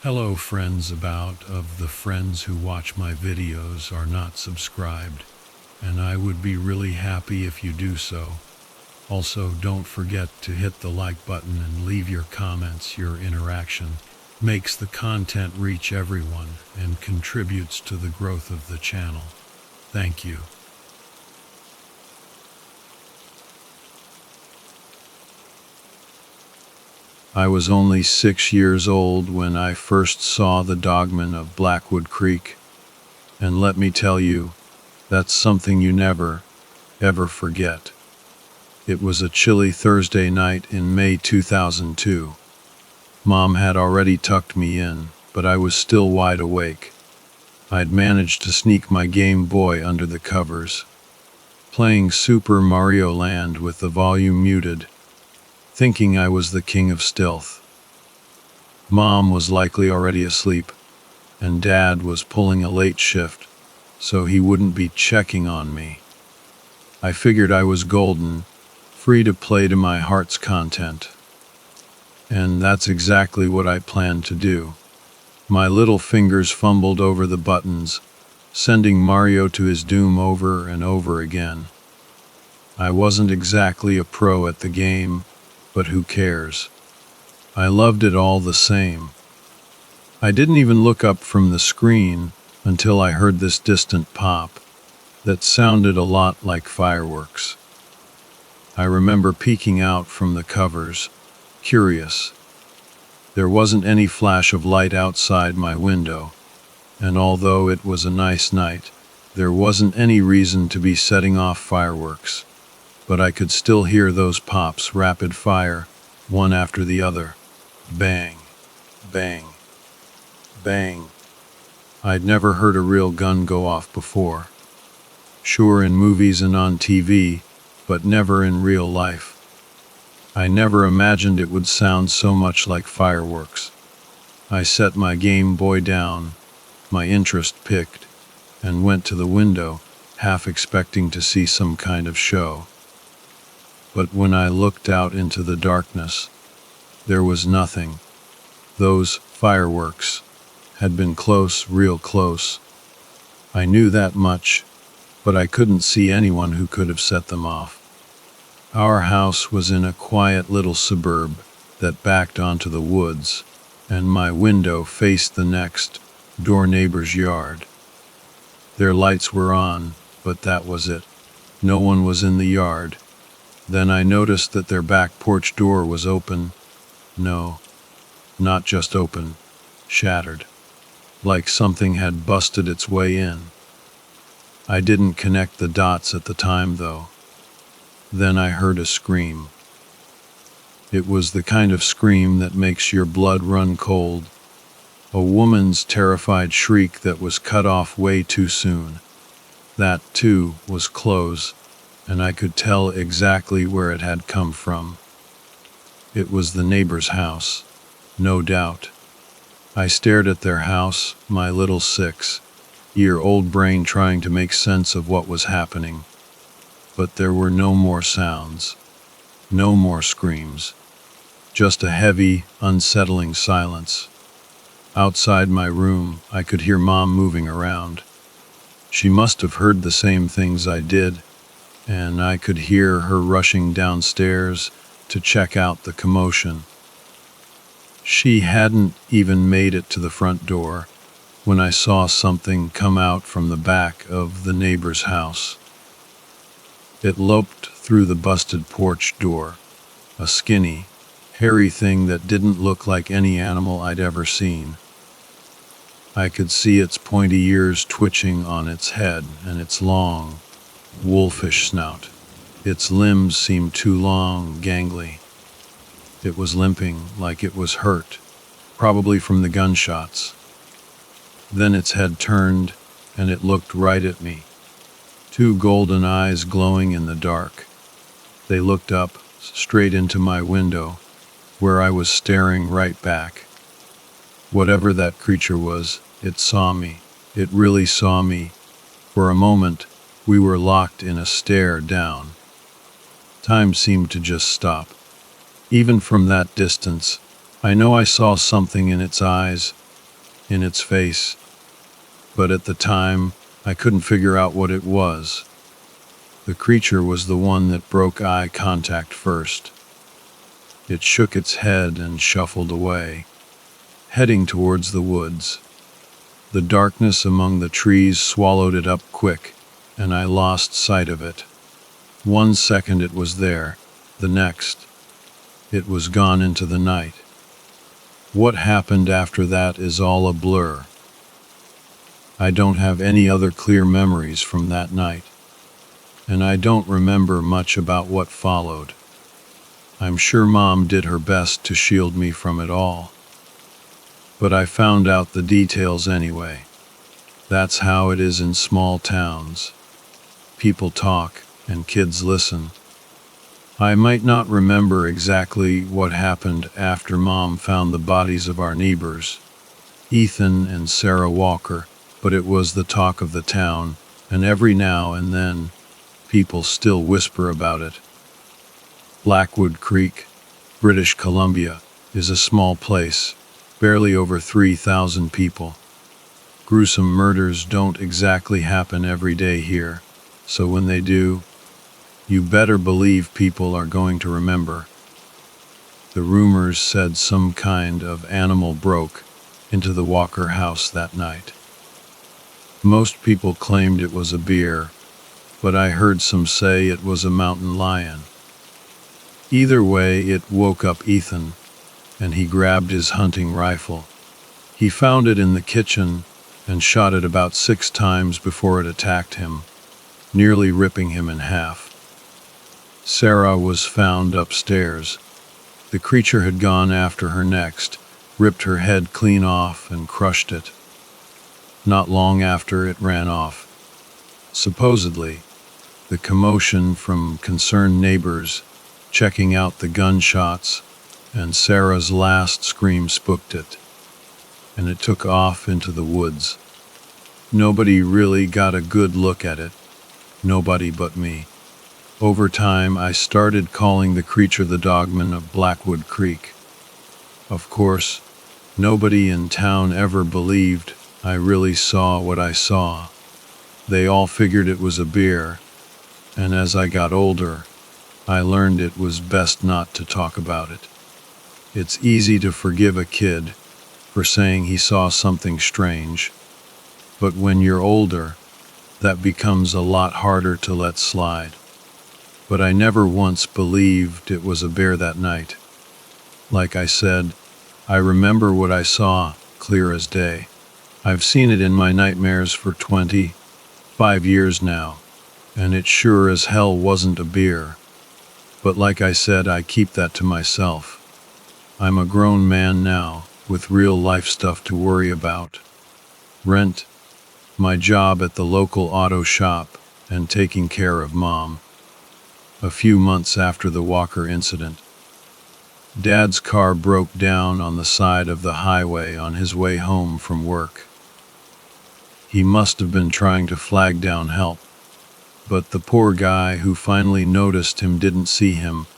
Hello friends, about of the friends who watch my videos are not subscribed, and I would be really happy if you do so. Also, don't forget to hit the like button and leave your comments. Your interaction makes the content reach everyone and contributes to the growth of the channel. Thank you. I was only 6 years old when I first saw the dogman of Blackwood Creek, and let me tell you, that's something you never, ever forget. It was a chilly Thursday night in May 2002. Mom had already tucked me in, but I was still wide awake. I'd managed to sneak my Game Boy under the covers, playing Super Mario Land with the volume muted, thinking I was the king of stealth. Mom was likely already asleep, and Dad was pulling a late shift, so he wouldn't be checking on me. I figured I was golden, free to play to my heart's content. And that's exactly what I planned to do. My little fingers fumbled over the buttons, sending Mario to his doom over and over again. I wasn't exactly a pro at the game, but who cares? I loved it all the same. I didn't even look up from the screen until I heard this distant pop that sounded a lot like fireworks. I remember peeking out from the covers, curious. There wasn't any flash of light outside my window, and although it was a nice night, there wasn't any reason to be setting off fireworks. But I could still hear those pops rapid fire, one after the other. Bang, bang, bang. I'd never heard a real gun go off before. Sure, in movies and on TV, but never in real life. I never imagined it would sound so much like fireworks. I set my Game Boy down, my interest piqued, and went to the window, half expecting to see some kind of show. But when I looked out into the darkness, there was nothing. Those fireworks had been close, real close. I knew that much, but I couldn't see anyone who could have set them off. Our house was in a quiet little suburb that backed onto the woods, and my window faced the next door neighbor's yard. Their lights were on, but that was it. No one was in the yard. Then I noticed that their back porch door was open. No, not just open, shattered, like something had busted its way in. I didn't connect the dots at the time, though. Then I heard a scream. It was the kind of scream that makes your blood run cold. A woman's terrified shriek that was cut off way too soon. That, too, was close, and I could tell exactly where it had come from. It was the neighbor's house, no doubt. I stared at their house, my little 6-year-old brain trying to make sense of what was happening. But there were no more sounds, no more screams, just a heavy, unsettling silence. Outside my room, I could hear Mom moving around. She must have heard the same things I did, and I could hear her rushing downstairs to check out the commotion. She hadn't even made it to the front door when I saw something come out from the back of the neighbor's house. It loped through the busted porch door, a skinny, hairy thing that didn't look like any animal I'd ever seen. I could see its pointy ears twitching on its head and its long, wolfish snout. Its limbs seemed too long, gangly. It was limping like it was hurt, probably from the gunshots. Then its head turned, and it looked right at me. Two golden eyes glowing in the dark. They looked up, straight into my window, where I was staring right back. Whatever that creature was, it saw me. It really saw me. For a moment, we were locked in a stare down. Time seemed to just stop. Even from that distance, I know I saw something in its eyes, in its face, but at the time, I couldn't figure out what it was. The creature was the one that broke eye contact first. It shook its head and shuffled away, heading towards the woods. The darkness among the trees swallowed it up quick, and I lost sight of it. 1 second it was there, the next, it was gone into the night. What happened after that is all a blur. I don't have any other clear memories from that night, and I don't remember much about what followed. I'm sure Mom did her best to shield me from it all, but I found out the details anyway. That's how it is in small towns. People talk, and kids listen. I might not remember exactly what happened after Mom found the bodies of our neighbors, Ethan and Sarah Walker, but it was the talk of the town, and every now and then, people still whisper about it. Blackwood Creek, British Columbia, is a small place, barely over 3,000 people. Gruesome murders don't exactly happen every day here, so when they do, you better believe people are going to remember. The rumors said some kind of animal broke into the Walker house that night. Most people claimed it was a bear, but I heard some say it was a mountain lion. Either way, it woke up Ethan, and he grabbed his hunting rifle. He found it in the kitchen and shot it about 6 times before it attacked him, nearly ripping him in half. Sarah was found upstairs. The creature had gone after her next, ripped her head clean off and crushed it. Not long after, it ran off. Supposedly, the commotion from concerned neighbors checking out the gunshots and Sarah's last scream spooked it, and it took off into the woods. Nobody really got a good look at it, nobody but me. Over time, I started calling the creature the Dogman of Blackwood Creek. Of course, nobody in town ever believed I really saw what I saw. They all figured it was a bear, and as I got older, I learned it was best not to talk about it. It's easy to forgive a kid for saying he saw something strange, but when you're older, that becomes a lot harder to let slide. But I never once believed it was a bear that night. Like I said, I remember what I saw, clear as day. I've seen it in my nightmares for 25 years now, and it sure as hell wasn't a bear. But like I said, I keep that to myself. I'm a grown man now, with real life stuff to worry about. Rent, my job at the local auto shop, and taking care of Mom. A few months after the Walker incident, Dad's car broke down on the side of the highway on his way home from work. He must have been trying to flag down help, but the poor guy who finally noticed him didn't see him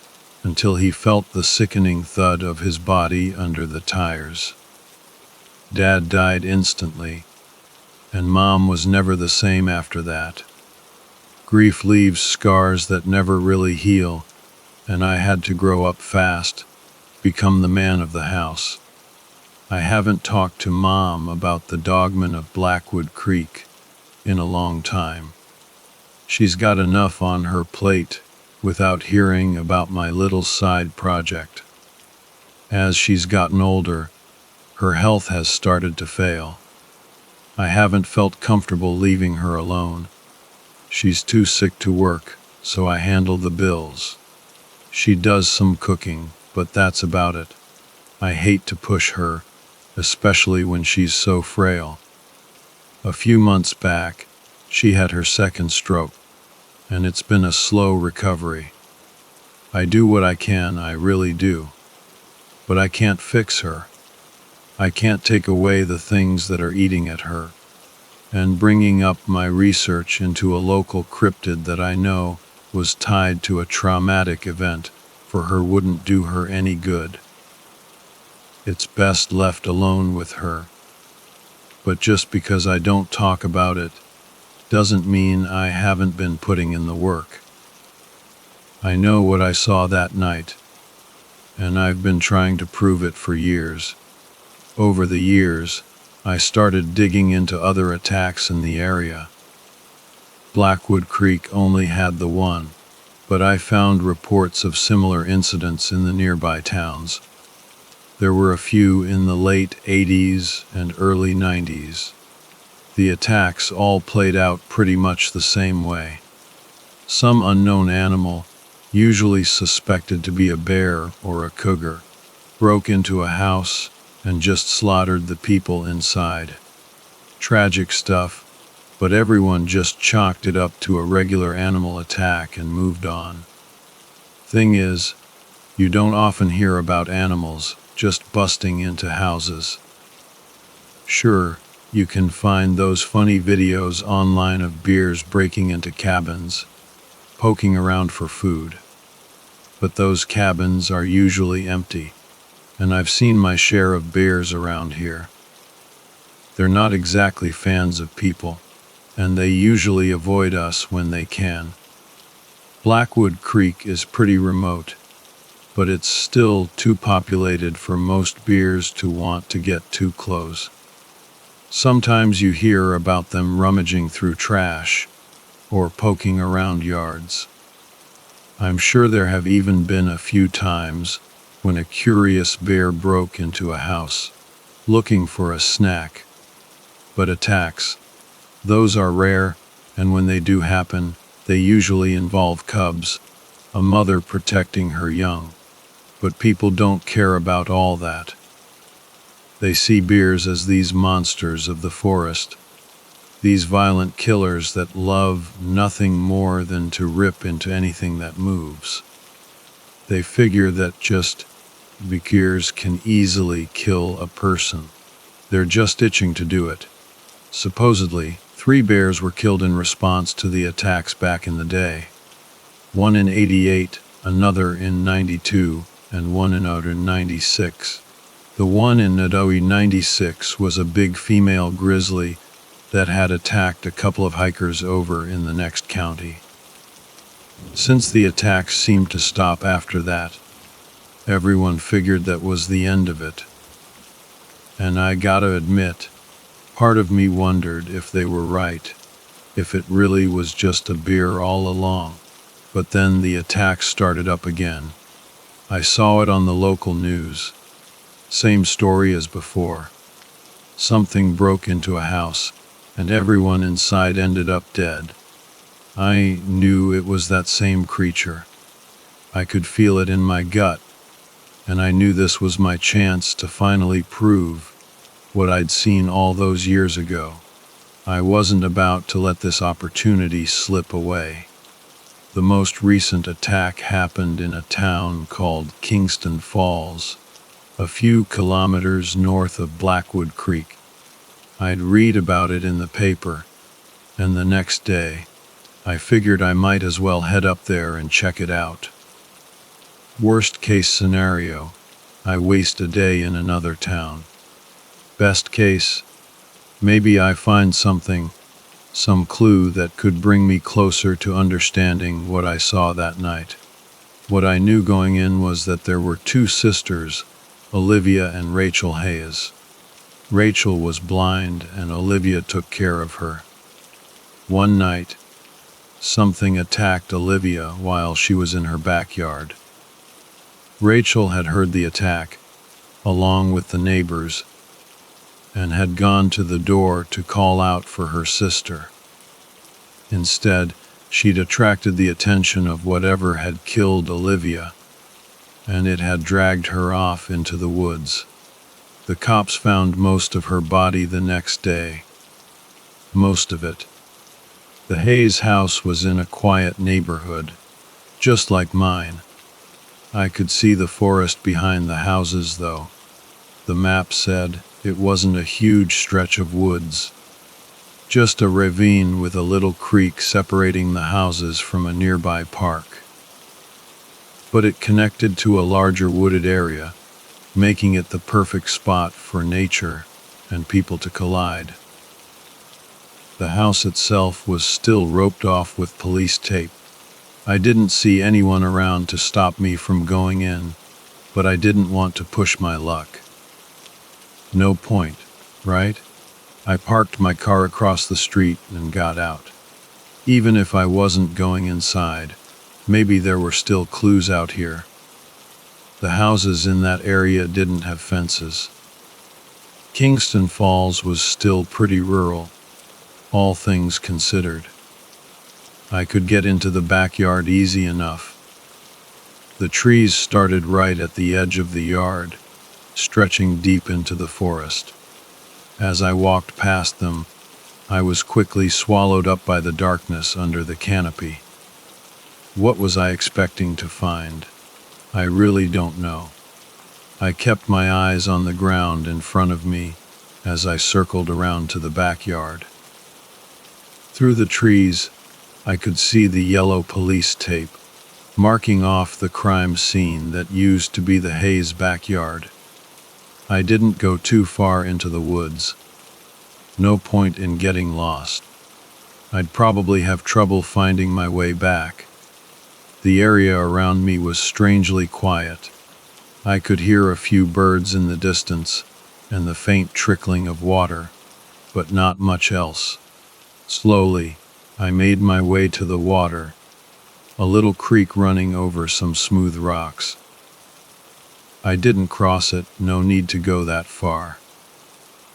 until he felt the sickening thud of his body under the tires. Dad died instantly, and Mom was never the same after that. Grief leaves scars that never really heal, and I had to grow up fast, become the man of the house. I haven't talked to Mom about the Dogman of Blackwood Creek in a long time. She's got enough on her plate without hearing about my little side project. As she's gotten older, her health has started to fail. I haven't felt comfortable leaving her alone. She's too sick to work, so I handle the bills. She does some cooking, but that's about it. I hate to push her, especially when she's so frail. A few months back, she had her second stroke, and it's been a slow recovery. I do what I can, I really do. But I can't fix her. I can't take away the things that are eating at her. And bringing up my research into a local cryptid that I know was tied to a traumatic event for her wouldn't do her any good. It's best left alone with her. but just because I don't talk about it doesn't mean I haven't been putting in the work. I know what I saw that night, and I've been trying to prove it for years. Over the years, I started digging into other attacks in the area. Blackwood Creek only had the one, but I found reports of similar incidents in the nearby towns. There were a few in the late 80s and early 90s. The attacks all played out pretty much the same way. Some unknown animal, usually suspected to be a bear or a cougar, broke into a house and just slaughtered the people inside. Tragic stuff, but everyone just chalked it up to a regular animal attack and moved on. Thing is, you don't often hear about animals just busting into houses. Sure, you can find those funny videos online of bears breaking into cabins, poking around for food. But those cabins are usually empty, and I've seen my share of bears around here. They're not exactly fans of people, and they usually avoid us when they can. Blackwood Creek is pretty remote, but it's still too populated for most bears to want to get too close. Sometimes you hear about them rummaging through trash or poking around yards. I'm sure there have even been a few times when a curious bear broke into a house, looking for a snack. But attacks, those are rare, and when they do happen, they usually involve cubs, a mother protecting her young. But people don't care about all that. They see bears as these monsters of the forest, these violent killers that love nothing more than to rip into anything that moves. They figure that just bears can easily kill a person. They're just itching to do it. Supposedly, 3 bears were killed in response to the attacks back in the day. One in 88, another in 92, and one in 96. The one in 96 was a big female grizzly that had attacked a couple of hikers over in the next county. Since the attacks seemed to stop after that, everyone figured that was the end of it. And I gotta admit, part of me wondered if they were right, if it really was just a bear all along. But then the attacks started up again. I saw it on the local news. Same story as before. Something broke into a house, and everyone inside ended up dead. I knew it was that same creature. I could feel it in my gut, and I knew this was my chance to finally prove what I'd seen all those years ago. I wasn't about to let this opportunity slip away. The most recent attack happened in a town called Kingston Falls, a few kilometers north of Blackwood Creek. I'd read about it in the paper, and the next day, I figured I might as well head up there and check it out. Worst case scenario, I waste a day in another town. Best case, maybe I find something, some clue that could bring me closer to understanding what I saw that night. What I knew going in was that there were 2 sisters, Olivia and Rachel Hayes. Rachel was blind and Olivia took care of her. One night, something attacked Olivia while she was in her backyard. Rachel had heard the attack, along with the neighbors, and had gone to the door to call out for her sister. Instead, she'd attracted the attention of whatever had killed Olivia, and it had dragged her off into the woods. The cops found most of her body the next day. Most of it. The Hayes house was in a quiet neighborhood, just like mine. I could see the forest behind the houses, though. The map said it wasn't a huge stretch of woods, just a ravine with a little creek separating the houses from a nearby park. But it connected to a larger wooded area, making it the perfect spot for nature and people to collide. The house itself was still roped off with police tape. I didn't see anyone around to stop me from going in, but I didn't want to push my luck. No point, right? I parked my car across the street and got out. Even if I wasn't going inside, maybe there were still clues out here. The houses in that area didn't have fences. Kingston Falls was still pretty rural, all things considered. I could get into the backyard easy enough. The trees started right at the edge of the yard, stretching deep into the forest. As I walked past them, I was quickly swallowed up by the darkness under the canopy. What was I expecting to find? I really don't know. I kept my eyes on the ground in front of me as I circled around to the backyard. Through the trees, I could see the yellow police tape, marking off the crime scene that used to be the Hayes backyard. I didn't go too far into the woods. No point in getting lost. I'd probably have trouble finding my way back. The area around me was strangely quiet. I could hear a few birds in the distance and the faint trickling of water, but not much else. Slowly, I made my way to the water, a little creek running over some smooth rocks. I didn't cross it, no need to go that far.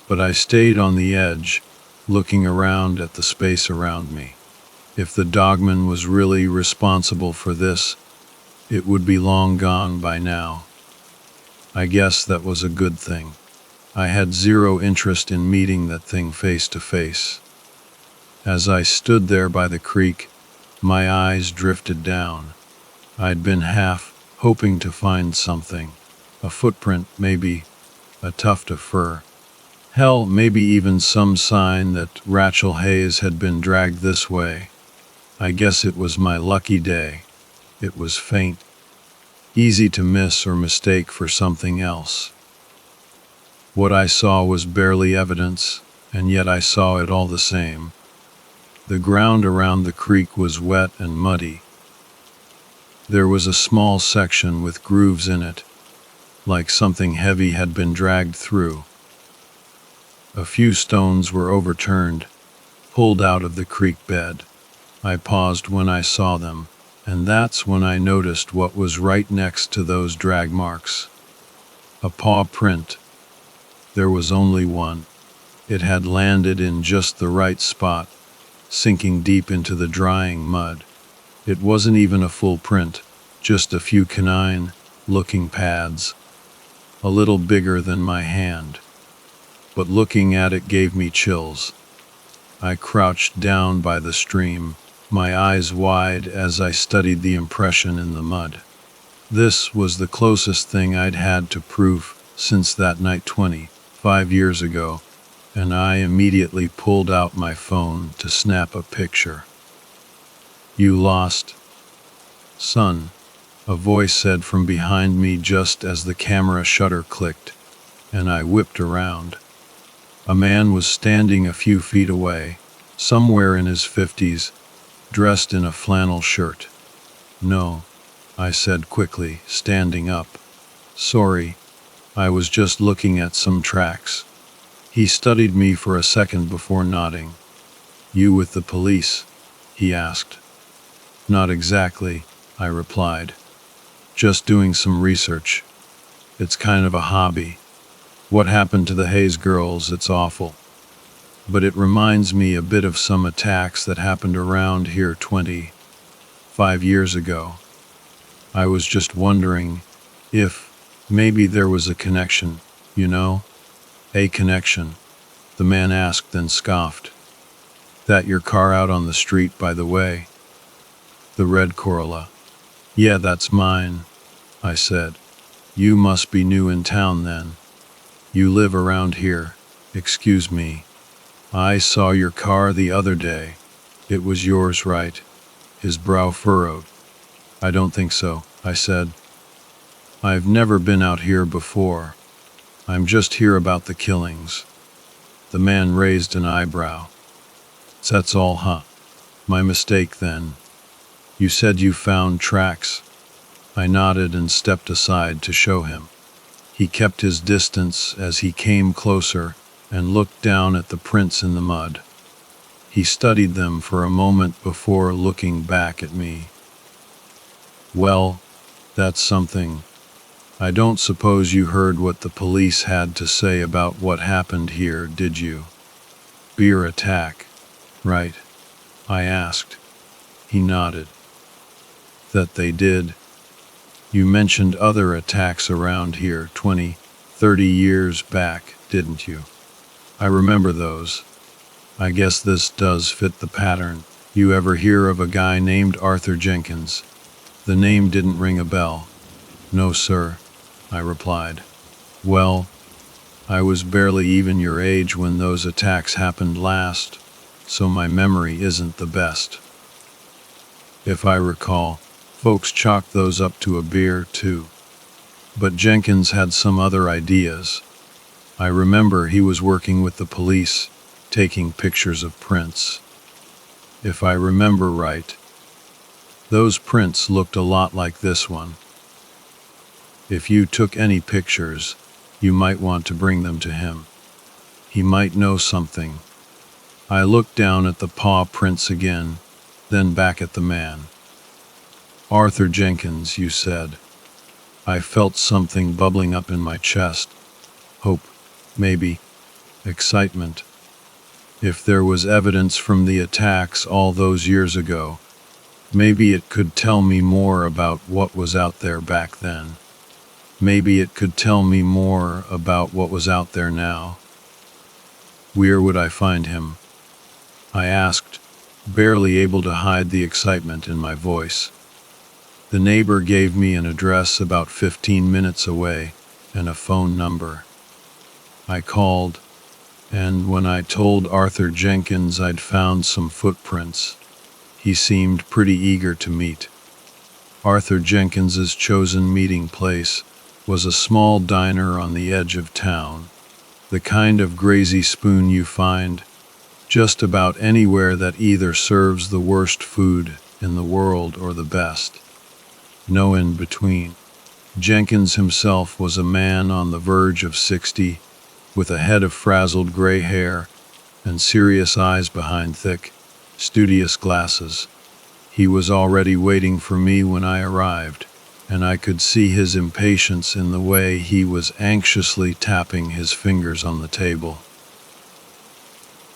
But I stayed on the edge, looking around at the space around me. If the dogman was really responsible for this, it would be long gone by now. I guess that was a good thing. I had zero interest in meeting that thing face to face. As I stood there by the creek, my eyes drifted down. I'd been half hoping to find something. A footprint, maybe, a tuft of fur. Hell, maybe even some sign that Rachel Hayes had been dragged this way. I guess it was my lucky day. It was faint, easy to miss or mistake for something else. What I saw was barely evidence, and yet I saw it all the same. The ground around the creek was wet and muddy. There was a small section with grooves in it, like something heavy had been dragged through. A few stones were overturned, pulled out of the creek bed. I paused when I saw them, and that's when I noticed what was right next to those drag marks. A paw print. There was only one. It had landed in just the right spot, sinking deep into the drying mud. It wasn't even a full print, just a few canine-looking pads, a little bigger than my hand. But looking at it gave me chills. I crouched down by the stream, my eyes wide as I studied the impression in the mud. This was the closest thing I'd had to proof since that night 25 years ago, and I immediately pulled out my phone to snap a picture. "You lost, son," a voice said from behind me just as the camera shutter clicked, and I whipped around. A man was standing a few feet away, somewhere in his 50s, dressed in a flannel shirt. "No," I said quickly, standing up. "Sorry, I was just looking at some tracks." He studied me for a second before nodding. "You with the police?" he asked. "Not exactly," I replied. "Just doing some research. It's kind of a hobby. What happened to the Hayes girls, it's awful. But it reminds me a bit of some attacks that happened around here 25 years ago. I was just wondering if maybe there was a connection, you know?" "A connection?" the man asked, then scoffed. "That your car out on the street, by the way? The red Corolla?" "Yeah, that's mine," I said. "You must be new in town then. You live around here. Excuse me. I saw your car the other day. It was yours, right?" His brow furrowed. "I don't think so," I said. "I've never been out here before. I'm just here about the killings." The man raised an eyebrow. That's all, huh? My mistake then. You said you found tracks. I nodded and stepped aside to show him. He kept his distance as he came closer and looked down at the prints in the mud. He studied them for a moment before looking back at me. Well, that's something. I don't suppose you heard what the police had to say about what happened here, did you? Bear attack, right? I asked. He nodded. That they did. You mentioned other attacks around here 20, 30 years back, didn't you? I remember those. I guess this does fit the pattern. You ever hear of a guy named Arthur Jenkins? The name didn't ring a bell. No, sir, I replied. Well, I was barely even your age when those attacks happened last, so my memory isn't the best. If I recall, folks chalked those up to a beer, too. But Jenkins had some other ideas. I remember he was working with the police, taking pictures of prints. If I remember right, those prints looked a lot like this one. If you took any pictures, you might want to bring them to him. He might know something. I looked down at the paw prints again, then back at the man. Arthur Jenkins, you said. I felt something bubbling up in my chest. Hope, maybe. Excitement. If there was evidence from the attacks all those years ago, maybe it could tell me more about what was out there back then. Maybe it could tell me more about what was out there now. Where would I find him? I asked, barely able to hide the excitement in my voice. The neighbor gave me an address about 15 minutes away and a phone number. I called, and when I told Arthur Jenkins I'd found some footprints, he seemed pretty eager to meet. Arthur Jenkins's chosen meeting place was a small diner on the edge of town, the kind of grazy spoon you find just about anywhere that either serves the worst food in the world or the best. No in between. Jenkins himself was a man on the verge of 60, with a head of frazzled gray hair and serious eyes behind thick, studious glasses. He was already waiting for me when I arrived, and I could see his impatience in the way he was anxiously tapping his fingers on the table.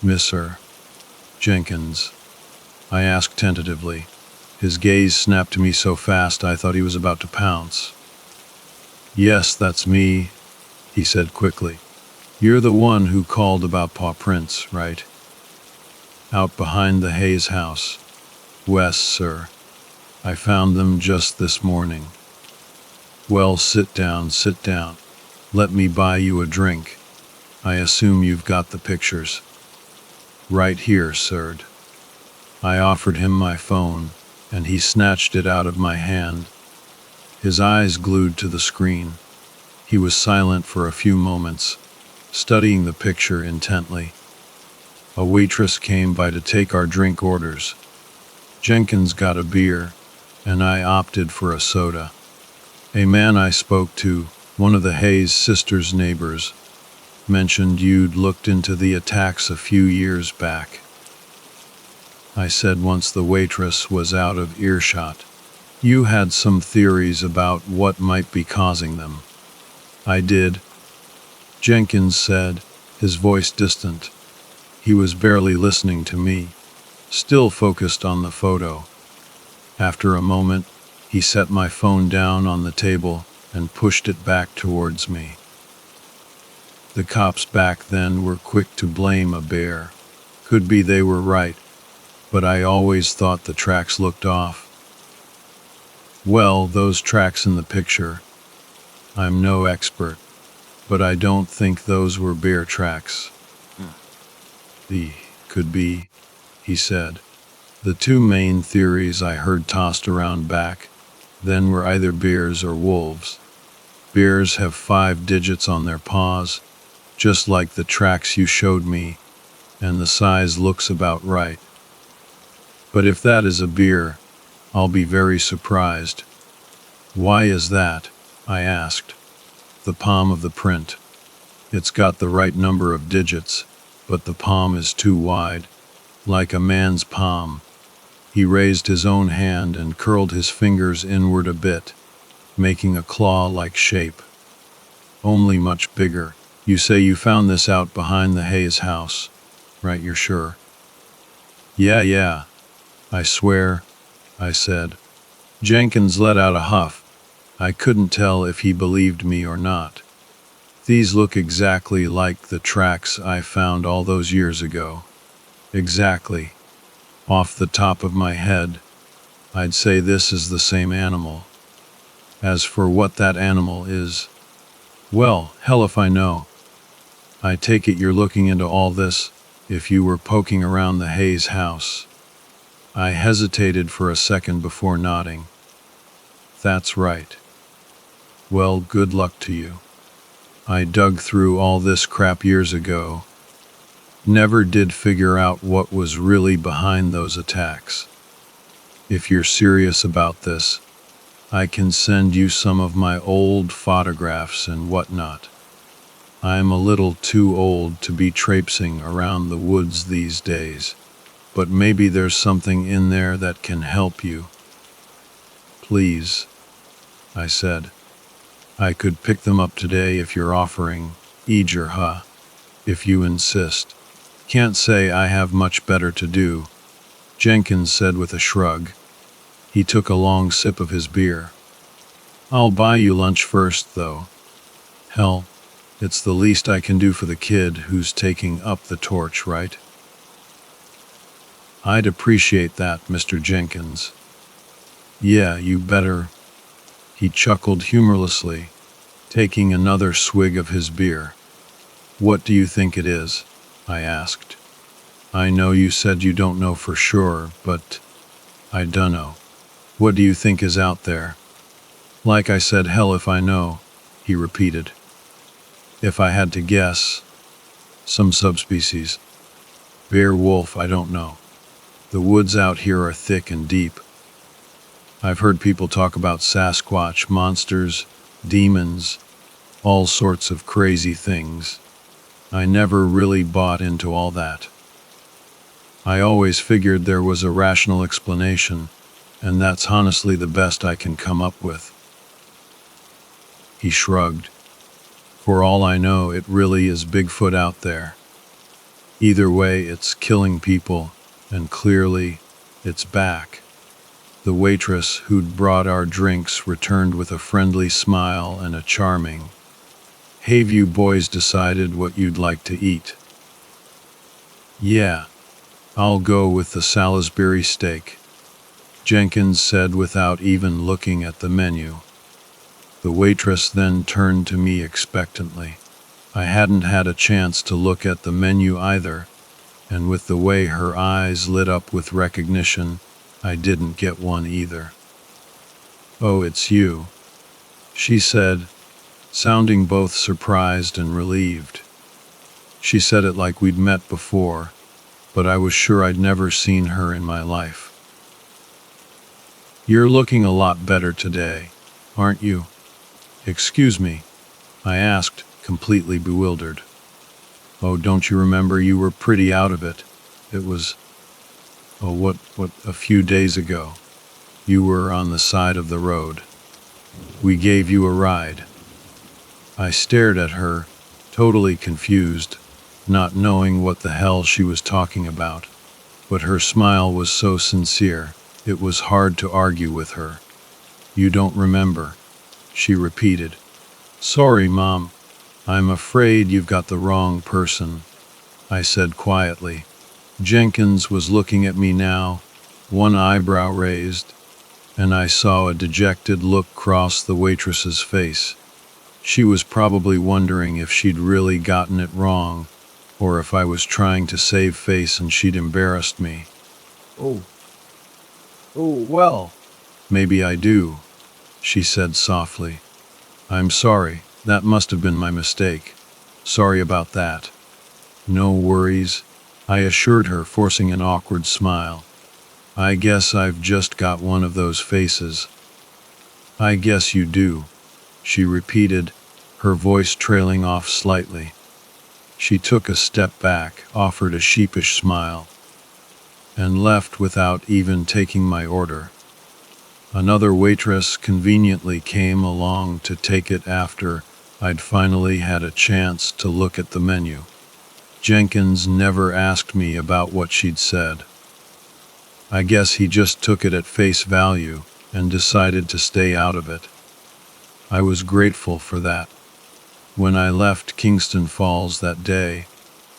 Mr. Jenkins, I asked tentatively. His gaze snapped to me so fast I thought he was about to pounce. Yes, that's me, he said quickly. You're the one who called about paw prints, right? Out behind the Hayes house. West, sir. I found them just this morning. Well, sit down, sit down. Let me buy you a drink. I assume you've got the pictures. Right here, sir. I offered him my phone, and he snatched it out of my hand. His eyes glued to the screen. He was silent for a few moments, studying the picture intently. A waitress came by to take our drink orders. Jenkins got a beer, and I opted for a soda. A man I spoke to, one of the Hayes sisters' neighbors, mentioned you'd looked into the attacks a few years back. I said once the waitress was out of earshot. You had some theories about what might be causing them. I did, Jenkins said, his voice distant. He was barely listening to me, still focused on the photo. After a moment, he set my phone down on the table and pushed it back towards me. The cops back then were quick to blame a bear. Could be they were right, but I always thought the tracks looked off. Well, those tracks in the picture. I'm no expert, but I don't think those were bear tracks. Could be, he said. The two main theories I heard tossed around back then were either bears or wolves. Bears have 5 digits on their paws, just like the tracks you showed me, and the size looks about right. But if that is a beer, I'll be very surprised. Why is that? I asked. The palm of the print. It's got the right number of digits, but the palm is too wide, like a man's palm. He raised his own hand and curled his fingers inward a bit, making a claw-like shape. Only much bigger. You say you found this out behind the Hayes house, right? You're sure? Yeah. I swear, I said. Jenkins let out a huff. I couldn't tell if he believed me or not. These look exactly like the tracks I found all those years ago. Exactly. Off the top of my head, I'd say this is the same animal. As for what that animal is, well, hell if I know. I take it you're looking into all this if you were poking around the Hayes house. I hesitated for a second before nodding. That's right. Well, good luck to you. I dug through all this crap years ago. Never did figure out what was really behind those attacks. If you're serious about this, I can send you some of my old photographs and whatnot. I'm a little too old to be traipsing around the woods these days, but maybe there's something in there that can help you. Please, I said. I could pick them up today if you're offering, Eager, if you insist. Can't say I have much better to do, Jenkins said with a shrug. He took a long sip of his beer. I'll buy you lunch first, though. Hell, it's the least I can do for the kid who's taking up the torch, right? I'd appreciate that, Mr. Jenkins. Yeah, you better. He chuckled humorlessly, taking another swig of his beer. What do you think it is? I asked. I know you said you don't know for sure, but I dunno. What do you think is out there? Like I said, hell if I know, he repeated. If I had to guess, some subspecies. Bear wolf, I don't know. The woods out here are thick and deep. I've heard people talk about Sasquatch, monsters, demons, all sorts of crazy things. I never really bought into all that. I always figured there was a rational explanation, and that's honestly the best I can come up with. He shrugged. For all I know, it really is Bigfoot out there. Either way, it's killing people, and clearly, it's back. The waitress who'd brought our drinks returned with a friendly smile and a charming, "Have you boys decided what you'd like to eat?" Yeah, I'll go with the Salisbury steak, Jenkins said without even looking at the menu. The waitress then turned to me expectantly. I hadn't had a chance to look at the menu either, and with the way her eyes lit up with recognition, I didn't get one either. "Oh, it's you," she said, sounding both surprised and relieved. She said it like we'd met before, but I was sure I'd never seen her in my life. "You're looking a lot better today, aren't you?" "Excuse me?" I asked, completely bewildered. "Oh, don't you remember you were pretty out of it? It was, a few days ago. You were on the side of the road. We gave you a ride." I stared at her, totally confused, not knowing what the hell she was talking about, but her smile was so sincere, it was hard to argue with her. "You don't remember," she repeated. "Sorry, Mom. I'm afraid you've got the wrong person," I said quietly. Jenkins was looking at me now, one eyebrow raised, and I saw a dejected look cross the waitress's face. She was probably wondering if she'd really gotten it wrong, or if I was trying to save face and she'd embarrassed me. Oh, well, maybe I do," she said softly. "I'm sorry, that must have been my mistake." Sorry about that. No worries, I assured her, forcing an awkward smile. I guess I've just got one of those faces. I guess you do, she repeated, her voice trailing off slightly. She took a step back, offered a sheepish smile, and left without even taking my order. Another waitress conveniently came along to take it after I'd finally had a chance to look at the menu. Jenkins never asked me about what she'd said. I guess he just took it at face value and decided to stay out of it. I was grateful for that. When I left Kingston Falls that day,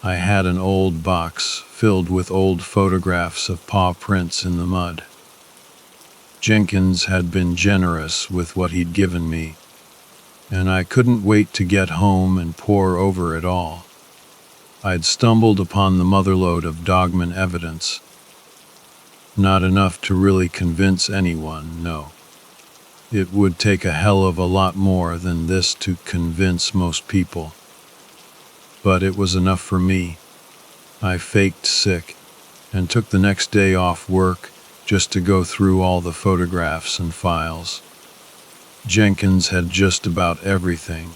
I had an old box filled with old photographs of paw prints in the mud. Jenkins had been generous with what he'd given me, and I couldn't wait to get home and pore over it all. I'd stumbled upon the motherlode of dogman evidence. Not enough to really convince anyone, no. It would take a hell of a lot more than this to convince most people. But it was enough for me. I faked sick and took the next day off work just to go through all the photographs and files. Jenkins had just about everything,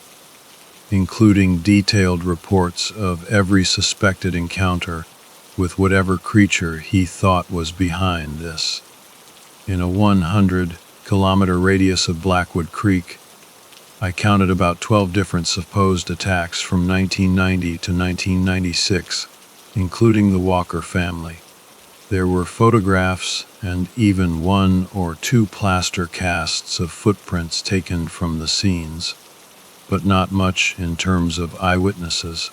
including detailed reports of every suspected encounter with whatever creature he thought was behind this. In a 100-kilometer radius of Blackwood Creek, I counted about 12 different supposed attacks from 1990 to 1996, including the Walker family. There were photographs and even 1 or 2 plaster casts of footprints taken from the scenes, but not much in terms of eyewitnesses.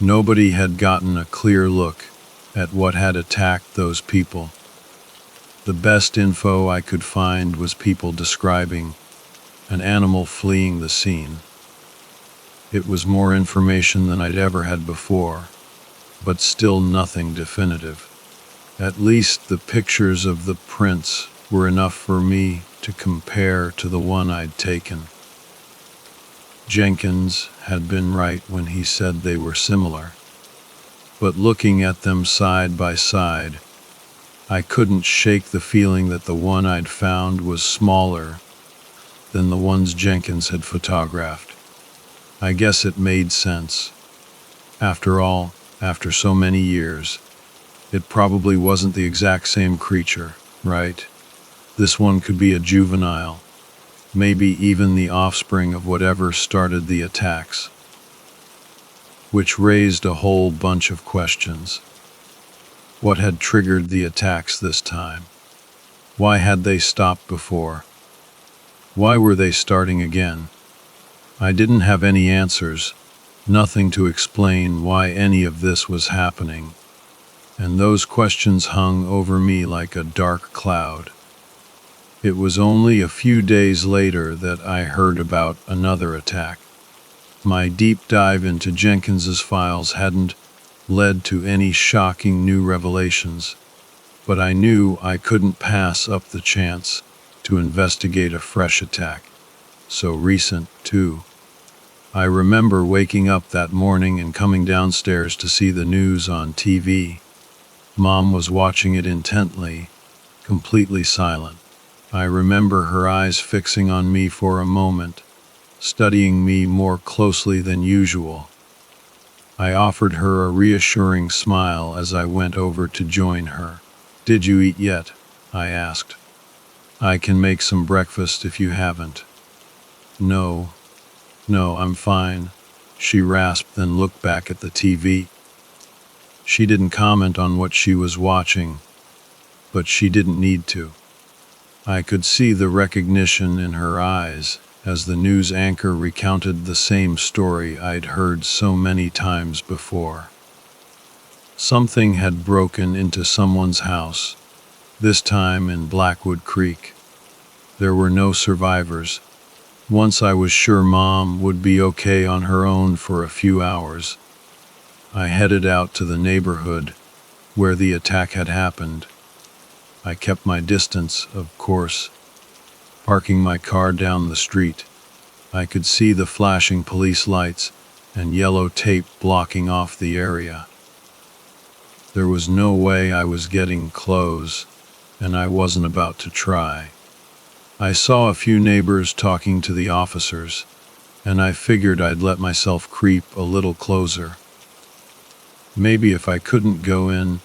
Nobody had gotten a clear look at what had attacked those people. The best info I could find was people describing an animal fleeing the scene. It was more information than I'd ever had before, but still nothing definitive. At least the pictures of the prints were enough for me to compare to the one I'd taken. Jenkins had been right when he said they were similar, but looking at them side by side, I couldn't shake the feeling that the one I'd found was smaller than the ones Jenkins had photographed. I guess it made sense. After all, after so many years, it probably wasn't the exact same creature, right? This one could be a juvenile, maybe even the offspring of whatever started the attacks. Which raised a whole bunch of questions. What had triggered the attacks this time? Why had they stopped before? Why were they starting again? I didn't have any answers, nothing to explain why any of this was happening, and those questions hung over me like a dark cloud. It was only a few days later that I heard about another attack. My deep dive into Jenkins's files hadn't led to any shocking new revelations, but I knew I couldn't pass up the chance to investigate a fresh attack, so recent, too. I remember waking up that morning and coming downstairs to see the news on TV. Mom was watching it intently, completely silent. I remember her eyes fixing on me for a moment, studying me more closely than usual. I offered her a reassuring smile as I went over to join her. "Did you eat yet?" I asked. "I can make some breakfast if you haven't." No, I'm fine," she rasped, then looked back at the TV. She didn't comment on what she was watching, but she didn't need to. I could see the recognition in her eyes as the news anchor recounted the same story I'd heard so many times before. Something had broken into someone's house, this time in Blackwood Creek. There were no survivors. Once I was sure Mom would be okay on her own for a few hours, I headed out to the neighborhood where the attack had happened. I kept my distance, of course, parking my car down the street. I could see the flashing police lights and yellow tape blocking off the area. There was no way I was getting close, and I wasn't about to try. I saw a few neighbors talking to the officers, and I figured I'd let myself creep a little closer. Maybe if I couldn't go in,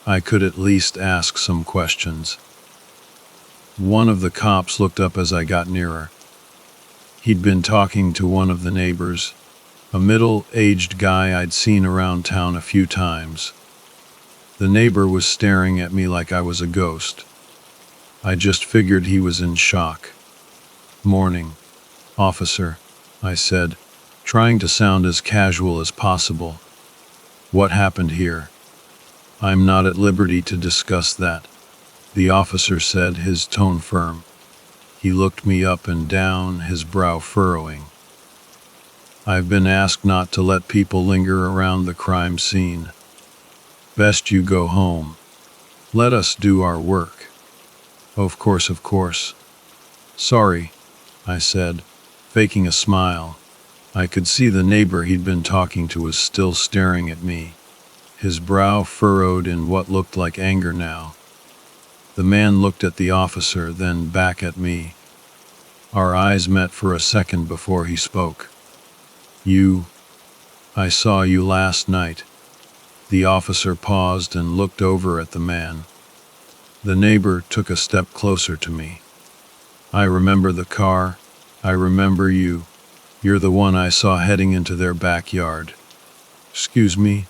I could at least ask some questions. One of the cops looked up as I got nearer. He'd been talking to one of the neighbors, a middle-aged guy I'd seen around town a few times. The neighbor was staring at me like I was a ghost. I just figured he was in shock. "Morning, officer," I said, trying to sound as casual as possible. "What happened here?" "I'm not at liberty to discuss that," the officer said, his tone firm. He looked me up and down, his brow furrowing. "I've been asked not to let people linger around the crime scene. Best you go home. Let us do our work." Of course. "Sorry," I said, faking a smile. I could see the neighbor he'd been talking to was still staring at me, his brow furrowed in what looked like anger now. The man looked at the officer, then back at me. Our eyes met for a second before he spoke. I saw you last night." The officer paused and looked over at the man. The neighbor took a step closer to me. "I remember the car. I remember you. You're the one I saw heading into their backyard." "Excuse me?"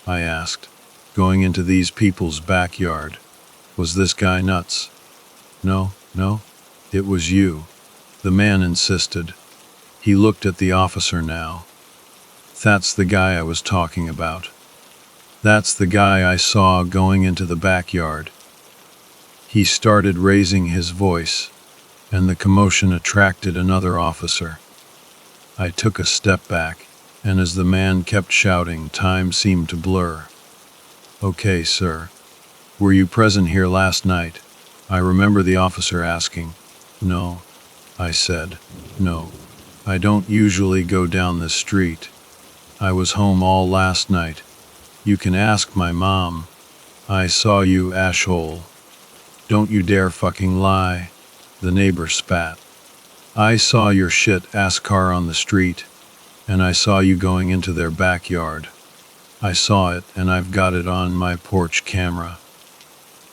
I asked. "Going into these people's backyard? Was this guy nuts?" No, it was you," the man insisted. He looked at the officer now. "That's the guy I was talking about. That's the guy I saw going into the backyard." He started raising his voice, and the commotion attracted another officer. I took a step back, and as the man kept shouting, time seemed to blur. "Okay, sir. Were you present here last night?" I remember the officer asking. "No," I said. "No. I don't usually go down this street. I was home all last night. You can ask my mom. I saw you, asshole." "Don't you dare fucking lie," the neighbor spat. "I saw your shit-ass car on the street, and I saw you going into their backyard. I saw it, and I've got it on my porch camera."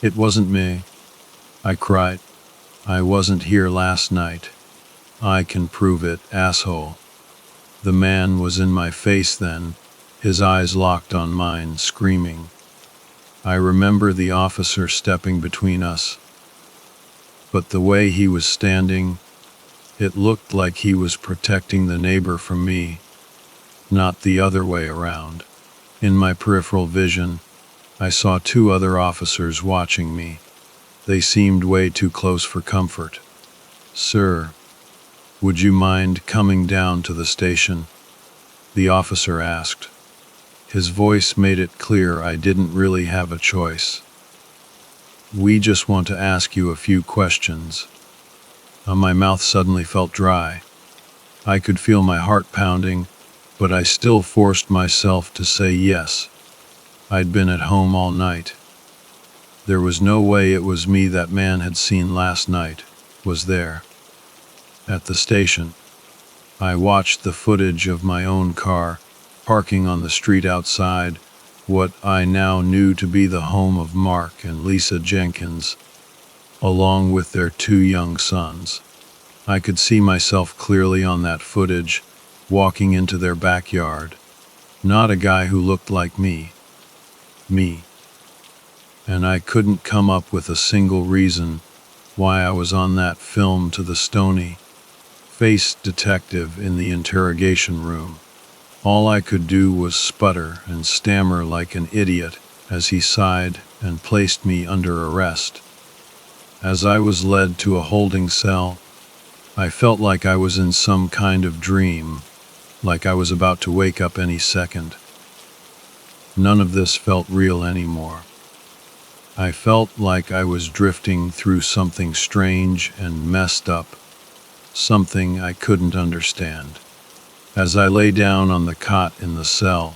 "It wasn't me," I cried. "I wasn't here last night. I can prove it, asshole." The man was in my face then, his eyes locked on mine, screaming. I remember the officer stepping between us. But the way he was standing, it looked like he was protecting the neighbor from me, not the other way around. In my peripheral vision, I saw two other officers watching me. They seemed way too close for comfort. "Sir, would you mind coming down to the station?" the officer asked. His voice made it clear I didn't really have a choice. "We just want to ask you a few questions." My mouth suddenly felt dry. I could feel my heart pounding, but I still forced myself to say yes. I'd been at home all night. There was no way it was me that man had seen last night was there. At the station, I watched the footage of my own car parking on the street outside what I now knew to be the home of Mark and Lisa Jenkins, along with their two young sons. I could see myself clearly on that footage, walking into their backyard. Not a guy who looked like me. And I couldn't come up with a single reason why I was on that film to the stony-faced detective in the interrogation room. All I could do was sputter and stammer like an idiot as he sighed and placed me under arrest. As I was led to a holding cell, I felt like I was in some kind of dream, like I was about to wake up any second. None of this felt real anymore. I felt like I was drifting through something strange and messed up, something I couldn't understand. As I lay down on the cot in the cell,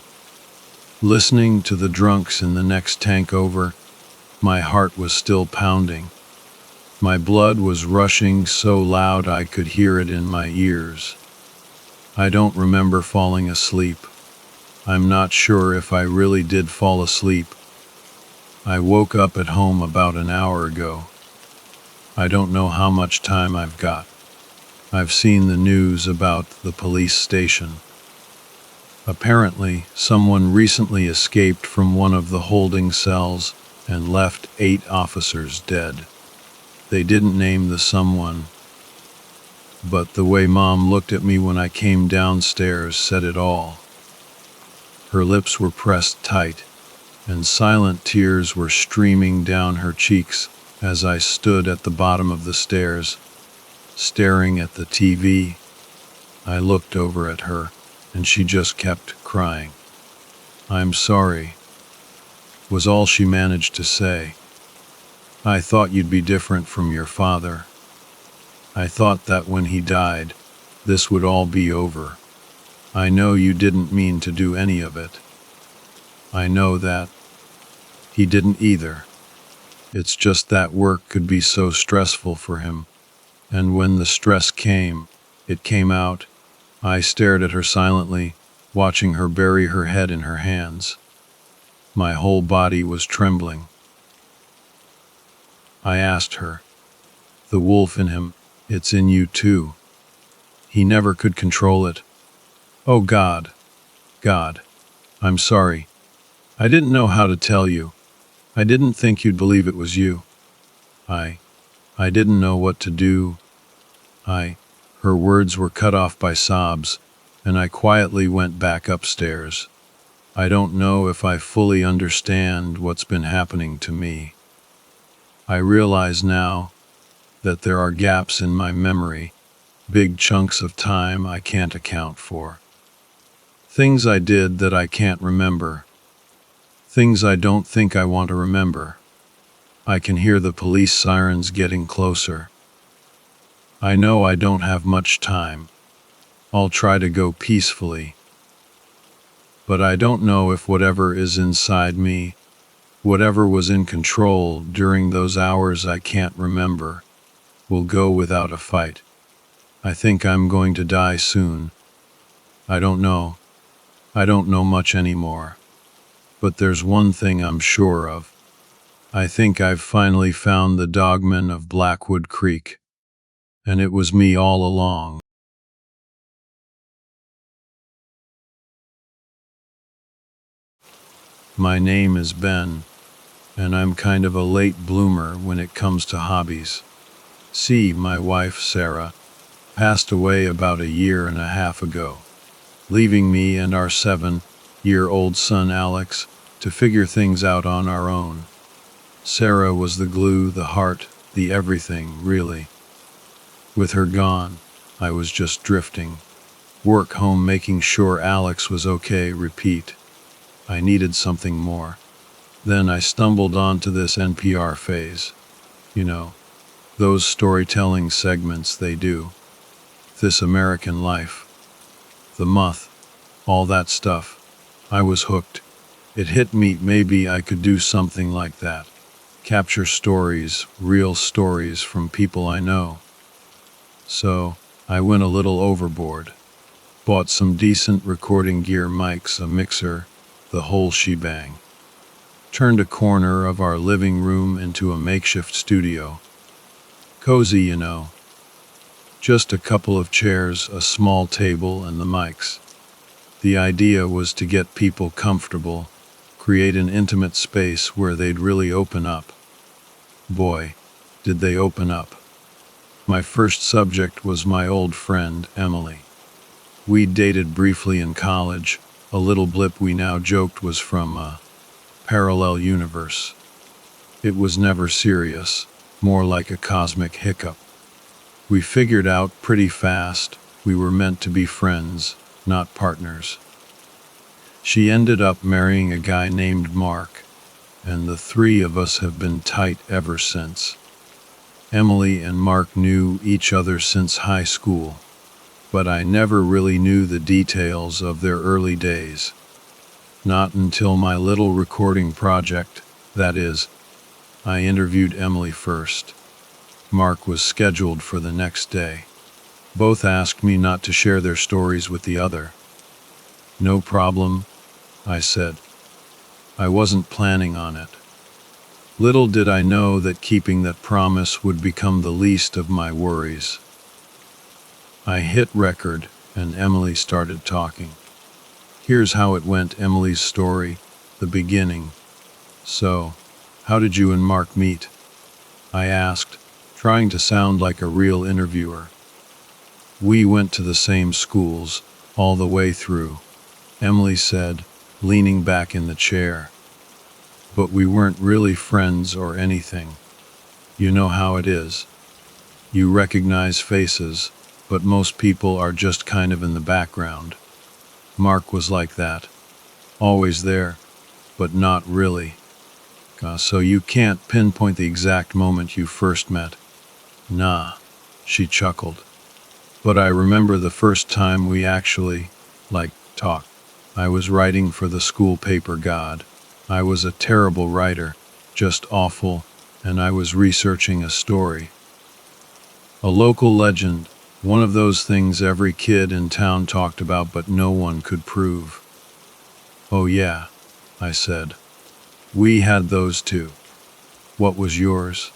listening to the drunks in the next tank over, my heart was still pounding. My blood was rushing so loud I could hear it in my ears. I don't remember falling asleep. I'm not sure if I really did fall asleep. I woke up at home about an hour ago. I don't know how much time I've got. I've seen the news about the police station. Apparently, someone recently escaped from one of the holding cells and left 8 officers dead. They didn't name the someone, but the way Mom looked at me when I came downstairs said it all. Her lips were pressed tight, and silent tears were streaming down her cheeks as I stood at the bottom of the stairs, staring at the TV. I looked over at her, and she just kept crying. "I'm sorry," was all she managed to say. "I thought you'd be different from your father. I thought that when he died, this would all be over. I know you didn't mean to do any of it. I know that. He didn't either. It's just that work could be so stressful for him. And when the stress came, it came out." I stared at her silently, watching her bury her head in her hands. My whole body was trembling. I asked her, "The wolf in him, it's in you too. He never could control it. Oh God, God, I'm sorry. I didn't know how to tell you. I didn't think you'd believe it was you. I didn't know what to do. Her words were cut off by sobs, and I quietly went back upstairs. I don't know if I fully understand what's been happening to me. I realize now that there are gaps in my memory, big chunks of time I can't account for. Things I did that I can't remember. Things I don't think I want to remember. I can hear the police sirens getting closer. I know I don't have much time. I'll try to go peacefully. But I don't know if whatever is inside me, whatever was in control during those hours I can't remember, will go without a fight. I think I'm going to die soon. I don't know. I don't know much anymore. But there's one thing I'm sure of. I think I've finally found the dogman of Blackwood Creek. And it was me all along. My name is Ben, and I'm kind of a late bloomer when it comes to hobbies. See, my wife, Sarah, passed away about a year and a half ago, leaving me and our 7-year-old son, Alex, to figure things out on our own. Sarah was the glue, the heart, the everything, really. With her gone, I was just drifting. Work, home, making sure Alex was okay, repeat. I needed something more. Then I stumbled onto this NPR phase. You know, those storytelling segments they do. This American Life. The Muth. All that stuff. I was hooked. It hit me, maybe I could do something like that. Capture stories, real stories from people I know. So, I went a little overboard. Bought some decent recording gear, mics, a mixer, the whole shebang. Turned a corner of our living room into a makeshift studio. Cozy, you know. Just a couple of chairs, a small table, and the mics. The idea was to get people comfortable, create an intimate space where they'd really open up. Boy, did they open up. My first subject was my old friend, Emily. We'd dated briefly in college, a little blip we now joked was from a parallel universe. It was never serious, more like a cosmic hiccup. We figured out pretty fast we were meant to be friends, not partners. She ended up marrying a guy named Mark, and the 3 of us have been tight ever since. Emily and Mark knew each other since high school. but I never really knew the details of their early days. Not until my little recording project, that is, I interviewed Emily first. Mark was scheduled for the next day. Both asked me not to share their stories with the other. No problem, I said. I wasn't planning on it. Little did I know that keeping that promise would become the least of my worries. I hit record, and Emily started talking. Here's how it went, Emily's story, the beginning. So, how did you and Mark meet? I asked, trying to sound like a real interviewer. We went to the same schools, all the way through, Emily said, leaning back in the chair. But we weren't really friends or anything. You know how it is. You recognize faces, but most people are just kind of in the background. Mark was like that. Always there, but not really. So you can't pinpoint the exact moment you first met. Nah, she chuckled. But I remember the first time we actually, talked. I was writing for the school paper God. I was a terrible writer, just awful, and I was researching a story. A local legend, one of those things every kid in town talked about but no one could prove. Oh yeah, I said. We had those too. What was yours?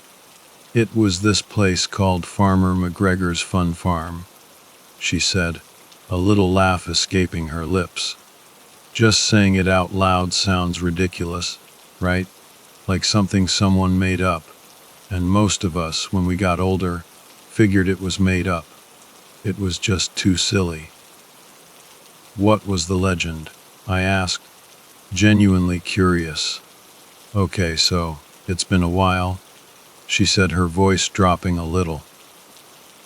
It was this place called Farmer McGregor's Fun Farm, she said, a little laugh escaping her lips. Just saying it out loud sounds ridiculous, right? Like something someone made up. And most of us, when we got older, figured it was made up. It was just too silly. What was the legend? I asked, genuinely curious. Okay, so, it's been a while, she said, her voice dropping a little.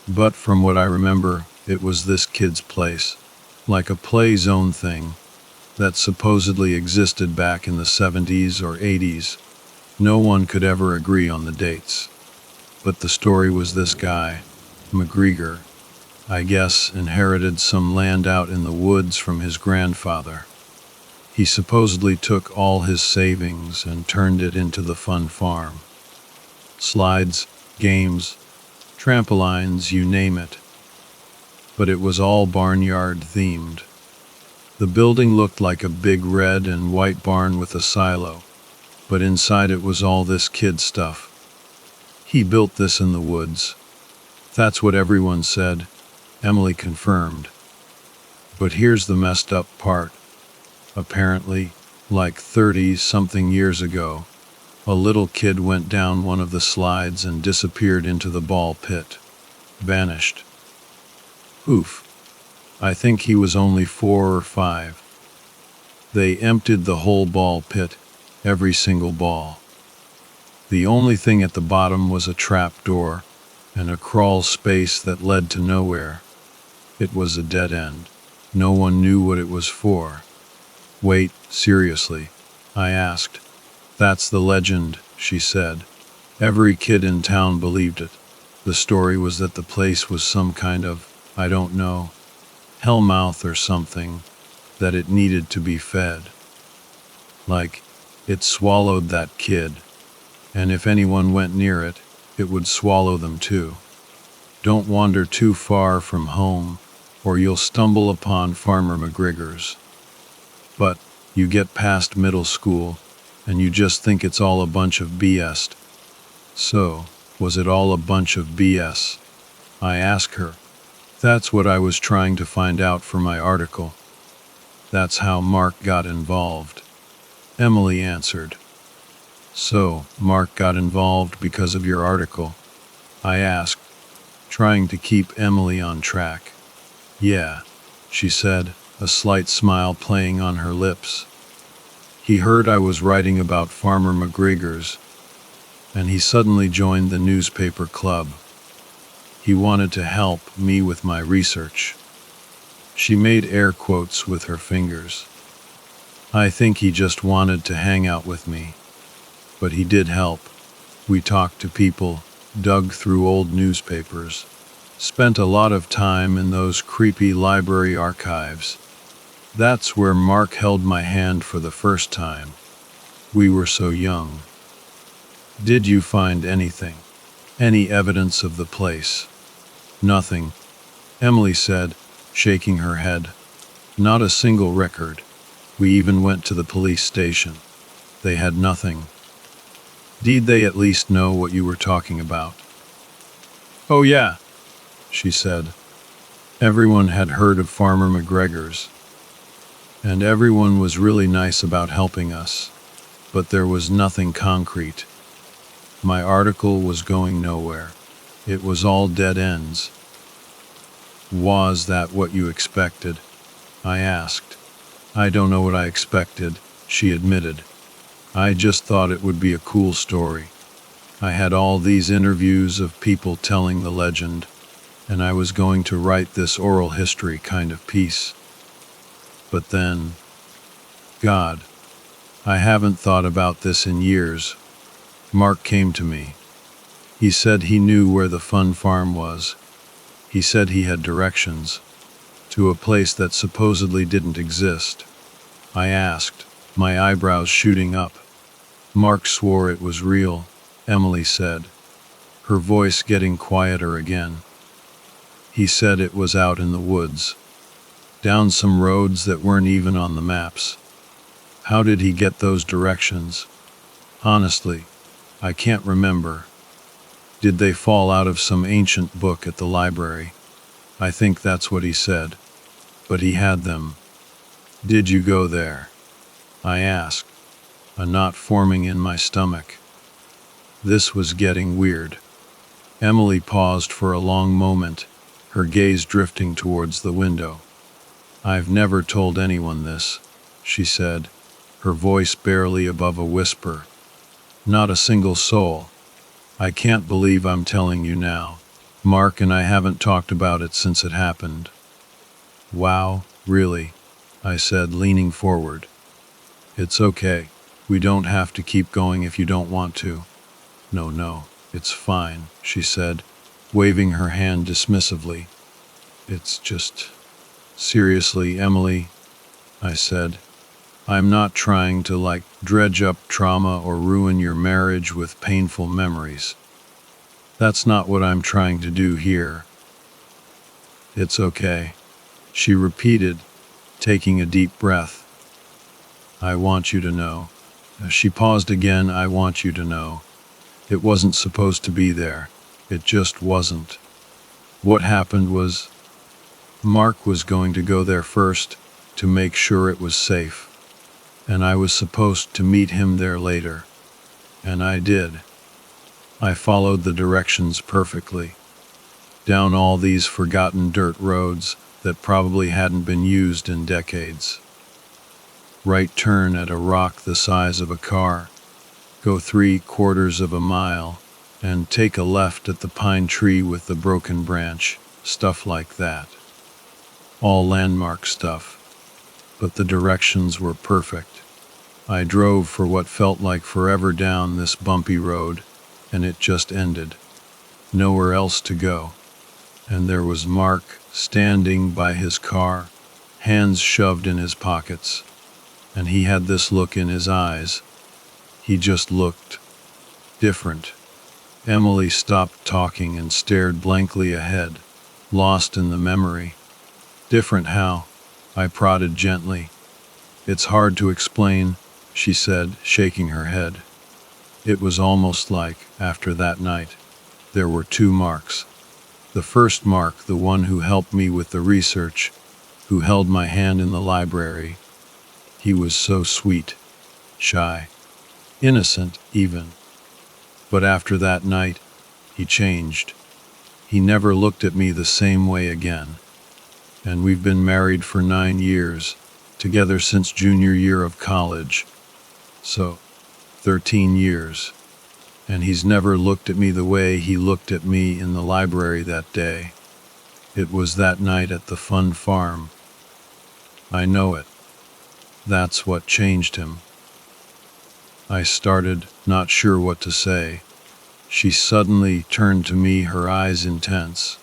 But from what I remember, it was this kid's place, like a play zone thing that supposedly existed back in the 70s or 80s. No one could ever agree on the dates. But the story was this guy, McGregor, I guess, inherited some land out in the woods from his grandfather. He supposedly took all his savings and turned it into the fun farm. Slides, games, trampolines, you name it. But it was all barnyard themed. The building looked like a big red and white barn with a silo, but inside it was all this kid stuff. He built this in the woods. That's what everyone said, Emily confirmed. But here's the messed up part. Apparently, like 30-something years ago, a little kid went down one of the slides and disappeared into the ball pit. Vanished. Oof. I think he was only 4 or 5. They emptied the whole ball pit, every single ball. The only thing at the bottom was a trap door and a crawl space that led to nowhere. It was a dead end. No one knew what it was for. Wait, seriously? I asked. That's the legend, she said. Every kid in town believed it. The story was that the place was some kind of, I don't know, hellmouth or something, that it needed to be fed. Like, it swallowed that kid, and if anyone went near it, it would swallow them too. Don't wander too far from home, or you'll stumble upon Farmer McGregor's. But you get past middle school, and you just think it's all a bunch of BS. So, was it all a bunch of BS? I asked her. That's what I was trying to find out for my article. That's how Mark got involved. Emily answered. So, Mark got involved because of your article? I asked, trying to keep Emily on track. Yeah, she said, a slight smile playing on her lips. He heard I was writing about Farmer McGregor's, and he suddenly joined the newspaper club. He wanted to help me with my research. She made air quotes with her fingers. I think he just wanted to hang out with me. But he did help. We talked to people, dug through old newspapers, Spent a lot of time in those creepy library archives. That's where Mark held my hand for the first time. We were so young. Did you find anything? Any evidence of the place? Nothing, Emily said, shaking her head. Not a single record. We even went to the police station. They had nothing. Did they at least know what you were talking about? Oh yeah, she said. Everyone had heard of Farmer McGregor's, and everyone was really nice about helping us, but there was nothing concrete. My article was going nowhere. It was all dead ends. Was that what you expected? I asked. I don't know what I expected, she admitted. I just thought it would be a cool story. I had all these interviews of people telling the legend, and I was going to write this oral history kind of piece. But then, God, I haven't thought about this in years. Mark came to me. He said he knew where the fun farm was. He said he had directions to a place that supposedly didn't exist. I asked, my eyebrows shooting up. Mark swore it was real, Emily said, her voice getting quieter again. He said it was out in the woods, down some roads that weren't even on the maps. How did he get those directions? Honestly, I can't remember. Did they fall out of some ancient book at the library? I think that's what he said. But he had them. Did you go there? I asked, a knot forming in my stomach. This was getting weird. Emily paused for a long moment, her gaze drifting towards the window. I've never told anyone this, she said, her voice barely above a whisper. Not a single soul. I can't believe I'm telling you now. Mark and I haven't talked about it since it happened. Wow, really? I said, leaning forward. It's okay. We don't have to keep going if you don't want to. No, it's fine, she said, waving her hand dismissively. It's just... Seriously, Emily, I said. I'm not trying to, dredge up trauma or ruin your marriage with painful memories. That's not what I'm trying to do here. It's okay, she repeated, taking a deep breath. I want you to know. She paused again. I want you to know. It wasn't supposed to be there. It just wasn't. What happened was, Mark was going to go there first to make sure it was safe, and I was supposed to meet him there later. And I did. I followed the directions perfectly, down all these forgotten dirt roads that probably hadn't been used in decades. Right turn at a rock the size of a car, go 3/4 of a mile, and take a left at the pine tree with the broken branch, stuff like that. All landmark stuff, but the directions were perfect. I drove for what felt like forever down this bumpy road, and it just ended. Nowhere else to go. And there was Mark standing by his car, hands shoved in his pockets. And he had this look in his eyes. He just looked different. Emily stopped talking and stared blankly ahead, lost in the memory. Different how? I prodded gently. It's hard to explain, she said, shaking her head. It was almost like, after that night, there were two Marks. The first Mark, the one who helped me with the research, who held my hand in the library. He was so sweet, shy, innocent even. But after that night, he changed. He never looked at me the same way again. And we've been married for 9 years, together since junior year of college. So, 13 years. And he's never looked at me the way he looked at me in the library that day. It was that night at the fun farm. I know it. That's what changed him. I started, not sure what to say. She suddenly turned to me, her eyes intense.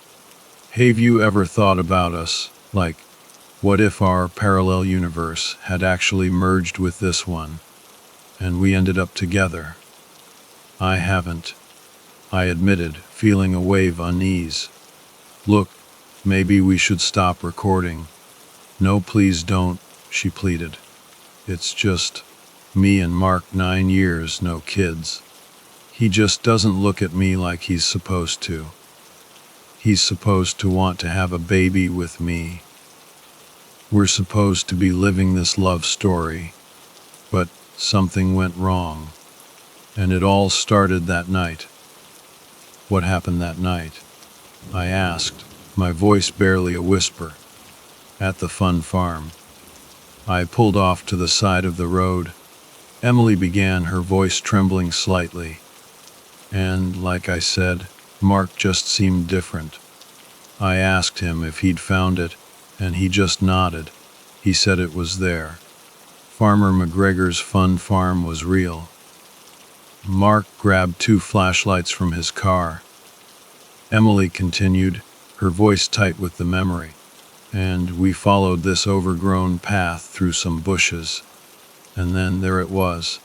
Have you ever thought about us, like, what if our parallel universe had actually merged with this one, and we ended up together? I haven't, I admitted, feeling a wave of unease. Look, maybe we should stop recording. No, please don't, she pleaded. It's just me and Mark, 9 years, no kids. He just doesn't look at me like he's supposed to. He's supposed to want to have a baby with me. We're supposed to be living this love story, but something went wrong. And it all started that night. What happened that night? I asked, my voice barely a whisper. At the fun farm. I pulled off to the side of the road. Emily began, her voice trembling slightly. And, like I said, Mark just seemed different. I asked him if he'd found it, and he just nodded. He said it was there. Farmer McGregor's fun farm was real. Mark grabbed 2 flashlights from his car. Emily continued, her voice tight with the memory. And we followed this overgrown path through some bushes. And then there it was.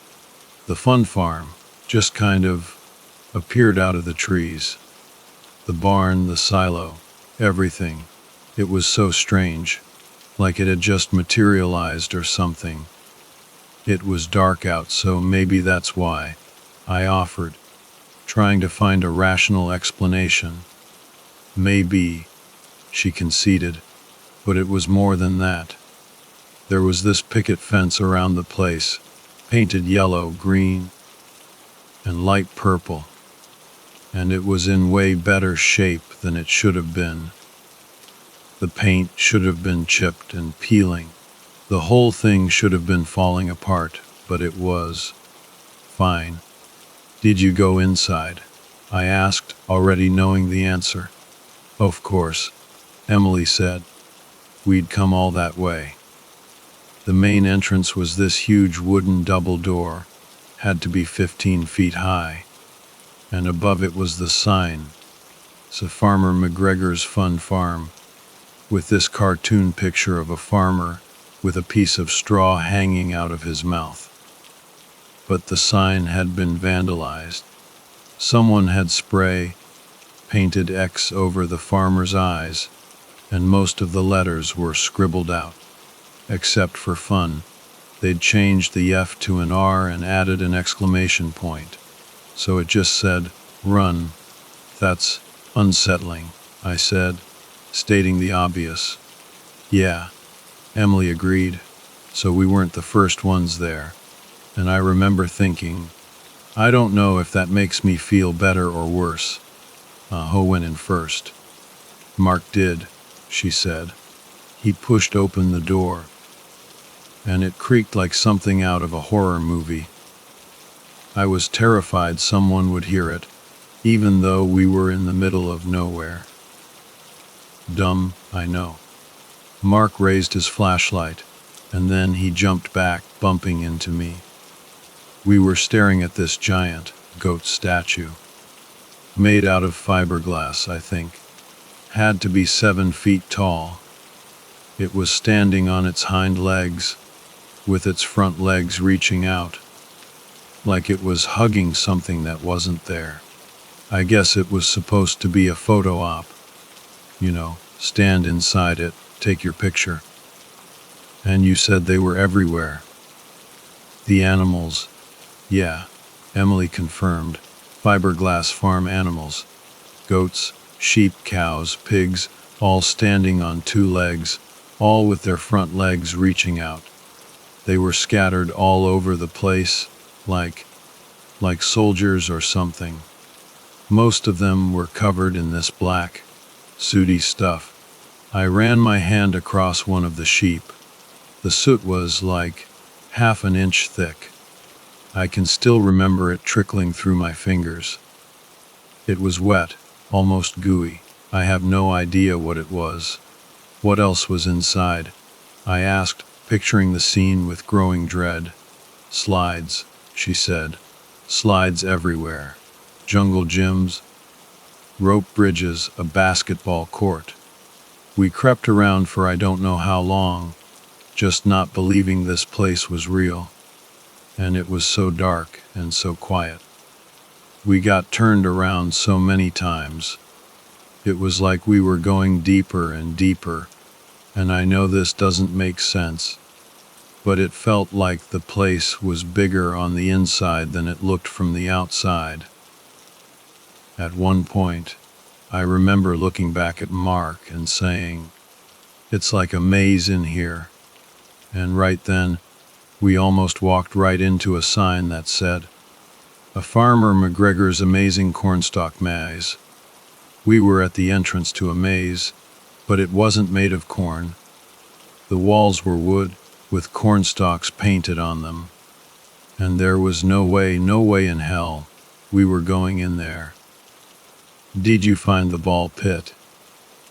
The fun farm just kind of appeared out of the trees. The barn, the silo, everything. It was so strange, like it had just materialized or something. It was dark out, so maybe that's why, I offered, trying to find a rational explanation. Maybe, she conceded, but it was more than that. There was this picket fence around the place, painted yellow, green, and light purple, and it was in way better shape than it should have been. The paint should have been chipped and peeling. The whole thing should have been falling apart, but it was fine. Did you go inside? I asked, already knowing the answer. Of course, Emily said. We'd come all that way. The main entrance was this huge wooden double door, had to be 15 feet high, and above it was the sign, "So Farmer McGregor's Fun Farm," with this cartoon picture of a farmer with a piece of straw hanging out of his mouth. But the sign had been vandalized. Someone had painted X over the farmer's eyes, and most of the letters were scribbled out. Except for fun, they'd changed the F to an R and added an exclamation point. So it just said, "Run." That's unsettling, I said, stating the obvious. Yeah, Emily agreed. So we weren't the first ones there. And I remember thinking, I don't know if that makes me feel better or worse. Ho went in first. Mark did, she said. He pushed open the door, and it creaked like something out of a horror movie. I was terrified someone would hear it, even though we were in the middle of nowhere. Dumb, I know. Mark raised his flashlight, and then he jumped back, bumping into me. We were staring at this giant goat statue, made out of fiberglass, I think. Had to be 7 feet tall. It was standing on its hind legs, with its front legs reaching out, like it was hugging something that wasn't there. I guess it was supposed to be a photo op. You know, stand inside it, take your picture. And you said they were everywhere. The animals, yeah, Emily confirmed. Fiberglass farm animals. Goats, sheep, cows, pigs, all standing on 2 legs, all with their front legs reaching out. They were scattered all over the place, like soldiers or something. Most of them were covered in this black, sooty stuff. I ran my hand across one of the sheep. The soot was like half an inch thick. I can still remember it trickling through my fingers. It was wet, almost gooey. I have no idea what it was. What else was inside? I asked, picturing the scene with growing dread. Slides, she said. Slides everywhere. Jungle gyms. rope bridges, a basketball court. We crept around for I don't know how long, just not believing this place was real. And it was so dark and so quiet. We got turned around so many times. It was like we were going deeper and deeper, and I know this doesn't make sense, but it felt like the place was bigger on the inside than it looked from the outside. At one point, I remember looking back at Mark and saying, "It's like a maze in here." And right then, we almost walked right into a sign that said, "A Farmer McGregor's Amazing Cornstalk Maze." We were at the entrance to a maze, but it wasn't made of corn. The walls were wood, with cornstalks painted on them. And there was no way in hell we were going in there. "Did you find the ball pit?"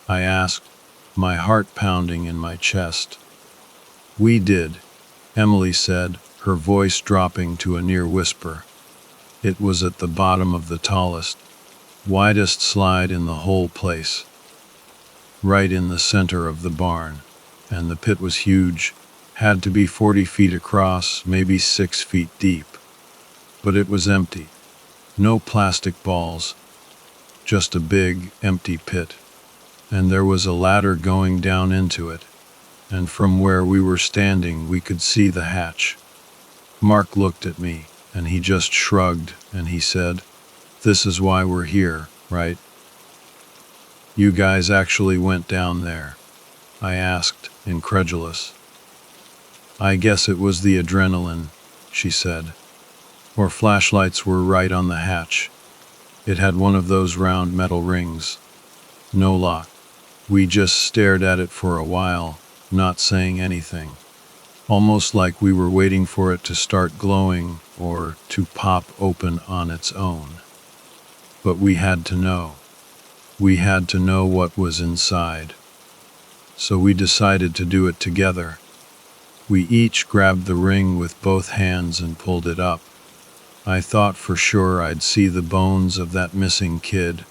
I asked, my heart pounding in my chest. "We did," Emily said, her voice dropping to a near whisper. "It was at the bottom of the tallest, widest slide in the whole place, right in the center of the barn, and the pit was huge, had to be 40 feet across, maybe 6 feet deep. But it was empty, no plastic balls, just a big, empty pit. And there was a ladder going down into it, and from where we were standing we could see the hatch." Mark looked at me, and he just shrugged, and he said, "This is why we're here, right?" "You guys actually went down there?" I asked, incredulous. "I guess it was the adrenaline," she said. "Our flashlights were right on the hatch. It had one of those round metal rings. No lock. We just stared at it for a while, not saying anything. Almost like we were waiting for it to start glowing or to pop open on its own. But we had to know. We had to know what was inside. So we decided to do it together. We each grabbed the ring with both hands and pulled it up. I thought for sure I'd see the bones of that missing kid,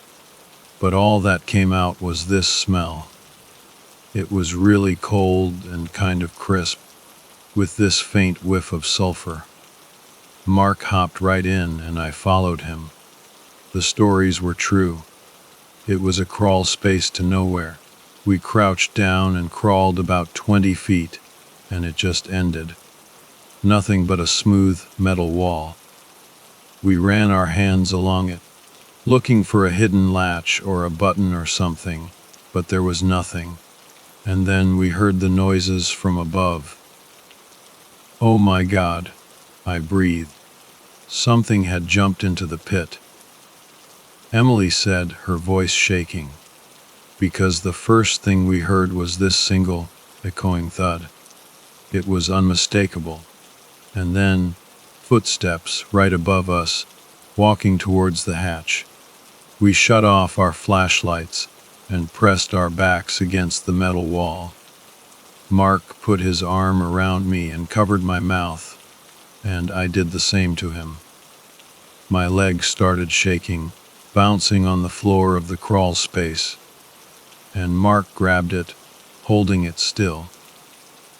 but all that came out was this smell. It was really cold and kind of crisp, with this faint whiff of sulfur. Mark hopped right in and I followed him. The stories were true. It was a crawl space to nowhere. We crouched down and crawled about 20 feet, and it just ended. Nothing but a smooth metal wall. We ran our hands along it, looking for a hidden latch or a button or something, but there was nothing. And then we heard the noises from above. "Oh my God," I breathed. Something had jumped into the pit. Emily said, her voice shaking, because the first thing we heard was this single, echoing thud. It was unmistakable. And then, footsteps right above us, walking towards the hatch. We shut off our flashlights and pressed our backs against the metal wall. Mark put his arm around me and covered my mouth, and I did the same to him. My legs started shaking, bouncing on the floor of the crawl space, and Mark grabbed it, holding it still.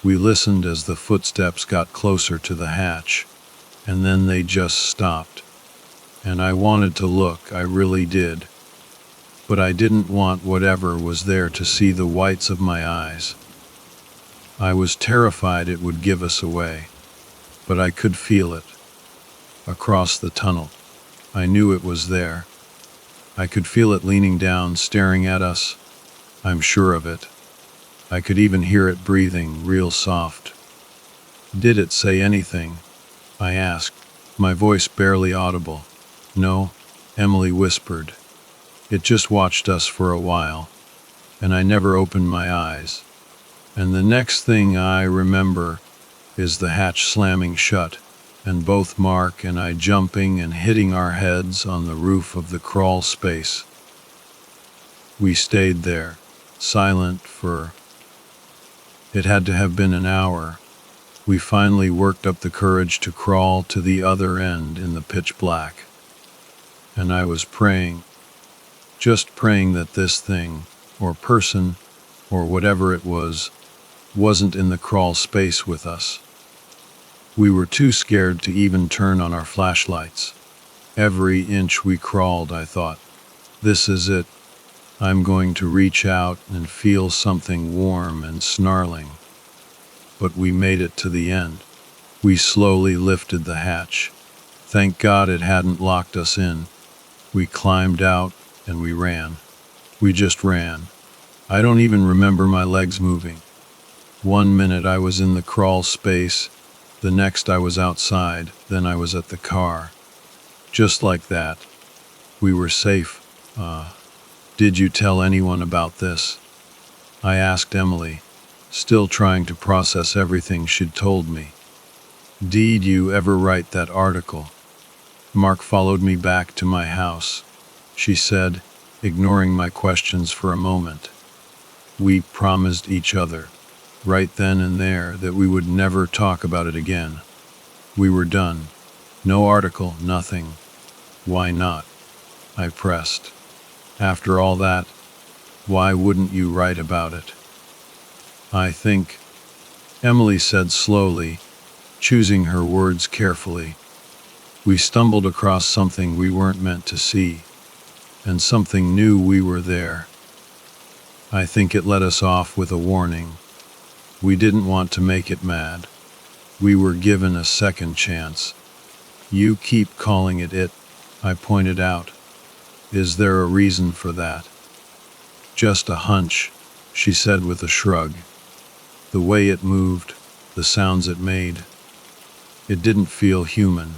We listened as the footsteps got closer to the hatch, and then they just stopped. And I wanted to look, I really did. But I didn't want whatever was there to see the whites of my eyes. I was terrified it would give us away, but I could feel it. Across the tunnel, I knew it was there. I could feel it leaning down, staring at us. I'm sure of it. I could even hear it breathing, real soft. "Did it say anything?" I asked, my voice barely audible. "No," Emily whispered. "It just watched us for a while, and I never opened my eyes." And the next thing I remember is the hatch slamming shut, and both Mark and I jumping and hitting our heads on the roof of the crawl space. We stayed there, silent for... It had to have been an hour. We finally worked up the courage to crawl to the other end in the pitch black. And I was praying, just praying that this thing, or person, or whatever it was, wasn't in the crawl space with us. We were too scared to even turn on our flashlights. Every inch we crawled, I thought, this is it. I'm going to reach out and feel something warm and snarling. But we made it to the end. We slowly lifted the hatch. Thank God it hadn't locked us in. We climbed out and we ran. We just ran. I don't even remember my legs moving. 1 minute I was in the crawl space, the next I was outside, then I was at the car. Just like that. We were safe. Did you tell anyone about this? I asked Emily, still trying to process everything she'd told me. Did you ever write that article? Mark followed me back to my house, she said, ignoring my questions for a moment. We promised each other, right then and there, that we would never talk about it again. We were done. No article, nothing. Why not? I pressed. After all that, why wouldn't you write about it? I think, Emily said slowly, choosing her words carefully. We stumbled across something we weren't meant to see, and something knew we were there. I think it let us off with a warning. We didn't want to make it mad. We were given a second chance. You keep calling it, I pointed out. Is there a reason for that? Just a hunch, she said with a shrug. The way it moved, the sounds it made. It didn't feel human.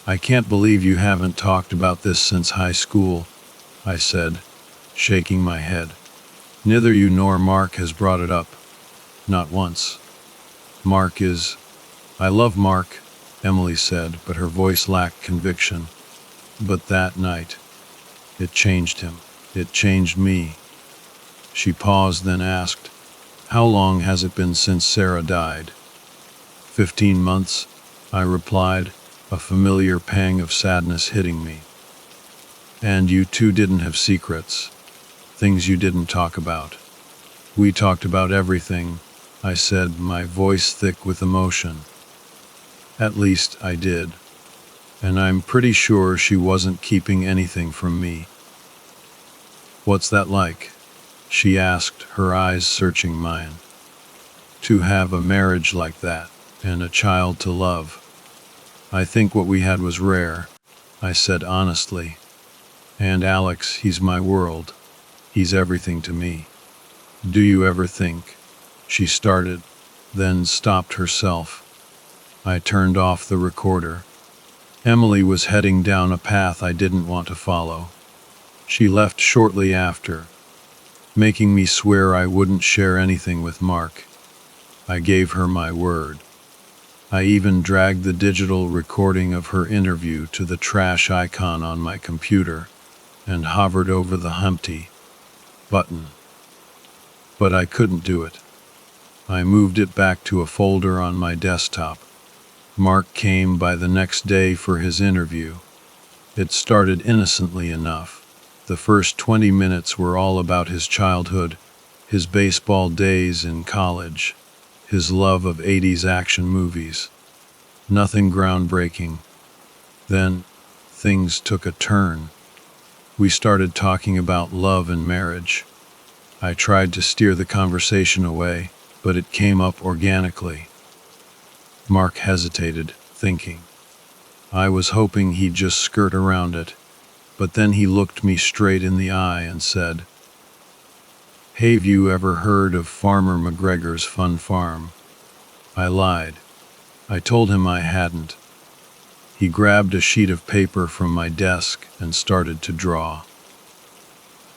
I can't believe you haven't talked about this since high school, I said, shaking my head. Neither you nor Mark has brought it up. Not once. I love Mark, Emily said, but her voice lacked conviction. But that night, it changed him. It changed me. She paused, then asked, how long has it been since Sarah died? 15 months, I replied, a familiar pang of sadness hitting me. And you two didn't have secrets, things you didn't talk about. We talked about everything, I said, my voice thick with emotion. At least I did. And I'm pretty sure she wasn't keeping anything from me. What's that like? She asked, her eyes searching mine. To have a marriage like that, and a child to love. I think what we had was rare, I said honestly. And Alex, he's my world. He's everything to me. Do you ever think? She started, then stopped herself. I turned off the recorder. Emily was heading down a path I didn't want to follow. She left shortly after, making me swear I wouldn't share anything with Mark. I gave her my word. I even dragged the digital recording of her interview to the trash icon on my computer and hovered over the empty button. But I couldn't do it. I moved it back to a folder on my desktop. Mark came by the next day for his interview. It started innocently enough. The first 20 minutes were all about his childhood, his baseball days in college, his love of 80s action movies. Nothing groundbreaking. Then, things took a turn. We started talking about love and marriage. I tried to steer the conversation away, but it came up organically. Mark hesitated, thinking. I was hoping he'd just skirt around it, but then he looked me straight in the eye and said, "Have you ever heard of Farmer McGregor's Fun Farm?" I lied. I told him I hadn't. He grabbed a sheet of paper from my desk and started to draw.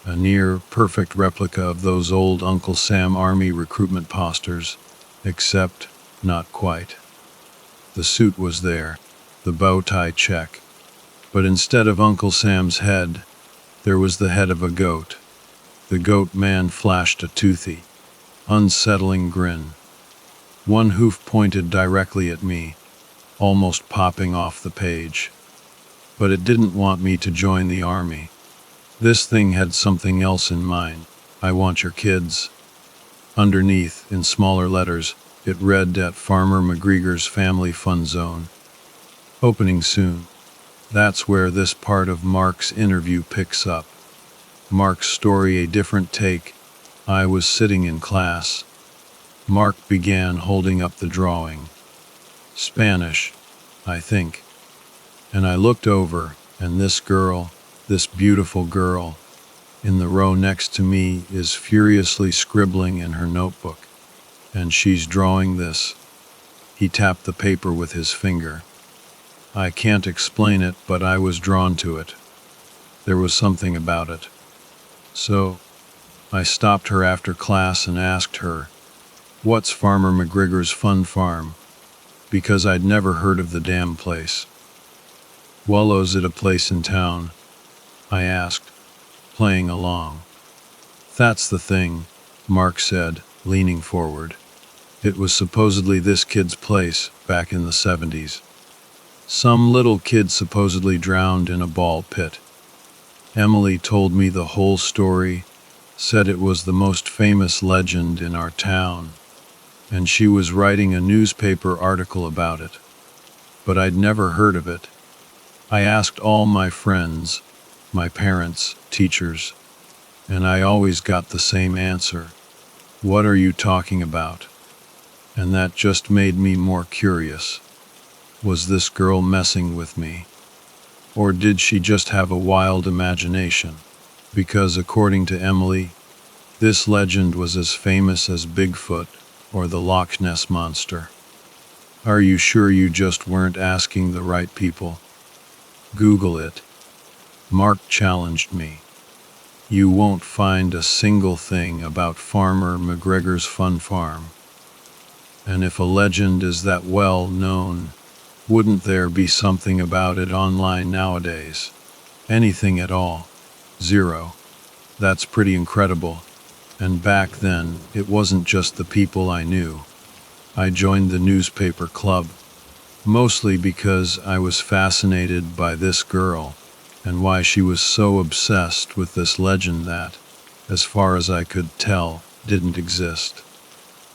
A near-perfect replica of those old Uncle Sam Army recruitment posters, except not quite. The suit was there, the bow tie check, but instead of Uncle Sam's head, there was the head of a goat. The goat man flashed a toothy, unsettling grin. One hoof pointed directly at me, almost popping off the page. But it didn't want me to join the army. This thing had something else in mind. I want your kids. Underneath, in smaller letters, it read at Farmer McGregor's Family Fun Zone. Opening soon. That's where this part of Mark's interview picks up. Mark's story, a different take. I was sitting in class. Mark began holding up the drawing. Spanish, I think. And I looked over, and this girl, this beautiful girl, in the row next to me is furiously scribbling in her notebook. And she's drawing this. He tapped the paper with his finger. I can't explain it, but I was drawn to it. There was something about it. So, I stopped her after class and asked her, "What's Farmer McGregor's Fun Farm?" Because I'd never heard of the damn place. "Well, is it a place in town?" I asked, playing along. "That's the thing," Mark said, leaning forward. "It was supposedly this kid's place back in the 70s. Some little kid supposedly drowned in a ball pit. Emily told me the whole story, said it was the most famous legend in our town, and she was writing a newspaper article about it. But I'd never heard of it. I asked all my friends, my parents, teachers, and I always got the same answer. What are you talking about? And that just made me more curious. Was this girl messing with me? Or did she just have a wild imagination? Because according to Emily, this legend was as famous as Bigfoot or the Loch Ness Monster. Are you sure you just weren't asking the right people? Google it. Mark challenged me. You won't find a single thing about Farmer McGregor's Fun Farm. And if a legend is that well known, wouldn't there be something about it online nowadays? Anything at all? Zero. That's pretty incredible. And back then, it wasn't just the people I knew. I joined the newspaper club, mostly because I was fascinated by this girl and why she was so obsessed with this legend that, as far as I could tell, didn't exist.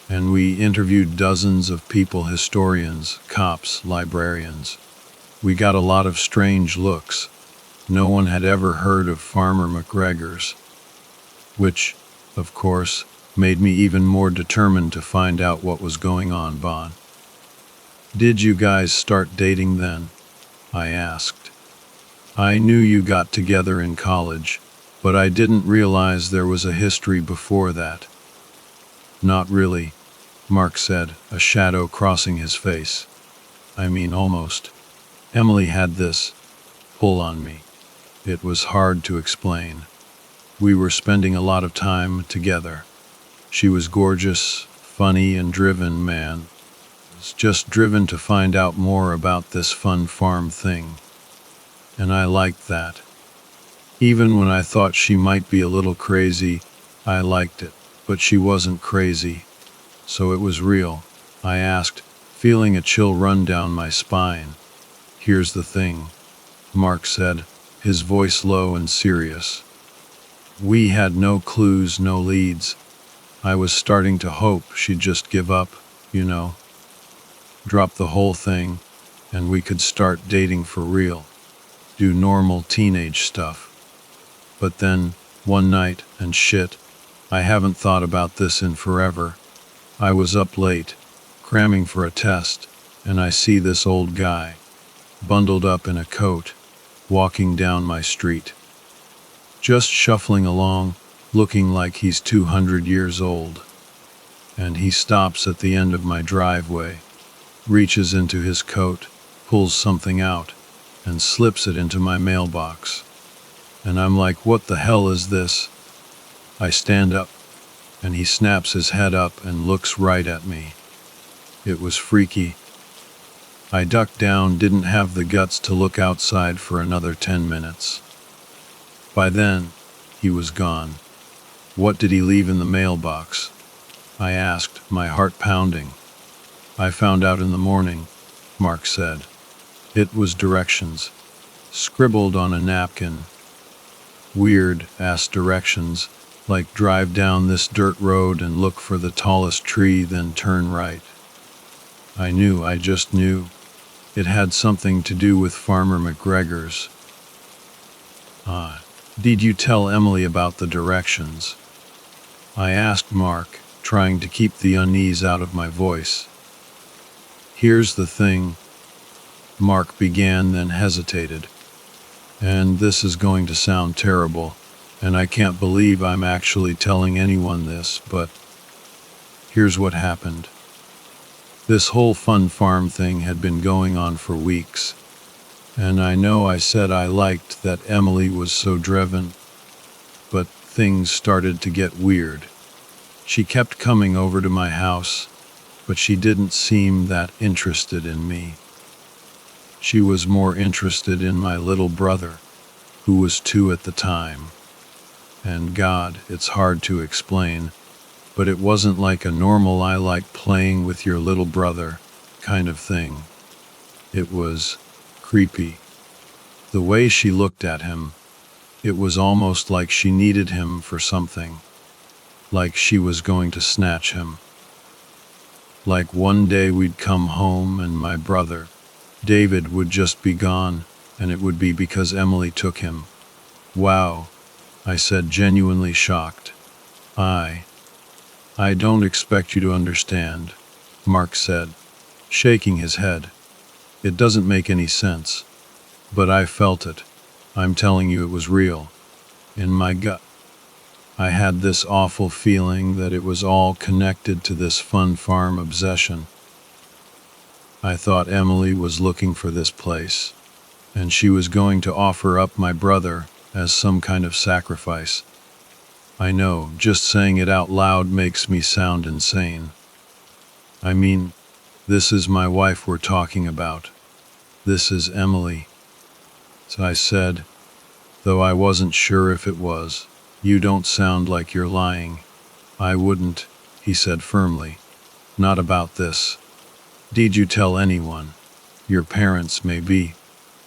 And we interviewed dozens of people, historians, cops, librarians. We got a lot of strange looks. No one had ever heard of Farmer McGregor's, which, of course, made me even more determined to find out what was going on, Bon. Did you guys start dating then? I asked. I knew you got together in college, but I didn't realize there was a history before that. Not really, Mark said, a shadow crossing his face. I mean, almost. Emily had this pull on me. It was hard to explain. We were spending a lot of time together. She was gorgeous, funny, and driven, man. Was just driven to find out more about this fun farm thing. And I liked that. Even when I thought she might be a little crazy, I liked it. But she wasn't crazy. So it was real. I asked, feeling a chill run down my spine. Here's the thing, Mark said, his voice low and serious. We had no clues, no leads. I was starting to hope she'd just give up, drop the whole thing, and we could start dating for real. Do normal teenage stuff. But then, one night, and shit, I haven't thought about this in forever. I was up late, cramming for a test, and I see this old guy, bundled up in a coat, walking down my street. Just shuffling along, looking like he's 200 years old. And he stops at the end of my driveway, reaches into his coat, pulls something out, and slips it into my mailbox. And I'm like, what the hell is this? I stand up, and he snaps his head up and looks right at me. It was freaky. I ducked down, didn't have the guts to look outside for another 10 minutes. By then, he was gone. What did he leave in the mailbox? I asked, my heart pounding. I found out in the morning, Mark said. It was directions, scribbled on a napkin. weird-ass directions, like drive down this dirt road and look for the tallest tree, then turn right. I just knew. It had something to do with Farmer McGregor's. Did you tell Emily about the directions? I asked Mark, trying to keep the unease out of my voice. Here's the thing, Mark began, then hesitated. And this is going to sound terrible, and I can't believe I'm actually telling anyone this, but here's what happened. This whole fun farm thing had been going on for weeks, and I know I said I liked that Emily was so driven, but things started to get weird. She kept coming over to my house, but she didn't seem that interested in me. She was more interested in my little brother, who was 2 at the time. And God, it's hard to explain, but it wasn't like a normal "I like playing with your little brother" kind of thing. It was creepy. The way she looked at him, it was almost like she needed him for something, like she was going to snatch him. Like one day we'd come home and my brother, David, would just be gone, and it would be because Emily took him. Wow, I said, genuinely shocked. I don't expect you to understand, Mark said, shaking his head. It doesn't make any sense. But I felt it. I'm telling you, it was real. In my gut. I had this awful feeling that it was all connected to this fun farm obsession. I thought Emily was looking for this place, and she was going to offer up my brother as some kind of sacrifice. I know, just saying it out loud makes me sound insane. I mean, this is my wife we're talking about. This is Emily. So I said, though I wasn't sure if it was. You don't sound like you're lying. I wouldn't, he said firmly. Not about this. Did you tell anyone? Your parents, maybe.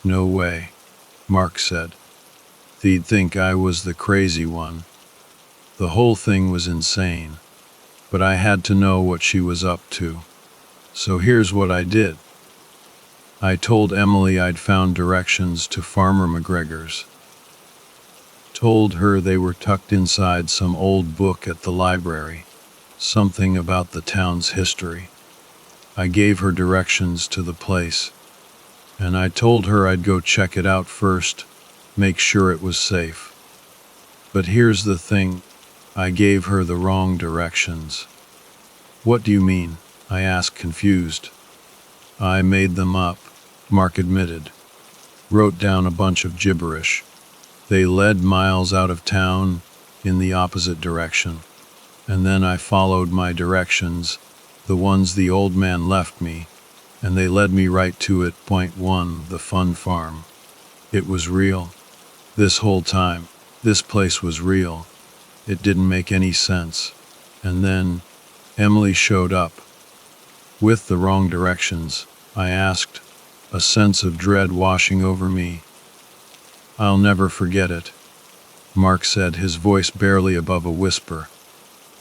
No way, Mark said. They'd think I was the crazy one. The whole thing was insane, but I had to know what she was up to. So here's what I did. I told Emily I'd found directions to Farmer McGregor's. Told her they were tucked inside some old book at the library, something about the town's history. I gave her directions to the place, and I told her I'd go check it out first, make sure it was safe. But here's the thing, I gave her the wrong directions. What do you mean? I asked, confused. I made them up, Mark admitted. Wrote down a bunch of gibberish. They led miles out of town in the opposite direction. And then I followed my directions, the ones the old man left me, and they led me right to it. Point 1, the fun farm. It was real. This whole time, this place was real. It didn't make any sense. And then Emily showed up. With the wrong directions, I asked, a sense of dread washing over me. I'll never forget it, Mark said, his voice barely above a whisper.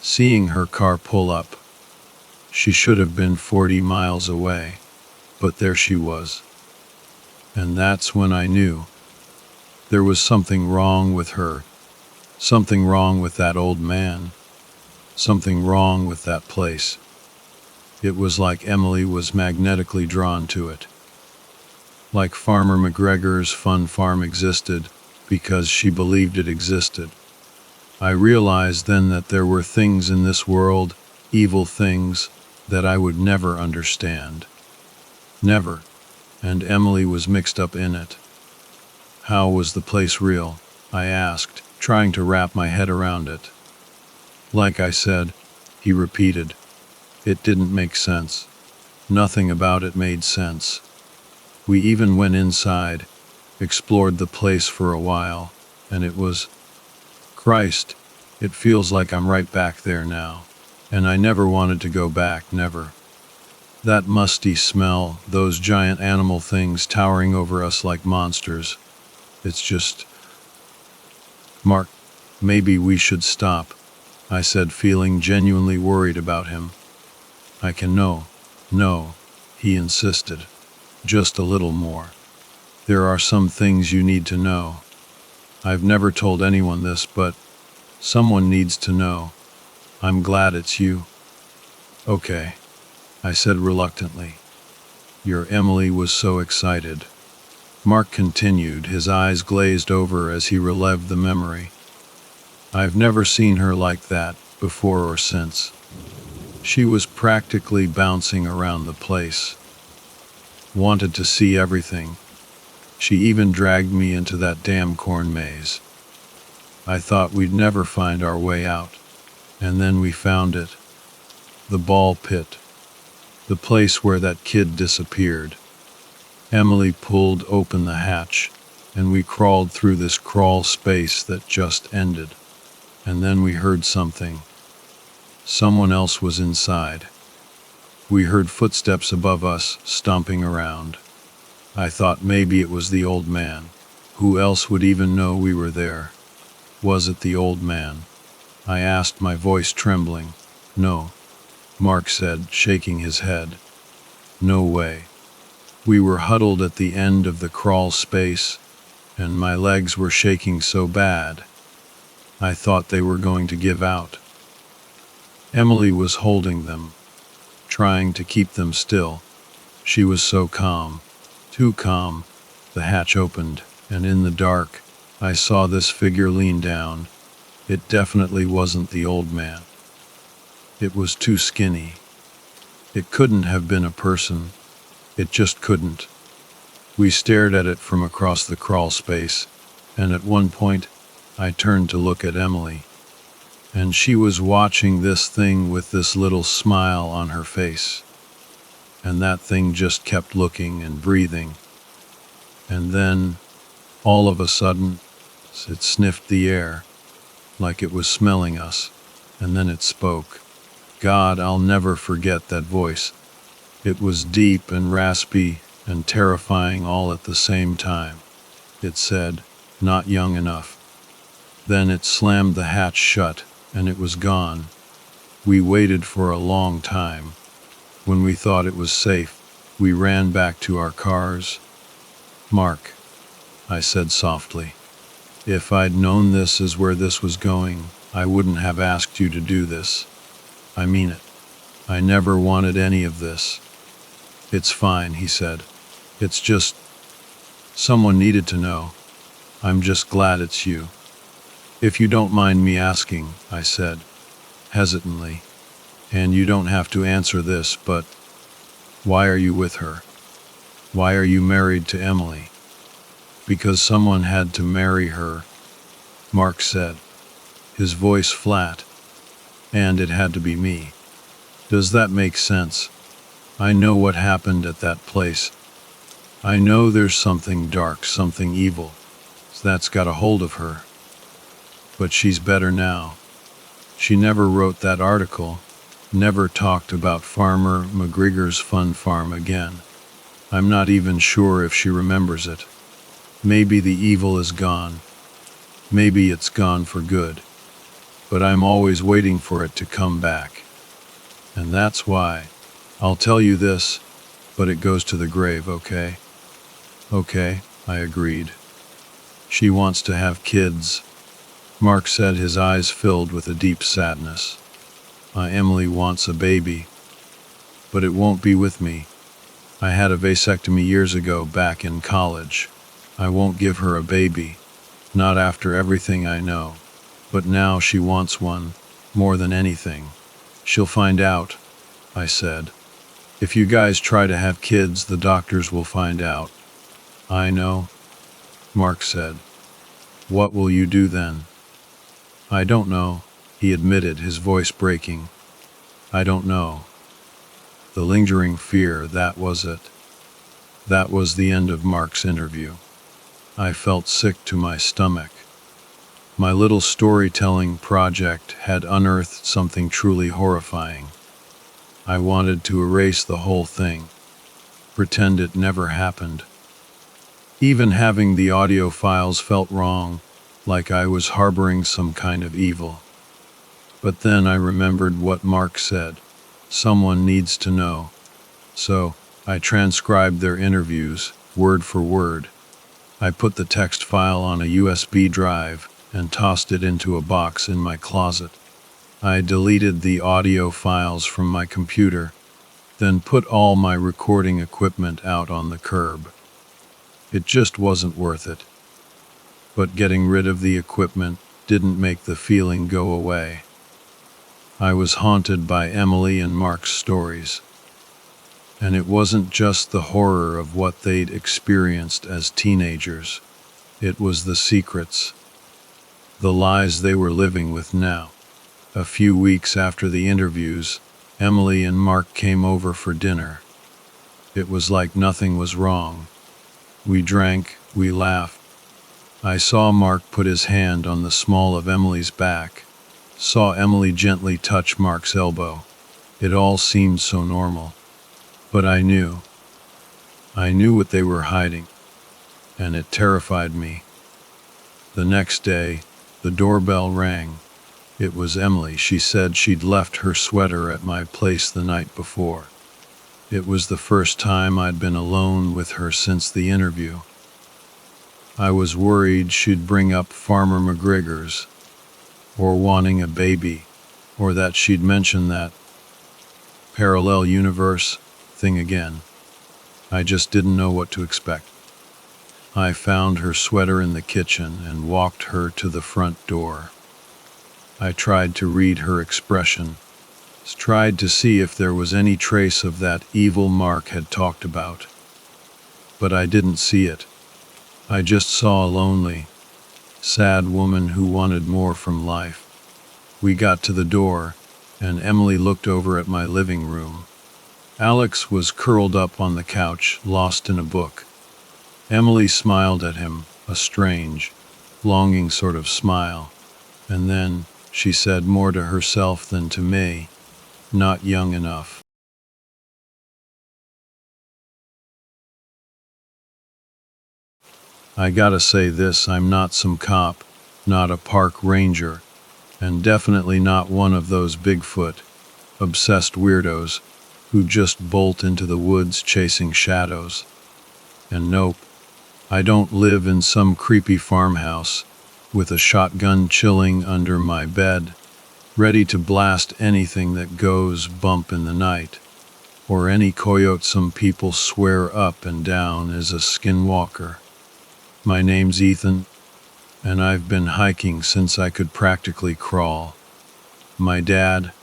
Seeing her car pull up. She should have been 40 miles away, but there she was. And that's when I knew. There was something wrong with her. Something wrong with that old man. Something wrong with that place. It was like Emily was magnetically drawn to it. Like Farmer McGregor's fun farm existed because she believed it existed. I realized then that there were things in this world, evil things, that I would never understand. Never. And Emily was mixed up in it. How was the place real? I asked, trying to wrap my head around it. Like I said, he repeated. It didn't make sense. Nothing about it made sense. We even went inside, explored the place for a while, and it was... Christ, it feels like I'm right back there now. And I never wanted to go back, never. That musty smell, those giant animal things towering over us like monsters. It's just... Mark, maybe we should stop, I said, feeling genuinely worried about him. I can no, he insisted. Just a little more. There are some things you need to know. I've never told anyone this, but someone needs to know. I'm glad it's you. Okay, I said reluctantly. Your Emily was so excited. Mark continued, his eyes glazed over as he relived the memory. I've never seen her like that, before or since. She was practically bouncing around the place. Wanted to see everything. She even dragged me into that damn corn maze. I thought we'd never find our way out. And then we found it. The ball pit. The place where that kid disappeared. Emily pulled open the hatch, and we crawled through this crawl space that just ended. And then we heard something. Someone else was inside. We heard footsteps above us, stomping around. I thought maybe it was the old man. Who else would even know we were there? Was it the old man? I asked, my voice trembling. No, Mark said, shaking his head. No way. We were huddled at the end of the crawl space, and my legs were shaking so bad. I thought they were going to give out. Emily was holding them, trying to keep them still. She was so calm, too calm. The hatch opened, and in the dark, I saw this figure lean down. It definitely wasn't the old man. It was too skinny. It couldn't have been a person. It just couldn't. We stared at it from across the crawl space, and at one point, I turned to look at Emily. And she was watching this thing with this little smile on her face. And that thing just kept looking and breathing. And then, all of a sudden, it sniffed the air, like it was smelling us, and then it spoke. God, I'll never forget that voice. It was deep and raspy and terrifying all at the same time. It said, "Not young enough." Then it slammed the hatch shut, and it was gone. We waited for a long time. When we thought it was safe, we ran back to our cars. Mark, I said softly, if I'd known this is where this was going, I wouldn't have asked you to do this. I mean it. I never wanted any of this. It's fine, he said. It's just, someone needed to know. I'm just glad it's you. If you don't mind me asking, I said, hesitantly, and you don't have to answer this, but why are you with her? Why are you married to Emily? Because someone had to marry her, Mark said, his voice flat, and it had to be me. Does that make sense? I know what happened at that place. I know there's something dark, something evil, that's got a hold of her. But she's better now. She never wrote that article, never talked about Farmer McGregor's fun farm again. I'm not even sure if she remembers it. Maybe the evil is gone. Maybe it's gone for good. But I'm always waiting for it to come back. And that's why, I'll tell you this, but it goes to the grave, okay? Okay, I agreed. She wants to have kids. Mark said, his eyes filled with a deep sadness. Emily wants a baby, but it won't be with me. I had a vasectomy years ago back in college. I won't give her a baby, not after everything I know. But now she wants one, more than anything. She'll find out, I said. If you guys try to have kids, the doctors will find out. I know, Mark said. What will you do then? I don't know, he admitted, his voice breaking. I don't know. The lingering fear, that was it. That was the end of Mark's interview. I felt sick to my stomach. My little storytelling project had unearthed something truly horrifying. I wanted to erase the whole thing, pretend it never happened. Even having the audio files felt wrong, like I was harboring some kind of evil. But then I remembered what Mark said. Someone needs to know. So, I transcribed their interviews, word for word. I put the text file on a USB drive and tossed it into a box in my closet. I deleted the audio files from my computer, then put all my recording equipment out on the curb. It just wasn't worth it. But getting rid of the equipment didn't make the feeling go away. I was haunted by Emily and Mark's stories. And it wasn't just the horror of what they'd experienced as teenagers. It was the secrets, the lies they were living with now. A few weeks after the interviews, Emily and Mark came over for dinner. It was like nothing was wrong. We drank, we laughed. I saw Mark put his hand on the small of Emily's back, saw Emily gently touch Mark's elbow. It all seemed so normal. But I knew what they were hiding, and it terrified me. The next day, the doorbell rang. It was Emily. She said she'd left her sweater at my place the night before. It was the first time I'd been alone with her since the interview. I was worried she'd bring up Farmer McGregor's, or wanting a baby, or that she'd mention that parallel universe thing again. I just didn't know what to expect. I found her sweater in the kitchen and walked her to the front door. I tried to read her expression, tried to see if there was any trace of that evil Mark had talked about. But I didn't see it. I just saw a lonely, sad woman who wanted more from life. We got to the door, and Emily looked over at my living room. Alex was curled up on the couch, lost in a book. Emily smiled at him, a strange, longing sort of smile, and then she said more to herself than to me, "Not young enough." I gotta say this, I'm not some cop, not a park ranger, and definitely not one of those Bigfoot, obsessed weirdos who just bolt into the woods chasing shadows. And nope, I don't live in some creepy farmhouse with a shotgun chilling under my bed, ready to blast anything that goes bump in the night, or any coyote some people swear up and down is a skinwalker. My name's Ethan, and I've been hiking since I could practically crawl. My dad,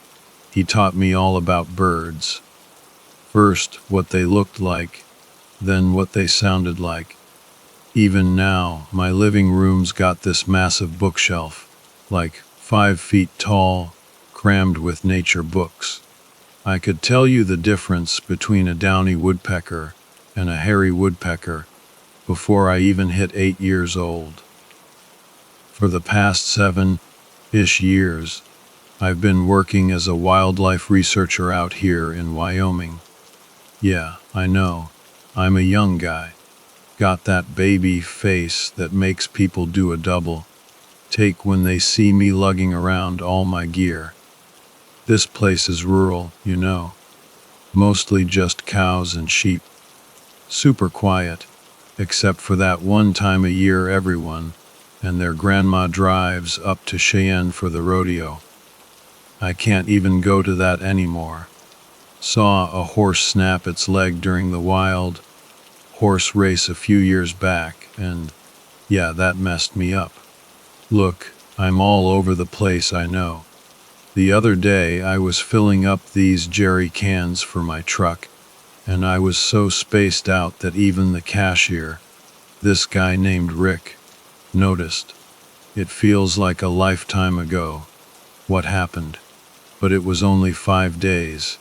he taught me all about birds. First, what they looked like, then what they sounded like. Even now, my living room's got this massive bookshelf, like 5 feet tall, crammed with nature books. I could tell you the difference between a downy woodpecker and a hairy woodpecker before I even hit 8 years old. For the past 7-ish years, I've been working as a wildlife researcher out here in Wyoming. Yeah, I know, I'm a young guy. Got that baby face that makes people do a double take when they see me lugging around all my gear. This place is rural, you know. Mostly just cows and sheep. Super quiet, except for that one time a year everyone and their grandma drives up to Cheyenne for the rodeo. I can't even go to that anymore. Saw a horse snap its leg during the wild horse race a few years back, and yeah, that messed me up. Look, I'm all over the place, I know. The other day I was filling up these jerry cans for my truck, and I was so spaced out that even the cashier, this guy named Rick, noticed. It feels like a lifetime ago. What happened? But it was only 5 days.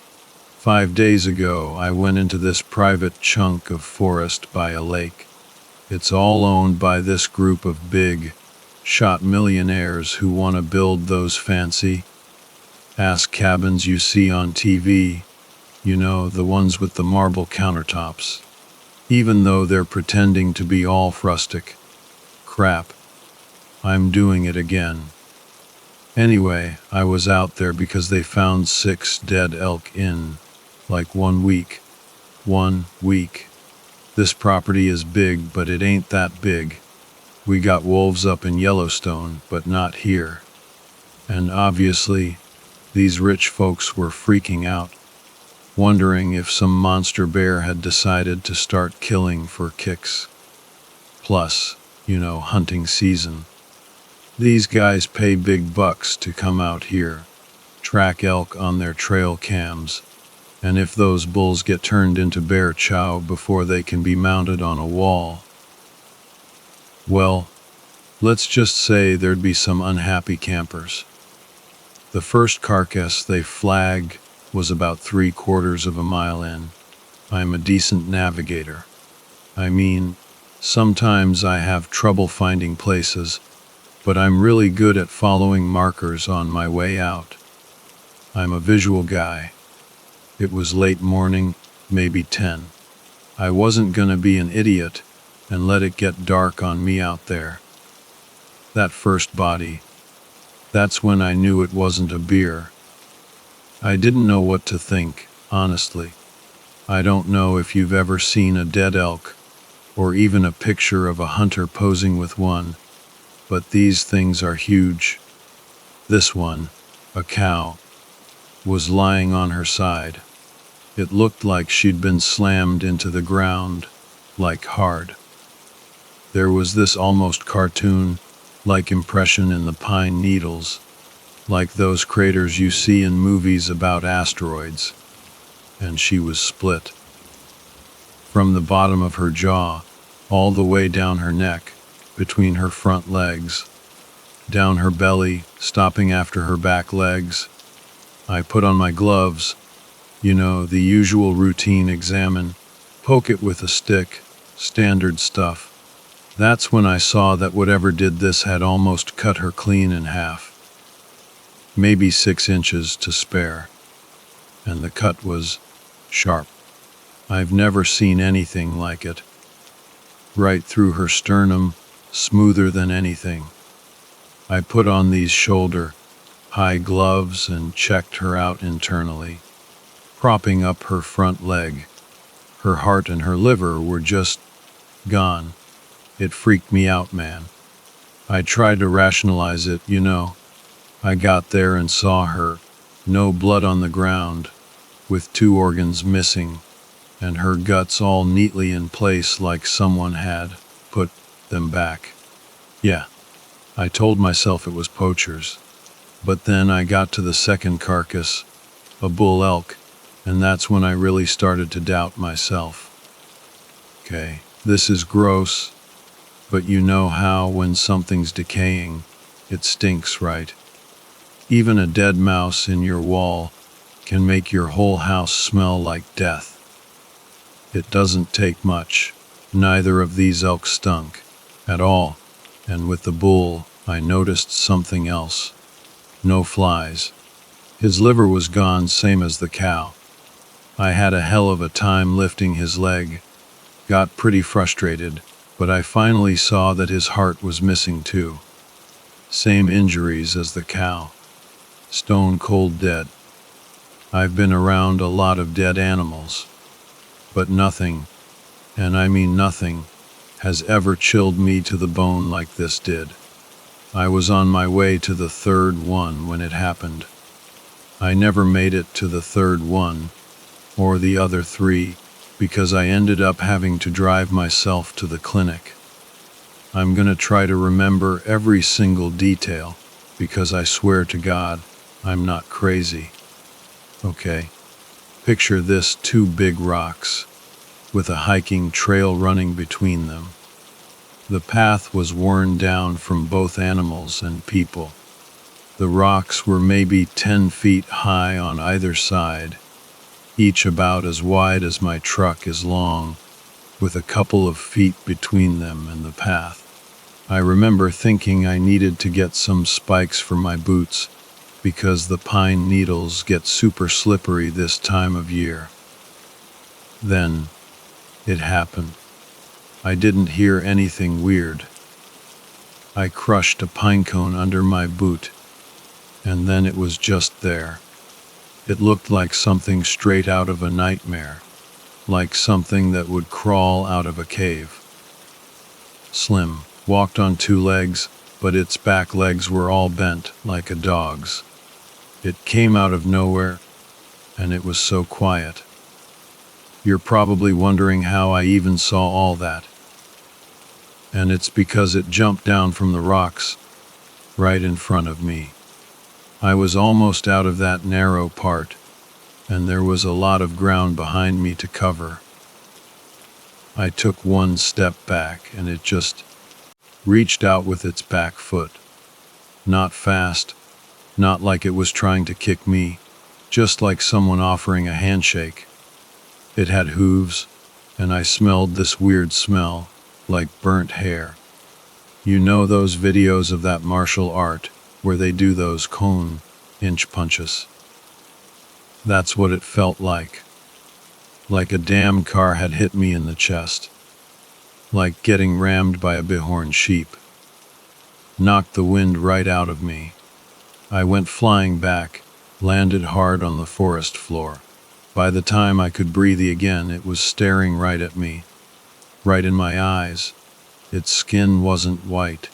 5 days ago, I went into this private chunk of forest by a lake. It's all owned by this group of big, shot millionaires who want to build those fancy ass cabins you see on TV. You know, the ones with the marble countertops. Even though they're pretending to be all rustic crap. I'm doing it again. Anyway, I was out there because they found 6 dead elk in, like 1 week. 1 week. This property is big, but it ain't that big. We got wolves up in Yellowstone, but not here. And obviously, these rich folks were freaking out, wondering if some monster bear had decided to start killing for kicks. Plus, hunting season. These guys pay big bucks to come out here, track elk on their trail cams, and if those bulls get turned into bear chow before they can be mounted on a wall, well, let's just say there'd be some unhappy campers. The first carcass they flagged was about 3/4 of a mile in. I'm a decent navigator. I mean, sometimes I have trouble finding places, but I'm really good at following markers on my way out. I'm a visual guy. It was late morning, maybe 10. I wasn't gonna be an idiot and let it get dark on me out there. That first body, that's when I knew it wasn't a bear. I didn't know what to think, honestly. I don't know if you've ever seen a dead elk, or even a picture of a hunter posing with one, but these things are huge. This one, a cow, was lying on her side. It looked like she'd been slammed into the ground, like hard. There was this almost cartoon-like impression in the pine needles, like those craters you see in movies about asteroids, and she was split. From the bottom of her jaw, all the way down her neck, between her front legs, down her belly, stopping after her back legs. I put on my gloves, the usual routine examine, poke it with a stick, standard stuff. That's when I saw that whatever did this had almost cut her clean in half. Maybe 6 inches to spare. And the cut was sharp. I've never seen anything like it. Right through her sternum, smoother than anything. I put on these shoulder-high gloves and checked her out internally, propping up her front leg. Her heart and her liver were just gone. It freaked me out, man. I tried to rationalize it, I got there and saw her, no blood on the ground, with 2 organs missing, and her guts all neatly in place like someone had put them back. Yeah, I told myself it was poachers. But then I got to the second carcass, a bull elk, and that's when I really started to doubt myself. Okay, this is gross, but you know how when something's decaying, it stinks, right? Even a dead mouse in your wall can make your whole house smell like death. It doesn't take much. Neither of these elk stunk at all, and with the bull, I noticed something else. No flies. His liver was gone, same as the cow. I had a hell of a time lifting his leg, got pretty frustrated, but I finally saw that his heart was missing too. Same injuries as the cow. Stone cold dead. I've been around a lot of dead animals, but nothing, and I mean nothing, has ever chilled me to the bone like this did. I was on my way to the 3rd one when it happened. I never made it to the 3rd one, or the other 3, because I ended up having to drive myself to the clinic. I'm gonna try to remember every single detail, because I swear to God, I'm not crazy. Okay, picture this: 2 big rocks, with a hiking trail running between them. The path was worn down from both animals and people. The rocks were maybe 10 feet high on either side, each about as wide as my truck is long, with a couple of feet between them and the path. I remember thinking I needed to get some spikes for my boots, because the pine needles get super slippery this time of year. Then, it happened. I didn't hear anything weird. I crushed a pine cone under my boot, and then it was just there. It looked like something straight out of a nightmare, like something that would crawl out of a cave. Slim walked on two legs, but its back legs were all bent like a dog's. It came out of nowhere, and it was so quiet. You're probably wondering how I even saw all that. And it's because it jumped down from the rocks right in front of me. I was almost out of that narrow part, and there was a lot of ground behind me to cover. I took one step back, and it just reached out with its back foot. Not fast, not like it was trying to kick me, just like someone offering a handshake. It had hooves, and I smelled this weird smell, like burnt hair. You know those videos of that martial art where they do those cone inch punches? That's what it felt like a damn car had hit me in the chest, like getting rammed by a bighorn sheep. Knocked the wind right out of me. I went flying back, landed hard on the forest floor. By the time I could breathe again, it was staring right at me, right in my eyes. Its skin wasn't white.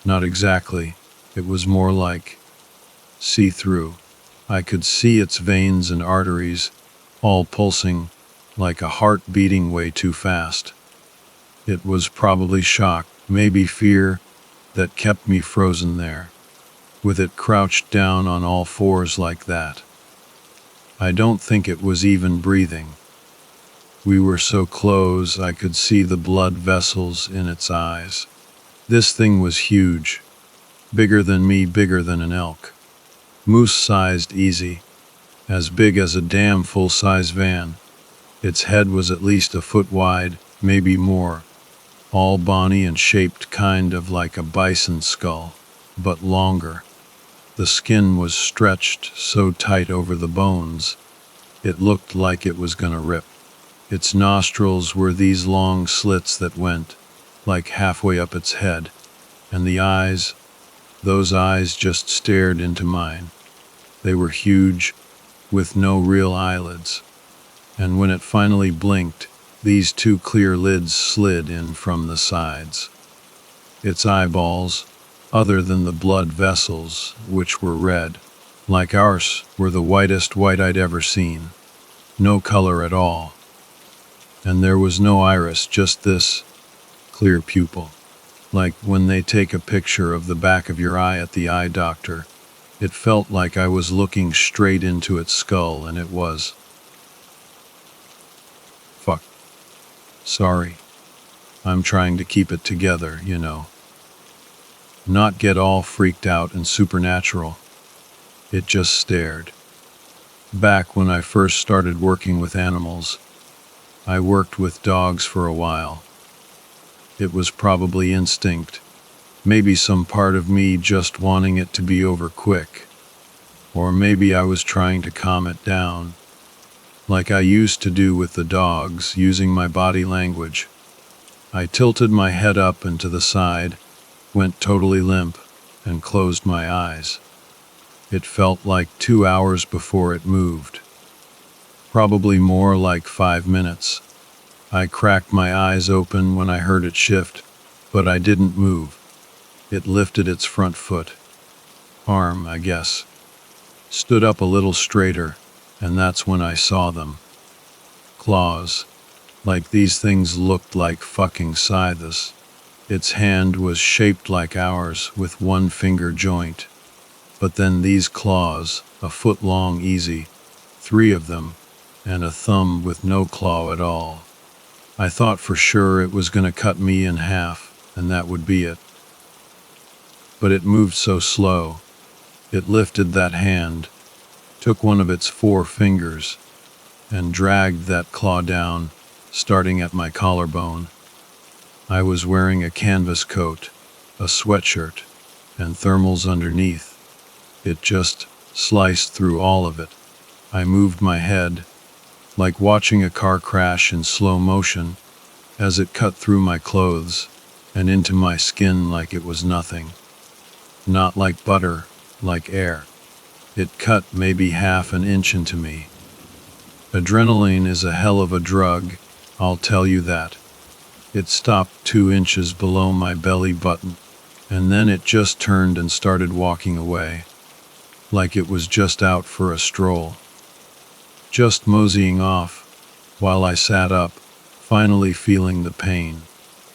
Not exactly. It was more like see-through. I could see its veins and arteries, all pulsing like a heart beating way too fast. It was probably shock, maybe fear, that kept me frozen there, with it crouched down on all fours like that. I don't think it was even breathing. We were so close I could see the blood vessels in its eyes. This thing was huge. Bigger than me, bigger than an elk. Moose-sized easy. As big as a damn full-size van. Its head was at least a foot wide, maybe more. All bony and shaped kind of like a bison skull, but longer. The skin was stretched so tight over the bones, it looked like it was gonna rip. Its nostrils were these long slits that went, like halfway up its head, and the eyes, those eyes just stared into mine. They were huge, with no real eyelids. And when it finally blinked, these two clear lids slid in from the sides. Its eyeballs, other than the blood vessels, which were red, like ours, were the whitest white I'd ever seen. No color at all. And there was no iris, just this clear pupil. Like when they take a picture of the back of your eye at the eye doctor. It felt like I was looking straight into its skull, and it was. Fuck. Sorry. I'm trying to keep it together, you know. Not get all freaked out and supernatural. It just stared. Back when I first started working with animals, I worked with dogs for a while. It was probably instinct, maybe some part of me just wanting it to be over quick, or maybe I was trying to calm it down, like I used to do with the dogs, using my body language. I tilted my head up and to the side, went totally limp, and closed my eyes. It felt like 2 hours before it moved. Probably more like 5 minutes. I cracked my eyes open when I heard it shift, but I didn't move. It lifted its front foot. Arm, I guess. Stood up a little straighter, and that's when I saw them. Claws. Like these things looked like fucking scythes. Its hand was shaped like ours, with one finger joint. But then these claws, a foot long easy, 3 of them, and a thumb with no claw at all. I thought for sure it was gonna cut me in half, and that would be it. But it moved so slow. It lifted that hand, took one of its 4 fingers, and dragged that claw down, starting at my collarbone. I was wearing a canvas coat, a sweatshirt, and thermals underneath. It just sliced through all of it. I moved my head, like watching a car crash in slow motion, as it cut through my clothes, and into my skin like it was nothing. Not like butter, like air. It cut maybe half an inch into me. Adrenaline is a hell of a drug, I'll tell you that. It stopped 2 inches below my belly button, and then it just turned and started walking away, like it was just out for a stroll. Just moseying off, while I sat up, finally feeling the pain.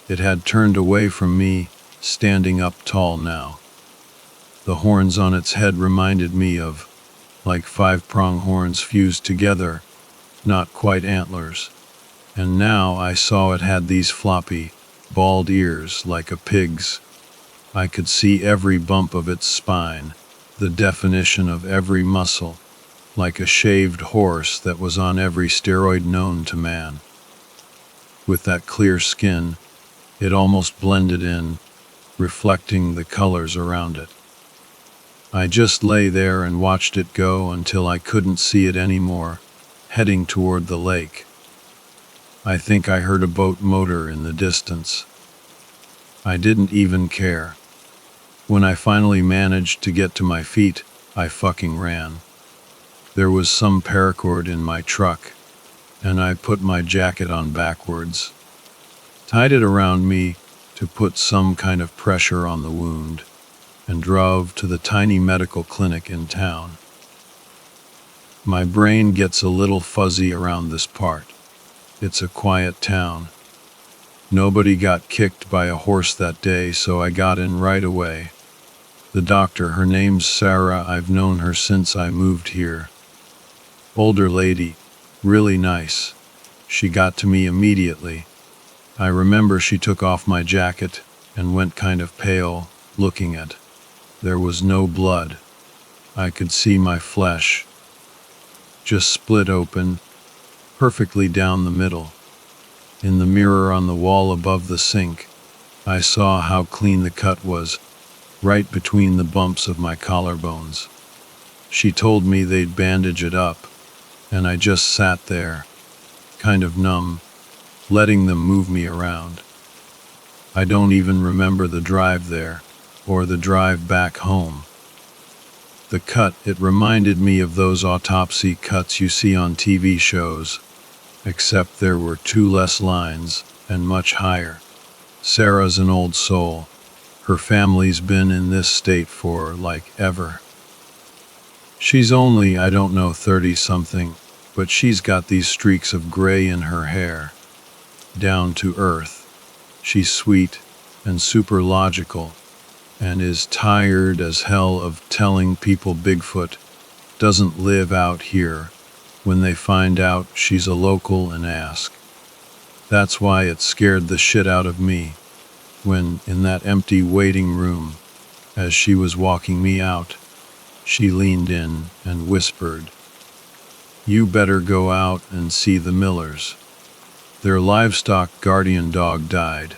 It had turned away from me, standing up tall now. The horns on its head reminded me of, like 5-prong horns fused together, not quite antlers. And now I saw it had these floppy, bald ears like a pig's. I could see every bump of its spine, the definition of every muscle, like a shaved horse that was on every steroid known to man. With that clear skin, it almost blended in, reflecting the colors around it. I just lay there and watched it go until I couldn't see it anymore, heading toward the lake. I think I heard a boat motor in the distance. I didn't even care. When I finally managed to get to my feet, I fucking ran. There was some paracord in my truck, and I put my jacket on backwards, tied it around me to put some kind of pressure on the wound, and drove to the tiny medical clinic in town. My brain gets a little fuzzy around this part. It's a quiet town. Nobody got kicked by a horse that day, so I got in right away. The doctor, her name's Sarah, I've known her since I moved here. Older lady, really nice. She got to me immediately. I remember she took off my jacket and went kind of pale, looking at. There was no blood. I could see my flesh, just split open, perfectly down the middle. In the mirror on the wall above the sink, I saw how clean the cut was, right between the bumps of my collarbones. She told me they'd bandage it up, and I just sat there, kind of numb, letting them move me around. I don't even remember the drive there, or the drive back home. The cut, it reminded me of those autopsy cuts you see on TV shows, except there were 2 less lines, and much higher. Sarah's an old soul. Her family's been in this state for, like, ever. She's only, I don't know, 30-something, but she's got these streaks of gray in her hair. Down to earth. She's sweet and super logical, and is tired as hell of telling people Bigfoot doesn't live out here when they find out she's a local and ask. That's why it scared the shit out of me when, in that empty waiting room, as she was walking me out, she leaned in and whispered, "You better go out and see the Millers. Their livestock guardian dog died."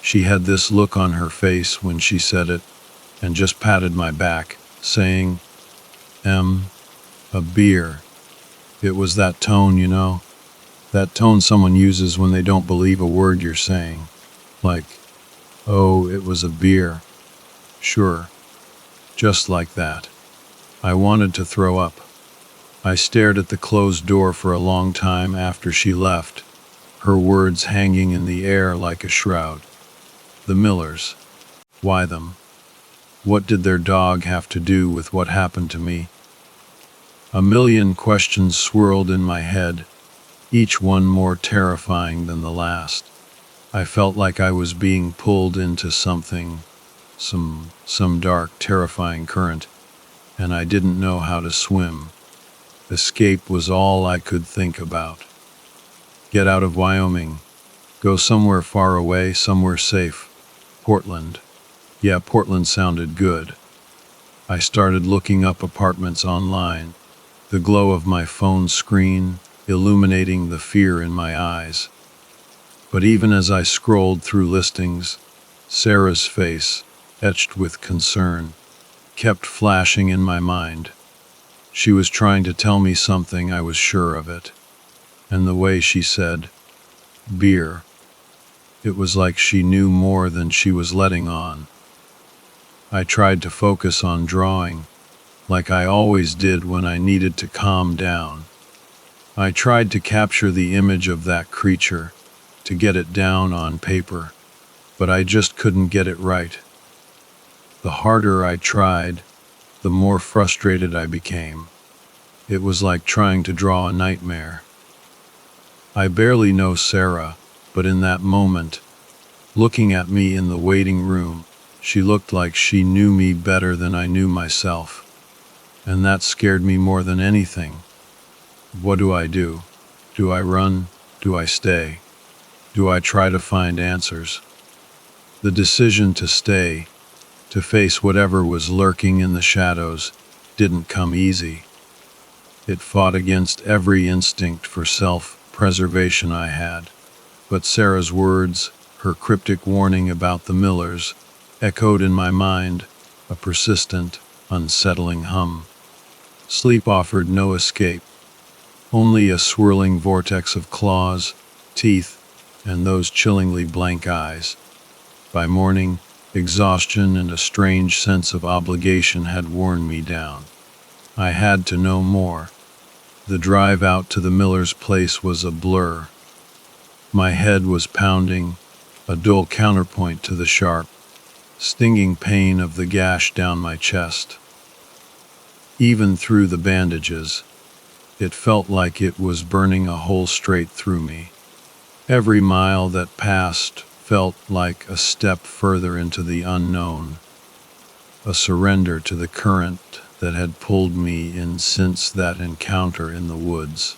She had this look on her face when she said it, and just patted my back, saying, a beer. It was that tone, you know? That tone someone uses when they don't believe a word you're saying. Like, oh, it was a beer. Sure. Just like that. I wanted to throw up. I stared at the closed door for a long time after she left, her words hanging in the air like a shroud. The Millers. Why them? What did their dog have to do with what happened to me? A million questions swirled in my head, each one more terrifying than the last. I felt like I was being pulled into something, some dark, terrifying current, and I didn't know how to swim. Escape was all I could think about. Get out of Wyoming. Go somewhere far away, somewhere safe. Portland. Yeah, Portland sounded good. I started looking up apartments online, the glow of my phone screen illuminating the fear in my eyes. But even as I scrolled through listings, Sarah's face, etched with concern, kept flashing in my mind. She was trying to tell me something, I was sure of it. And the way she said, beer. It was like she knew more than she was letting on. I tried to focus on drawing, like I always did when I needed to calm down. I tried to capture the image of that creature, to get it down on paper, but I just couldn't get it right. The harder I tried, the more frustrated I became. It was like trying to draw a nightmare. I barely know Sarah, but in that moment, looking at me in the waiting room, she looked like she knew me better than I knew myself. And that scared me more than anything. What do I do? Do I run? Do I stay? Do I try to find answers? The decision to stay, to face whatever was lurking in the shadows, didn't come easy. It fought against every instinct for self-preservation I had. But Sarah's words, her cryptic warning about the Millers, echoed in my mind, a persistent, unsettling hum. Sleep offered no escape, only a swirling vortex of claws, teeth, and those chillingly blank eyes. By morning, exhaustion and a strange sense of obligation had worn me down. I had to know more. The drive out to the Miller's place was a blur. My head was pounding, a dull counterpoint to the sharp, stinging pain of the gash down my chest. Even through the bandages, it felt like it was burning a hole straight through me. Every mile that passed felt like a step further into the unknown, a surrender to the current that had pulled me in since that encounter in the woods.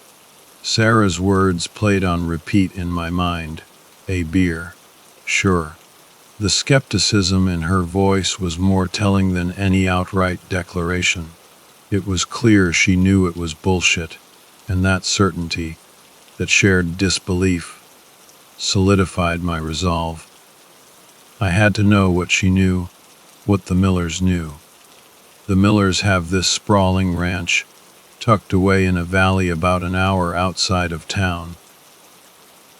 Sarah's words played on repeat in my mind. A beer. Sure. The skepticism in her voice was more telling than any outright declaration. It was clear she knew it was bullshit, and that certainty, that shared disbelief, solidified my resolve. I had to know what she knew, what the Millers knew. The Millers have this sprawling ranch, tucked away in a valley about an hour outside of town.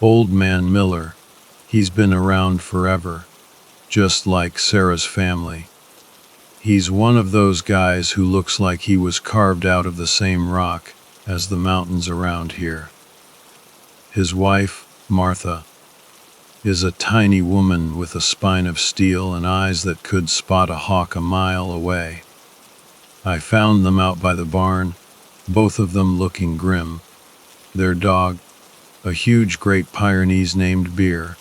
Old Man Miller, he's been around forever, just like Sarah's family. He's one of those guys who looks like he was carved out of the same rock as the mountains around here. His wife, Martha, is a tiny woman with a spine of steel and eyes that could spot a hawk a mile away. I found them out by the barn, both of them looking grim. Their dog, a huge Great Pyrenees named Beer,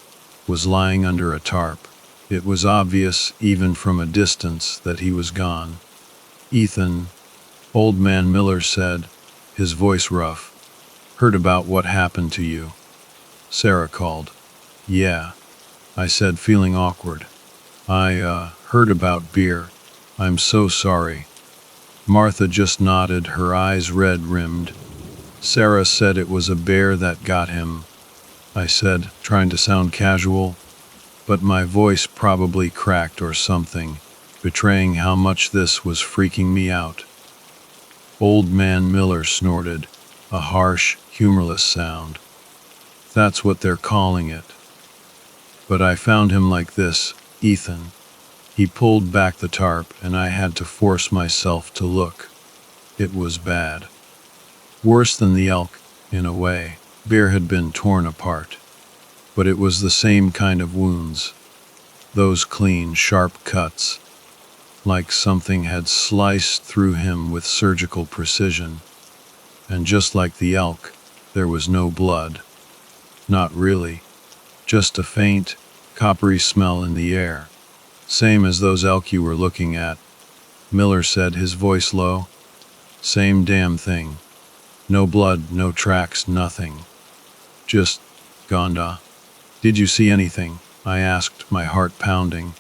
was lying under a tarp. It was obvious, even from a distance, that he was gone. Ethan, Old Man Miller said, his voice rough, "Heard about what happened to you?" Sarah called. "Yeah," I said, feeling awkward. I heard about Beer. I'm so sorry." Martha just nodded, her eyes red-rimmed. "Sarah said it was a bear that got him," I said, trying to sound casual, but my voice probably cracked or something, betraying how much this was freaking me out. Old Man Miller snorted, a harsh, humorless sound. "That's what they're calling it. But I found him like this, Ethan." He pulled back the tarp, and I had to force myself to look. It was bad. Worse than the elk, in a way. Bear had been torn apart. But it was the same kind of wounds. Those clean, sharp cuts, like something had sliced through him with surgical precision. And just like the elk, there was no blood. Not really. Just a faint, coppery smell in the air. "Same as those elk you were looking at," Miller said, his voice low. "Same damn thing. No blood, no tracks, nothing. Just Gonda." "Did you see anything?" I asked, my heart pounding.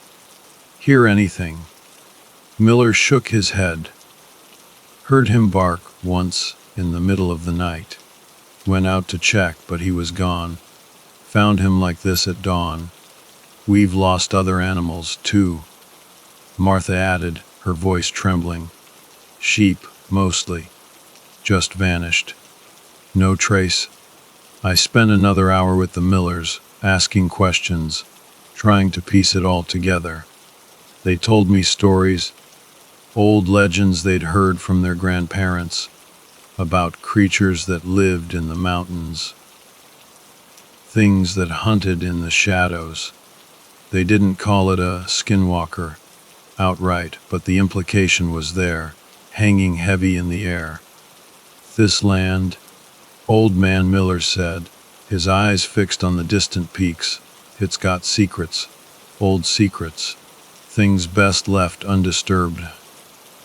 "Hear anything?" Miller shook his head. "Heard him bark once in the middle of the night. Went out to check, but he was gone. Found him like this at dawn. We've lost other animals, too," Martha added, her voice trembling. "Sheep, mostly. Just vanished. No trace." I spent another hour with the Millers, asking questions, trying to piece it all together. They told me stories, old legends they'd heard from their grandparents, about creatures that lived in the mountains, things that hunted in the shadows. They didn't call it a skinwalker outright, but the implication was there, hanging heavy in the air. This land, Old Man Miller said, his eyes fixed on the distant peaks, it's got secrets, old secrets, things best left undisturbed.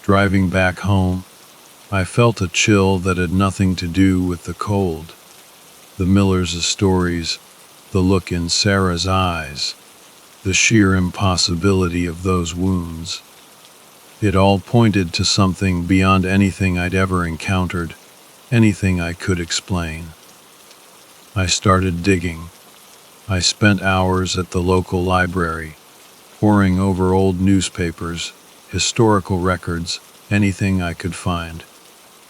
Driving back home, I felt a chill that had nothing to do with the cold. The Millers' stories, the look in Sarah's eyes, the sheer impossibility of those wounds. It all pointed to something beyond anything I'd ever encountered, anything I could explain. I started digging. I spent hours at the local library, poring over old newspapers, historical records, anything I could find.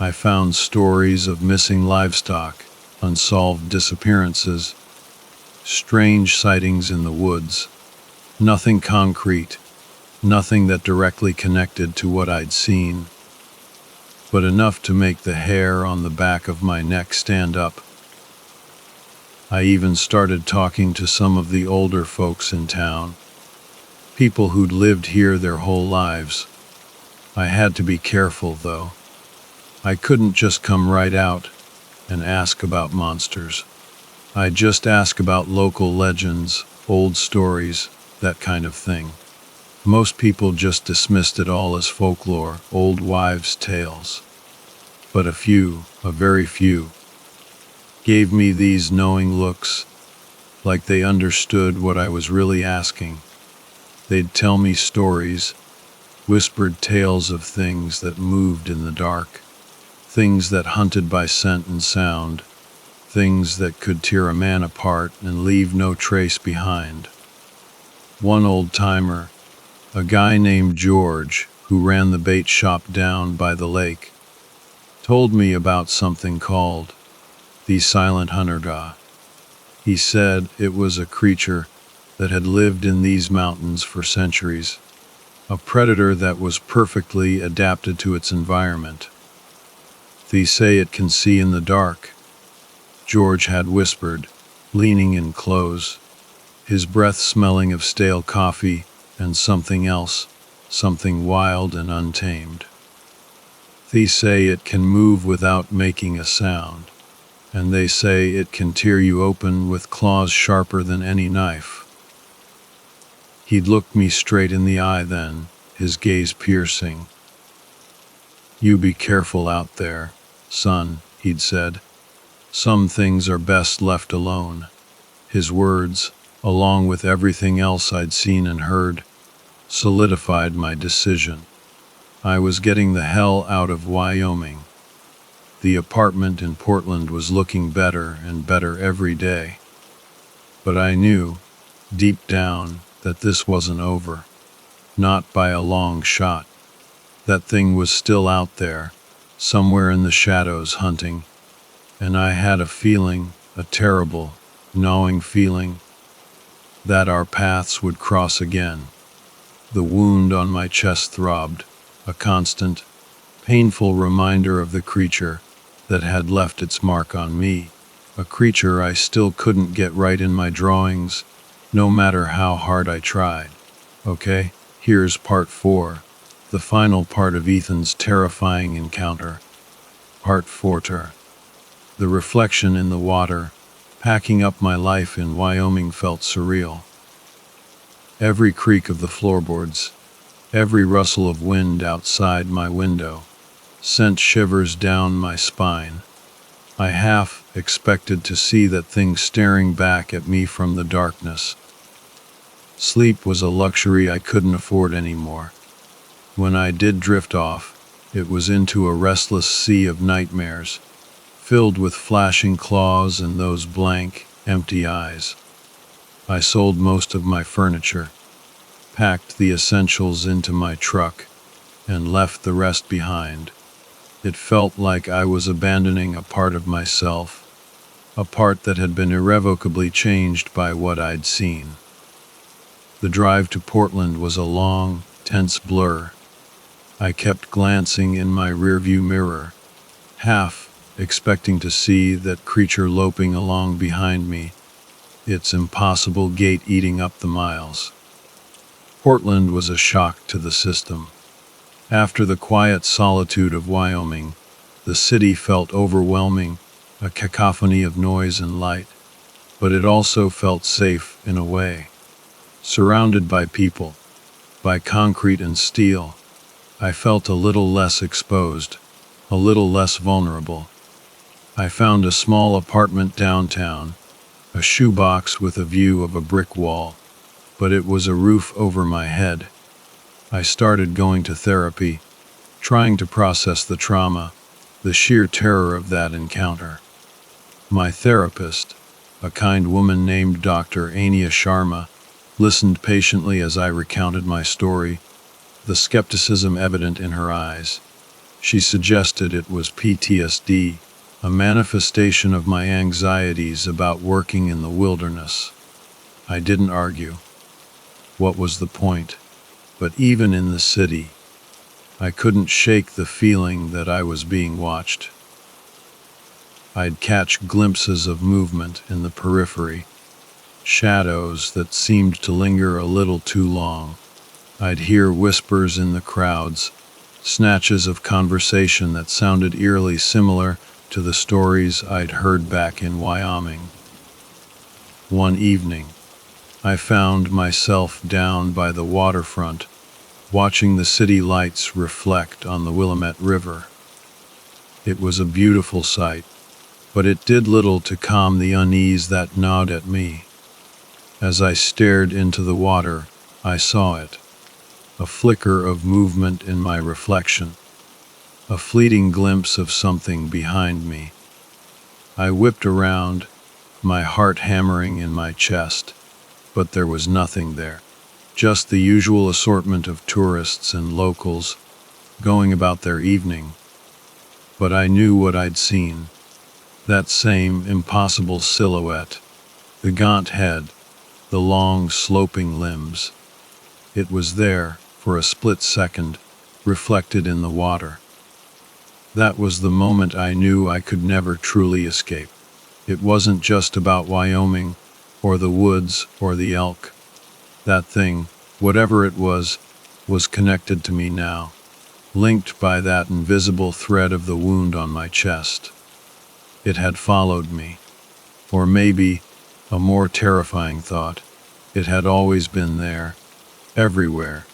I found stories of missing livestock, unsolved disappearances, strange sightings in the woods. Nothing concrete, nothing that directly connected to what I'd seen, but enough to make the hair on the back of my neck stand up. I even started talking to some of the older folks in town, people who'd lived here their whole lives. I had to be careful, though. I couldn't just come right out and ask about monsters. I'd just ask about local legends, old stories, that kind of thing. Most people just dismissed it all as folklore, old wives' tales. But a very few, gave me these knowing looks, like they understood what I was really asking. They'd tell me stories, whispered tales of things that moved in the dark, things that hunted by scent and sound, things that could tear a man apart and leave no trace behind. One old-timer, a guy named George, who ran the bait shop down by the lake, told me about something called the Silent Hunter. He said it was a creature that had lived in these mountains for centuries, a predator that was perfectly adapted to its environment. They say it can see in the dark, George had whispered, leaning in close, his breath smelling of stale coffee and something else, something wild and untamed. They say it can move without making a sound, and they say it can tear you open with claws sharper than any knife. He'd looked me straight in the eye then, his gaze piercing. "You be careful out there, son," he'd said. "Some things are best left alone." His words, along with everything else I'd seen and heard, solidified my decision. I was getting the hell out of Wyoming. The apartment in Portland was looking better and better every day. But I knew, deep down, that this wasn't over. Not by a long shot. That thing was still out there, somewhere in the shadows hunting, and I had a feeling, a terrible, gnawing feeling, that our paths would cross again. The wound on my chest throbbed, a constant, painful reminder of the creature that had left its mark on me, a creature I still couldn't get right in my drawings, no matter how hard I tried. Okay, here's part 4, the final part of Ethan's terrifying encounter. Part 4. The reflection in the water, packing up my life in Wyoming, felt surreal. Every creak of the floorboards, every rustle of wind outside my window, sent shivers down my spine. I half expected to see that thing staring back at me from the darkness. Sleep was a luxury I couldn't afford anymore. When I did drift off, it was into a restless sea of nightmares, filled with flashing claws and those blank, empty eyes. I sold most of my furniture, packed the essentials into my truck, and left the rest behind. It felt like I was abandoning a part of myself, a part that had been irrevocably changed by what I'd seen. The drive to Portland was a long, tense blur. I kept glancing in my rearview mirror, half expecting to see that creature loping along behind me, its impossible gait eating up the miles. Portland was a shock to the system. After the quiet solitude of Wyoming, the city felt overwhelming, a cacophony of noise and light, but it also felt safe in a way. Surrounded by people, by concrete and steel, I felt a little less exposed, a little less vulnerable. I found a small apartment downtown, a shoebox with a view of a brick wall, but it was a roof over my head. I started going to therapy, trying to process the trauma, the sheer terror of that encounter. My therapist, a kind woman named Dr. Ania Sharma, listened patiently as I recounted my story, the skepticism evident in her eyes. She suggested it was PTSD, a manifestation of my anxieties about working in the wilderness. I didn't argue. What was the point? But even in the city, I couldn't shake the feeling that I was being watched. I'd catch glimpses of movement in the periphery, shadows that seemed to linger a little too long. I'd hear whispers in the crowds, snatches of conversation that sounded eerily similar to the stories I'd heard back in Wyoming. One evening, I found myself down by the waterfront, watching the city lights reflect on the Willamette River. It was a beautiful sight, but it did little to calm the unease that gnawed at me. As I stared into the water, I saw it, a flicker of movement in my reflection, a fleeting glimpse of something behind me. I whipped around, my heart hammering in my chest, but there was nothing there. Just the usual assortment of tourists and locals going about their evening. But I knew what I'd seen. That same impossible silhouette, the gaunt head, the long sloping limbs. It was there, for a split second, reflected in the water. That was the moment I knew I could never truly escape. It wasn't just about Wyoming, or the woods, or the elk. That thing, whatever it was connected to me now, linked by that invisible thread of the wound on my chest. It had followed me. Or maybe, a more terrifying thought, it had always been there, everywhere,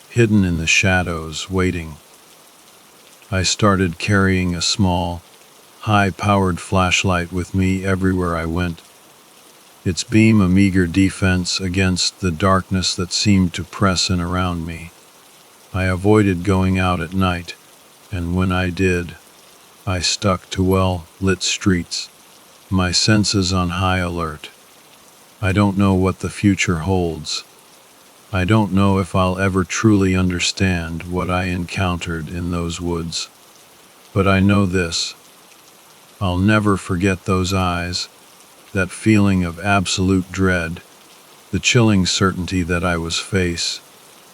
hidden in the shadows, waiting. I started carrying a small, high-powered flashlight with me everywhere I went, its beam a meager defense against the darkness that seemed to press in around me. I avoided going out at night, and when I did, I stuck to well-lit streets, my senses on high alert. I don't know what the future holds. I don't know if I'll ever truly understand what I encountered in those woods. But I know this: I'll never forget those eyes, that feeling of absolute dread, the chilling certainty that I was face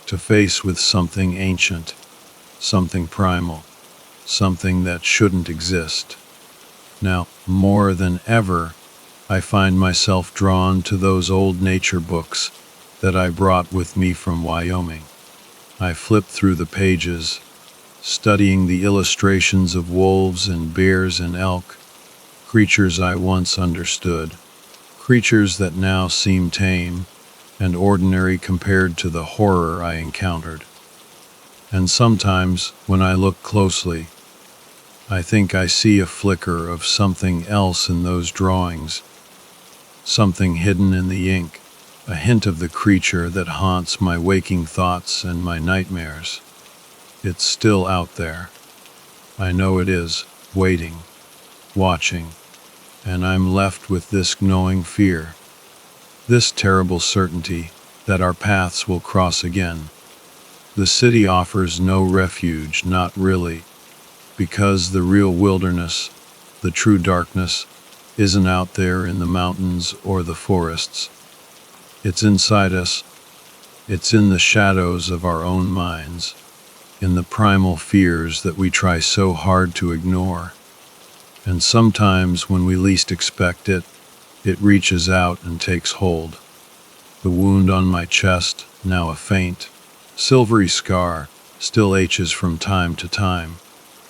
to face with something ancient, something primal, something that shouldn't exist. Now, more than ever, I find myself drawn to those old nature books that I brought with me from Wyoming. I flip through the pages, studying the illustrations of wolves and bears and elk, creatures I once understood, creatures that now seem tame and ordinary compared to the horror I encountered. And sometimes, when I look closely, I think I see a flicker of something else in those drawings, something hidden in the ink, a hint of the creature that haunts my waking thoughts and my nightmares. It's still out there. I know it is, waiting, watching, and I'm left with this gnawing fear, this terrible certainty that our paths will cross again. The city offers no refuge, not really, because the real wilderness, the true darkness, isn't out there in the mountains or the forests. It's inside us. It's in the shadows of our own minds, in the primal fears that we try so hard to ignore. And sometimes when we least expect it, it reaches out and takes hold. The wound on my chest, now a faint, silvery scar, still aches from time to time,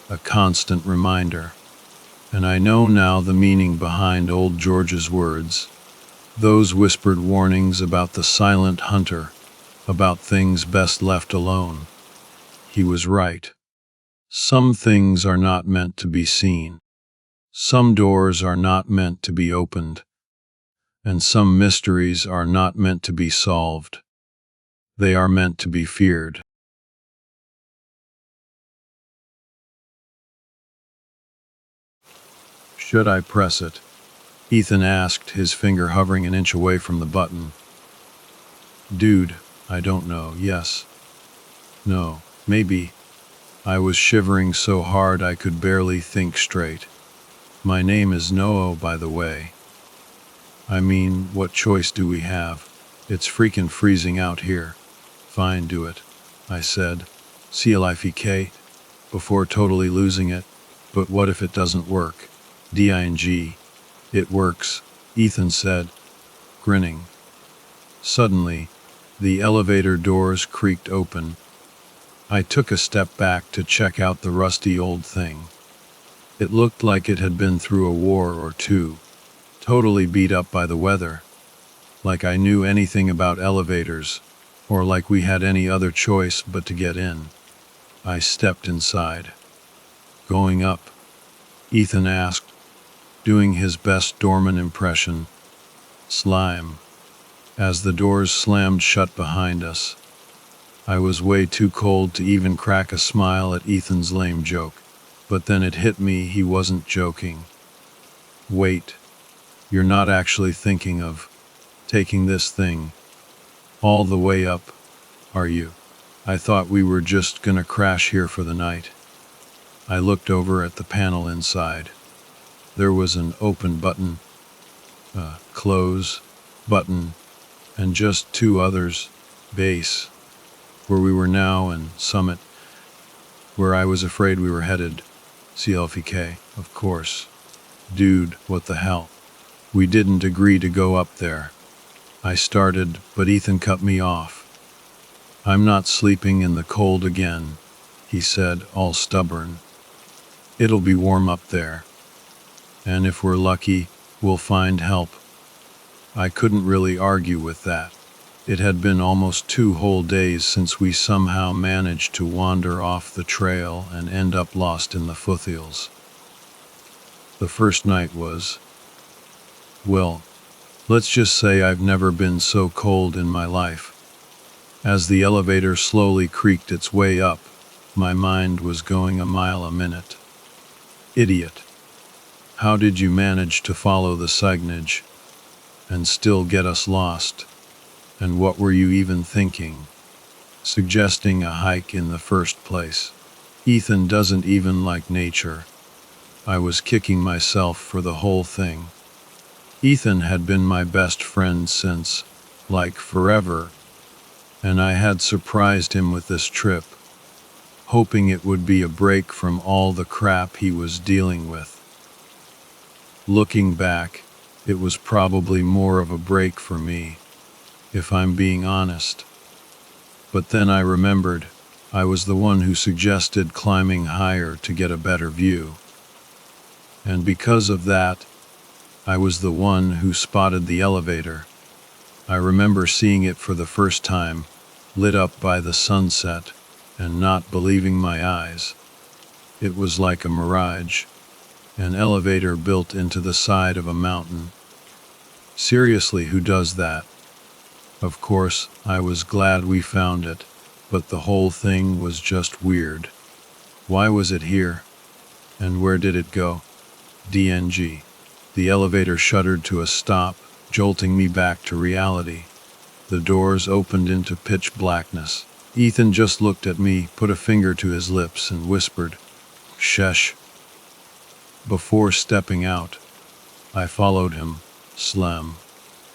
a constant reminder. And I know now the meaning behind old George's words, those whispered warnings about the silent hunter, about things best left alone. He was right. Some things are not meant to be seen. Some doors are not meant to be opened. And some mysteries are not meant to be solved. They are meant to be feared. Should I press it? Ethan asked, his finger hovering an inch away from the button. Dude, I don't know. Yes. No. Maybe. I was shivering so hard I could barely think straight. My name is Noah, by the way. I mean, what choice do we have? It's freaking freezing out here. Fine, do it, I said, CLIFK, before totally losing it. But what if it doesn't work? DING. It works, Ethan said, grinning. Suddenly, the elevator doors creaked open. I took a step back to check out the rusty old thing. It looked like it had been through a war or two, totally beat up by the weather, like I knew anything about elevators, or like we had any other choice but to get in. I stepped inside. Going up? Ethan asked, doing his best doorman impression. Slime. As the doors slammed shut behind us, I was way too cold to even crack a smile at Ethan's lame joke. But then it hit me he wasn't joking. Wait, you're not actually thinking of taking this thing all the way up, are you? I thought we were just gonna crash here for the night. I looked over at the panel inside. There was an open button, a close button, and just two others, base, where we were now, and summit, where I was afraid we were headed. CLFK, of course. Dude, what the hell? We didn't agree to go up there. I started, but Ethan cut me off. I'm not sleeping in the cold again, he said, all stubborn. It'll be warm up there. And if we're lucky, we'll find help. I couldn't really argue with that. It had been almost 2 whole days since we somehow managed to wander off the trail and end up lost in the foothills. The first night was, well, let's just say I've never been so cold in my life. As the elevator slowly creaked its way up, my mind was going a mile a minute. Idiot. How did you manage to follow the signage and still get us lost? And what were you even thinking? Suggesting a hike in the first place. Ethan doesn't even like nature. I was kicking myself for the whole thing. Ethan had been my best friend since, like, forever, and I had surprised him with this trip, hoping it would be a break from all the crap he was dealing with. Looking back, it was probably more of a break for me, if I'm being honest. But then I remembered, I was the one who suggested climbing higher to get a better view. And because of that, I was the one who spotted the elevator. I remember seeing it for the first time, lit up by the sunset, and not believing my eyes. It was like a mirage, an elevator built into the side of a mountain. Seriously, who does that? Of course, I was glad we found it, but the whole thing was just weird. Why was it here? And where did it go? DNG. The elevator shuddered to a stop, jolting me back to reality. The doors opened into pitch blackness. Ethan just looked at me, put a finger to his lips, and whispered, "Shesh." Before stepping out, I followed him. Slam.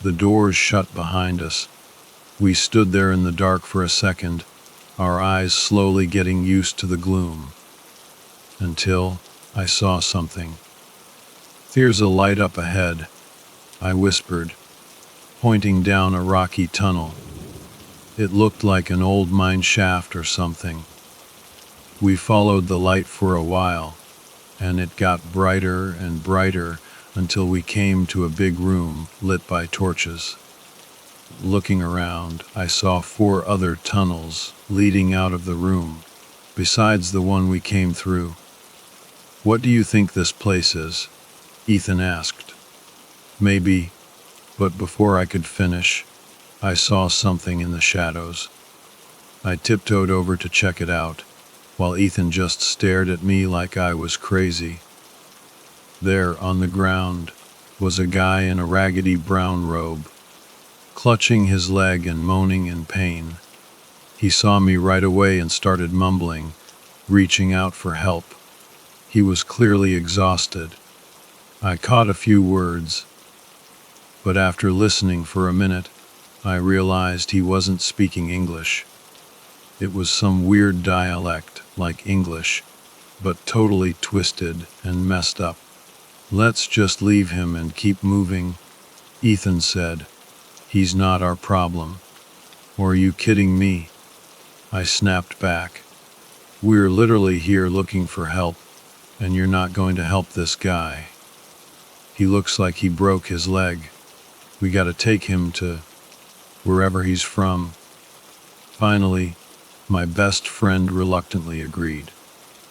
The doors shut behind us. We stood there in the dark for a second, our eyes slowly getting used to the gloom. Until I saw something. "There's a light up ahead," I whispered, pointing down a rocky tunnel. It looked like an old mine shaft or something. We followed the light for a while, and it got brighter and brighter until we came to a big room lit by torches. Looking around, I saw 4 other tunnels leading out of the room, besides the one we came through. "What do you think this place is?" Ethan asked. "Maybe," but before I could finish, I saw something in the shadows. I tiptoed over to check it out, while Ethan just stared at me like I was crazy. There, on the ground, was a guy in a raggedy brown robe, clutching his leg and moaning in pain. He saw me right away and started mumbling, reaching out for help. He was clearly exhausted. I caught a few words, but after listening for a minute, I realized he wasn't speaking English. It was some weird dialect, like English, but totally twisted and messed up. "Let's just leave him and keep moving," Ethan said. "He's not our problem." "Or are you kidding me?" I snapped back. "We're literally here looking for help, and you're not going to help this guy. He looks like he broke his leg. We gotta take him to wherever he's from." Finally, my best friend reluctantly agreed.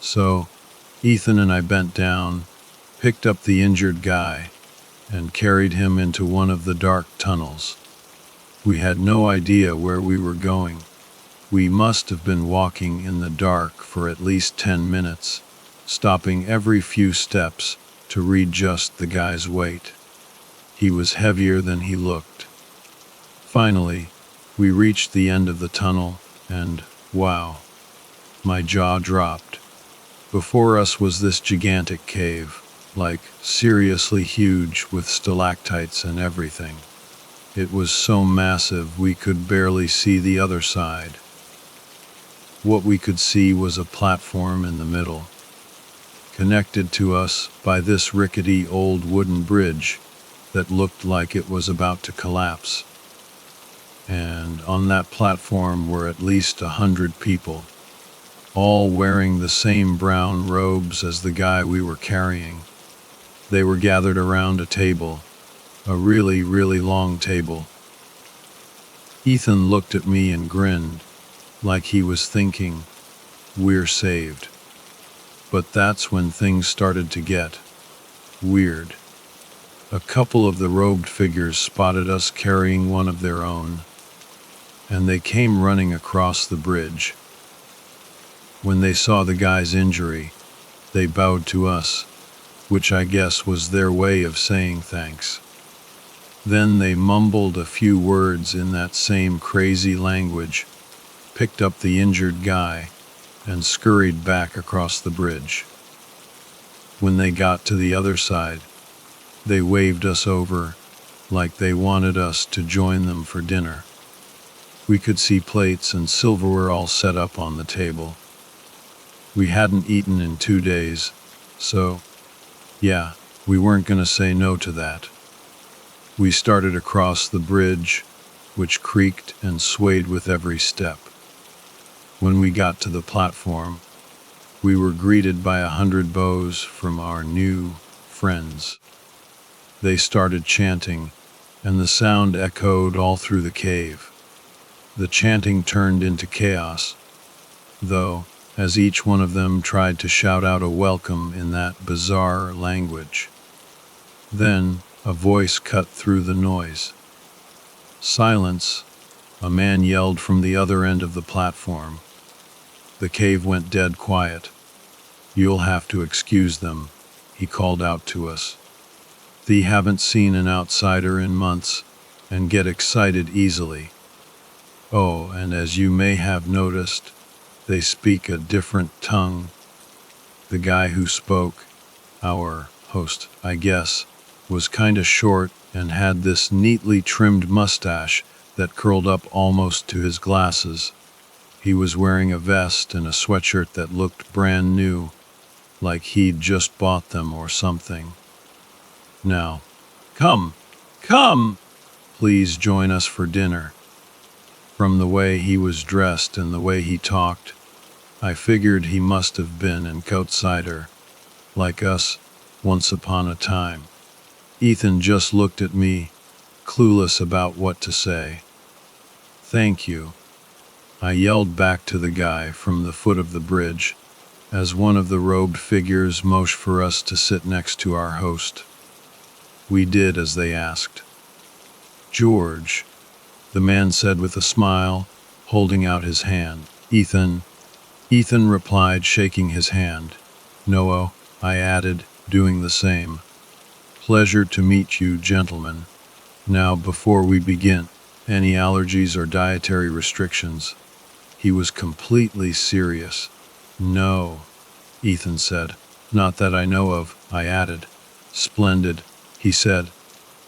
So, Ethan and I bent down, picked up the injured guy, and carried him into one of the dark tunnels. We had no idea where we were going. We must have been walking in the dark for at least 10 minutes, stopping every few steps to readjust the guy's weight. He was heavier than he looked. Finally, we reached the end of the tunnel, and, wow, my jaw dropped. Before us was this gigantic cave, like seriously huge, with stalactites and everything. It was so massive we could barely see the other side. What we could see was a platform in the middle, connected to us by this rickety old wooden bridge that looked like it was about to collapse. And on that platform were at least 100 people, all wearing the same brown robes as the guy we were carrying. They were gathered around a table, a really, really long table. Ethan looked at me and grinned, like he was thinking, "We're saved." But that's when things started to get weird. A couple of the robed figures spotted us carrying one of their own, and they came running across the bridge. When they saw the guy's injury, they bowed to us, which I guess was their way of saying thanks. Then they mumbled a few words in that same crazy language, picked up the injured guy, and scurried back across the bridge. When they got to the other side, they waved us over like they wanted us to join them for dinner. We could see plates and silverware all set up on the table. We hadn't eaten in 2 days, so, yeah, we weren't gonna say no to that. We started across the bridge, which creaked and swayed with every step. When we got to the platform, we were greeted by 100 bows from our new friends. They started chanting, and the sound echoed all through the cave. The chanting turned into chaos, though, as each one of them tried to shout out a welcome in that bizarre language. Then, a voice cut through the noise. "Silence," a man yelled from the other end of the platform. The cave went dead quiet. "You'll have to excuse them," he called out to us. "They haven't seen an outsider in months, and get excited easily. Oh, and as you may have noticed, they speak a different tongue." The guy who spoke, our host, I guess, was kinda short and had this neatly trimmed mustache that curled up almost to his glasses. He was wearing a vest and a sweatshirt that looked brand new, like he'd just bought them or something. Now, come, come! Please join us for dinner. From the way he was dressed and the way he talked, I figured he must have been an outsider, like us, once upon a time. Ethan just looked at me, clueless about what to say. Thank you, I yelled back to the guy from the foot of the bridge, as one of the robed figures motioned for us to sit next to our host. We did as they asked. George, the man said with a smile, holding out his hand. Ethan replied, shaking his hand. Noah, I added, doing the same. Pleasure to meet you, gentlemen. Now, before we begin, any allergies or dietary restrictions? He was completely serious. No, Ethan said. Not that I know of, I added. Splendid, he said,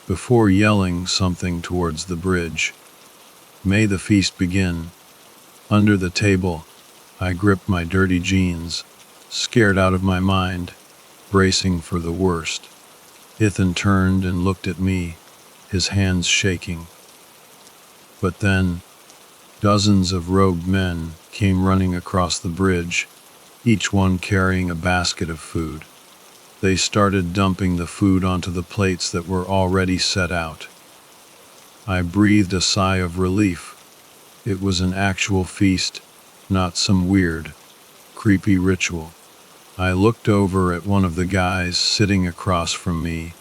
before yelling something towards the bridge. May the feast begin. Under the table, I gripped my dirty jeans, scared out of my mind, bracing for the worst. Ethan turned and looked at me, his hands shaking. But then, dozens of robed men came running across the bridge, each one carrying a basket of food. They started dumping the food onto the plates that were already set out. I breathed a sigh of relief. It was an actual feast, not some weird, creepy ritual. I looked over at one of the guys sitting across from me,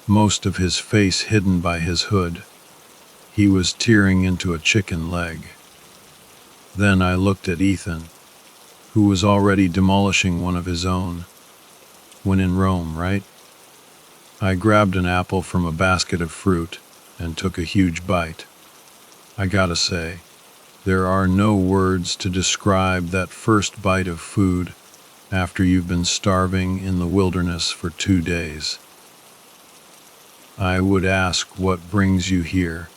most of his face hidden by his hood. He was tearing into a chicken leg. Then I looked at Ethan, who was already demolishing one of his own. When in Rome, right? I grabbed an apple from a basket of fruit and took a huge bite. I gotta say, there are no words to describe that first bite of food after you've been starving in the wilderness for 2 days. I would ask what brings you here,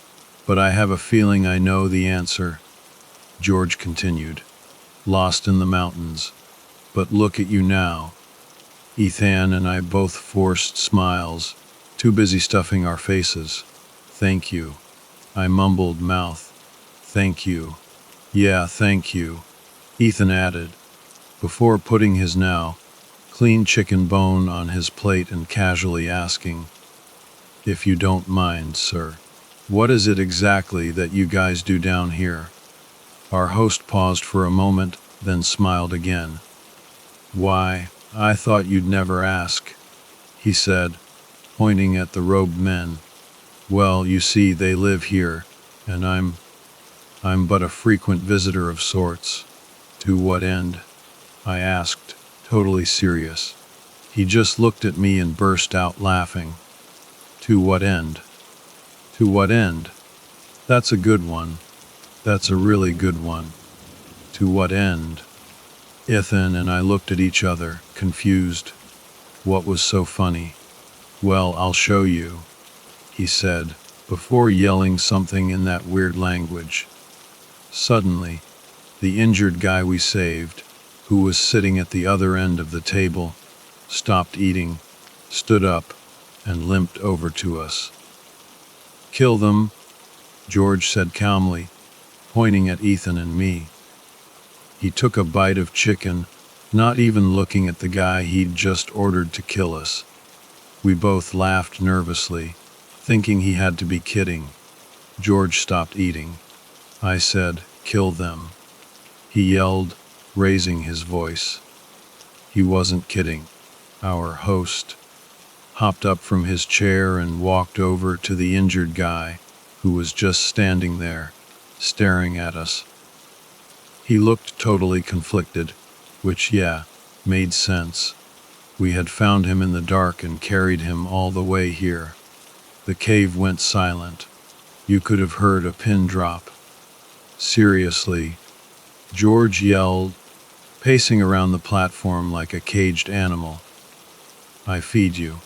but I have a feeling I know the answer, George continued. Lost in the mountains. But look at you now. Ethan and I both forced smiles, too busy stuffing our faces. Thank you. I mumbled mouth. Thank you. Yeah, thank you, Ethan added, before putting his now clean chicken bone on his plate and casually asking, if you don't mind, sir, what is it exactly that you guys do down here? Our host paused for a moment, then smiled again. Why, I thought you'd never ask, he said, pointing at the robed men. Well, you see, they live here, and I'm but a frequent visitor of sorts. To what end? I asked, totally serious. He just looked at me and burst out laughing. To what end? To what end? That's a good one. That's a really good one. To what end? Ethan and I looked at each other, confused. What was so funny? Well, I'll show you, he said, before yelling something in that weird language. Suddenly, the injured guy we saved, who was sitting at the other end of the table, stopped eating, stood up, and limped over to us. Kill them, George said calmly, pointing at Ethan and me. He took a bite of chicken, not even looking at the guy he'd just ordered to kill us. We both laughed nervously, thinking he had to be kidding. George stopped eating. I said, kill them. He yelled, raising his voice. He wasn't kidding. Our host hopped up from his chair and walked over to the injured guy, who was just standing there, staring at us. He looked totally conflicted, which, yeah, made sense. We had found him in the dark and carried him all the way here. The cave went silent. You could have heard a pin drop. Seriously, George yelled, pacing around the platform like a caged animal. I feed you.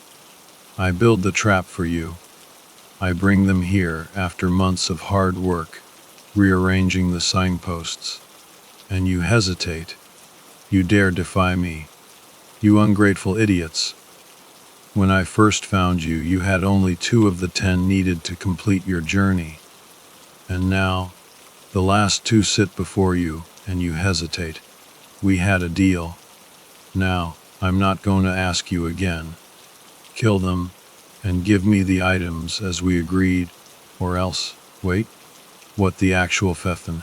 I build the trap for you. I bring them here after months of hard work, rearranging the signposts. And you hesitate. You dare defy me. You ungrateful idiots. When I first found you, you had only 2 of the 10 needed to complete your journey. And now, the last 2 sit before you, and you hesitate. We had a deal. Now, I'm not going to ask you again. Kill them, and give me the items as we agreed, or else, wait, what the actual pfeffin?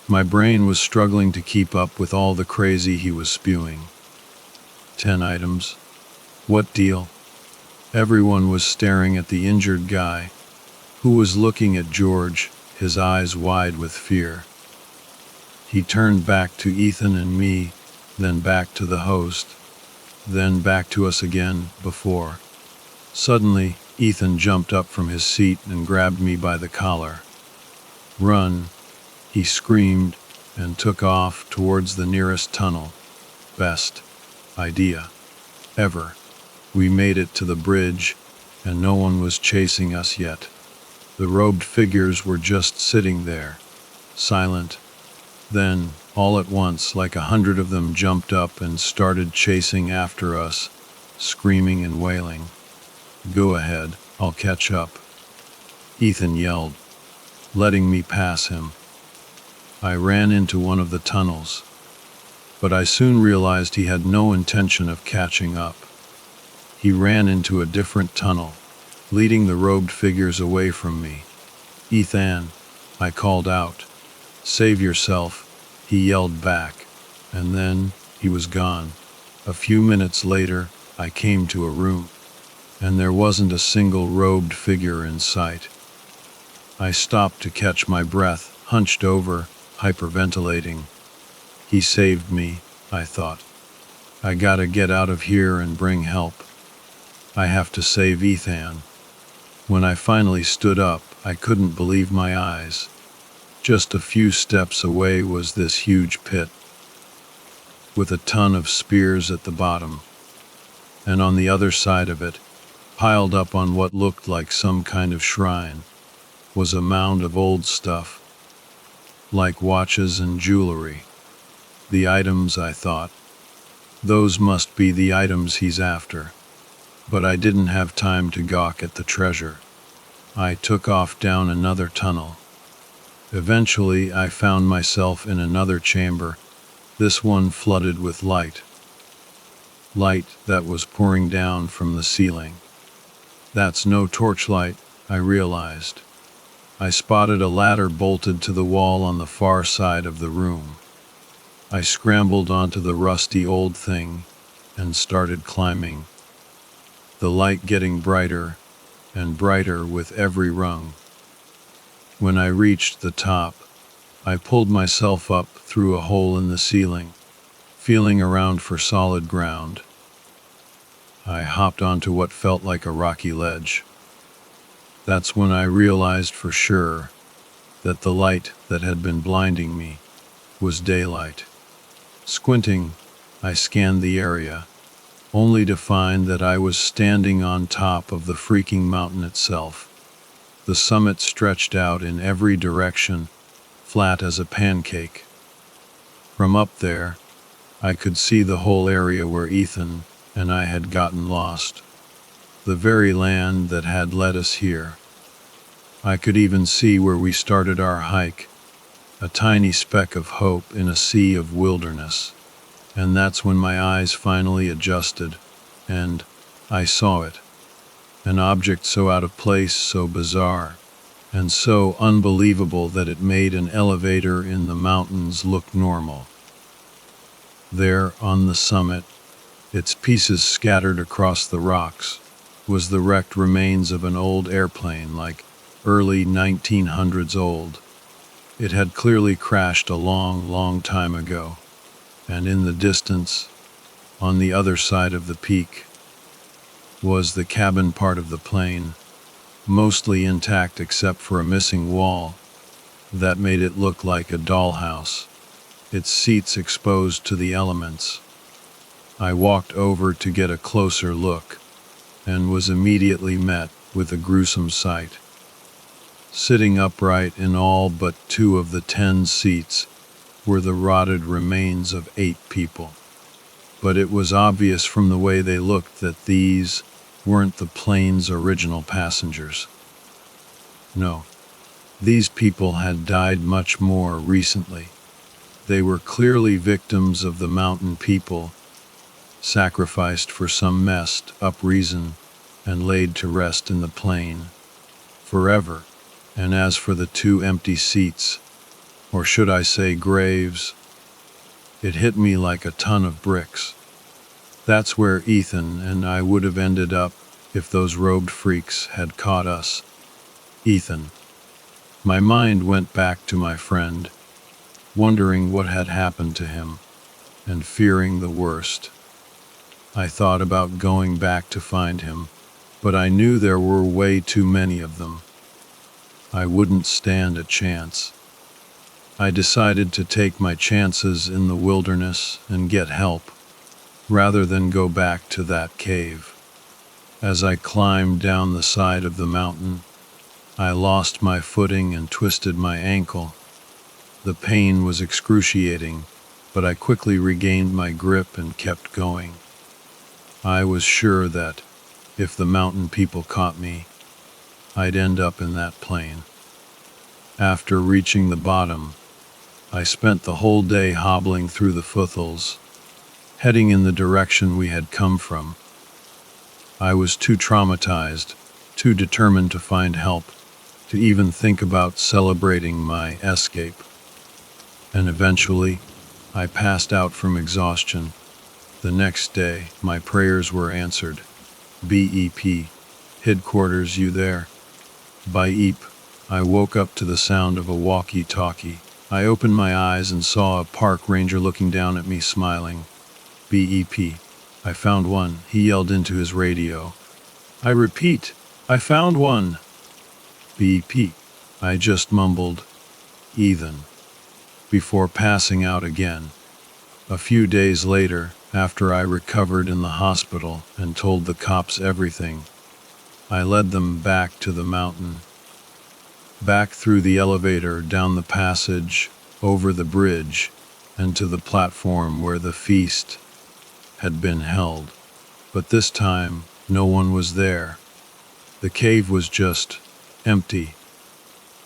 My brain was struggling to keep up with all the crazy he was spewing. 10 items. What deal? Everyone was staring at the injured guy, who was looking at George, his eyes wide with fear. He turned back to Ethan and me, then back to the host, then back to us again, before. Suddenly, Ethan jumped up from his seat and grabbed me by the collar. "Run," he screamed, and took off towards the nearest tunnel. Best idea ever. We made it to the bridge, and no one was chasing us yet. The robed figures were just sitting there, silent. Then, all at once, like 100 of them jumped up and started chasing after us, screaming and wailing. "Go ahead, I'll catch up," Ethan yelled, letting me pass him. I ran into one of the tunnels, but I soon realized he had no intention of catching up. He ran into a different tunnel, leading the robed figures away from me. "Ethan," I called out. "Save yourself," he yelled back, and then he was gone. A few minutes later, I came to a room, and there wasn't a single robed figure in sight. I stopped to catch my breath, hunched over, hyperventilating. He saved me, I thought. I gotta get out of here and bring help. I have to save Ethan. When I finally stood up, I couldn't believe my eyes. Just a few steps away was this huge pit, with a ton of spears at the bottom. And on the other side of it, piled up on what looked like some kind of shrine, was a mound of old stuff, like watches and jewelry. The items, I thought. Those must be the items he's after. But I didn't have time to gawk at the treasure. I took off down another tunnel. Eventually, I found myself in another chamber, this one flooded with light. Light that was pouring down from the ceiling. That's no torchlight, I realized. I spotted a ladder bolted to the wall on the far side of the room. I scrambled onto the rusty old thing and started climbing, the light getting brighter and brighter with every rung. When I reached the top, I pulled myself up through a hole in the ceiling, feeling around for solid ground. I hopped onto what felt like a rocky ledge. That's when I realized for sure that the light that had been blinding me was daylight. Squinting, I scanned the area, only to find that I was standing on top of the freaking mountain itself. The summit stretched out in every direction, flat as a pancake. From up there, I could see the whole area where Ethan and I had gotten lost, the very land that had led us here. I could even see where we started our hike, a tiny speck of hope in a sea of wilderness. And that's when my eyes finally adjusted, and I saw it. An object so out of place, so bizarre, and so unbelievable that it made an elevator in the mountains look normal. There, on the summit, its pieces scattered across the rocks, was the wrecked remains of an old airplane, like early 1900s old. It had clearly crashed a long, long time ago. And in the distance, on the other side of the peak, was the cabin part of the plane, mostly intact except for a missing wall that made it look like a dollhouse, its seats exposed to the elements. I walked over to get a closer look. and was immediately met with a gruesome sight. Sitting upright in all but 2 of the 10 seats were the rotted remains of 8 people. But it was obvious from the way they looked that these weren't the plane's original passengers. No, these people had died much more recently. They were clearly victims of the mountain people, sacrificed for some messed up reason and laid to rest in the plain forever. And as for the 2 empty seats, or should I say graves, it hit me like a ton of bricks. That's where Ethan and I would have ended up if those robed freaks had caught us. Ethan. My mind went back to my friend, wondering what had happened to him, and fearing the worst. I thought about going back to find him, but I knew there were way too many of them. I wouldn't stand a chance. I decided to take my chances in the wilderness and get help, rather than go back to that cave. As I climbed down the side of the mountain, I lost my footing and twisted my ankle. The pain was excruciating, but I quickly regained my grip and kept going. I was sure that, if the mountain people caught me, I'd end up in that plane. After reaching the bottom, I spent the whole day hobbling through the foothills, heading in the direction we had come from. I was too traumatized, too determined to find help, to even think about celebrating my escape. And eventually, I passed out from exhaustion. The next day, my prayers were answered. BEP. Headquarters, you there? By Eep, I woke up to the sound of a walkie-talkie. I opened my eyes and saw a park ranger looking down at me, smiling. BEP. I found one, he yelled into his radio. I repeat, I found one. BEP. I just mumbled, Ethan, before passing out again. A few days later, after I recovered in the hospital and told the cops everything, I led them back to the mountain. Back through the elevator, down the passage, over the bridge, and to the platform where the feast had been held. But this time, no one was there. The cave was just empty.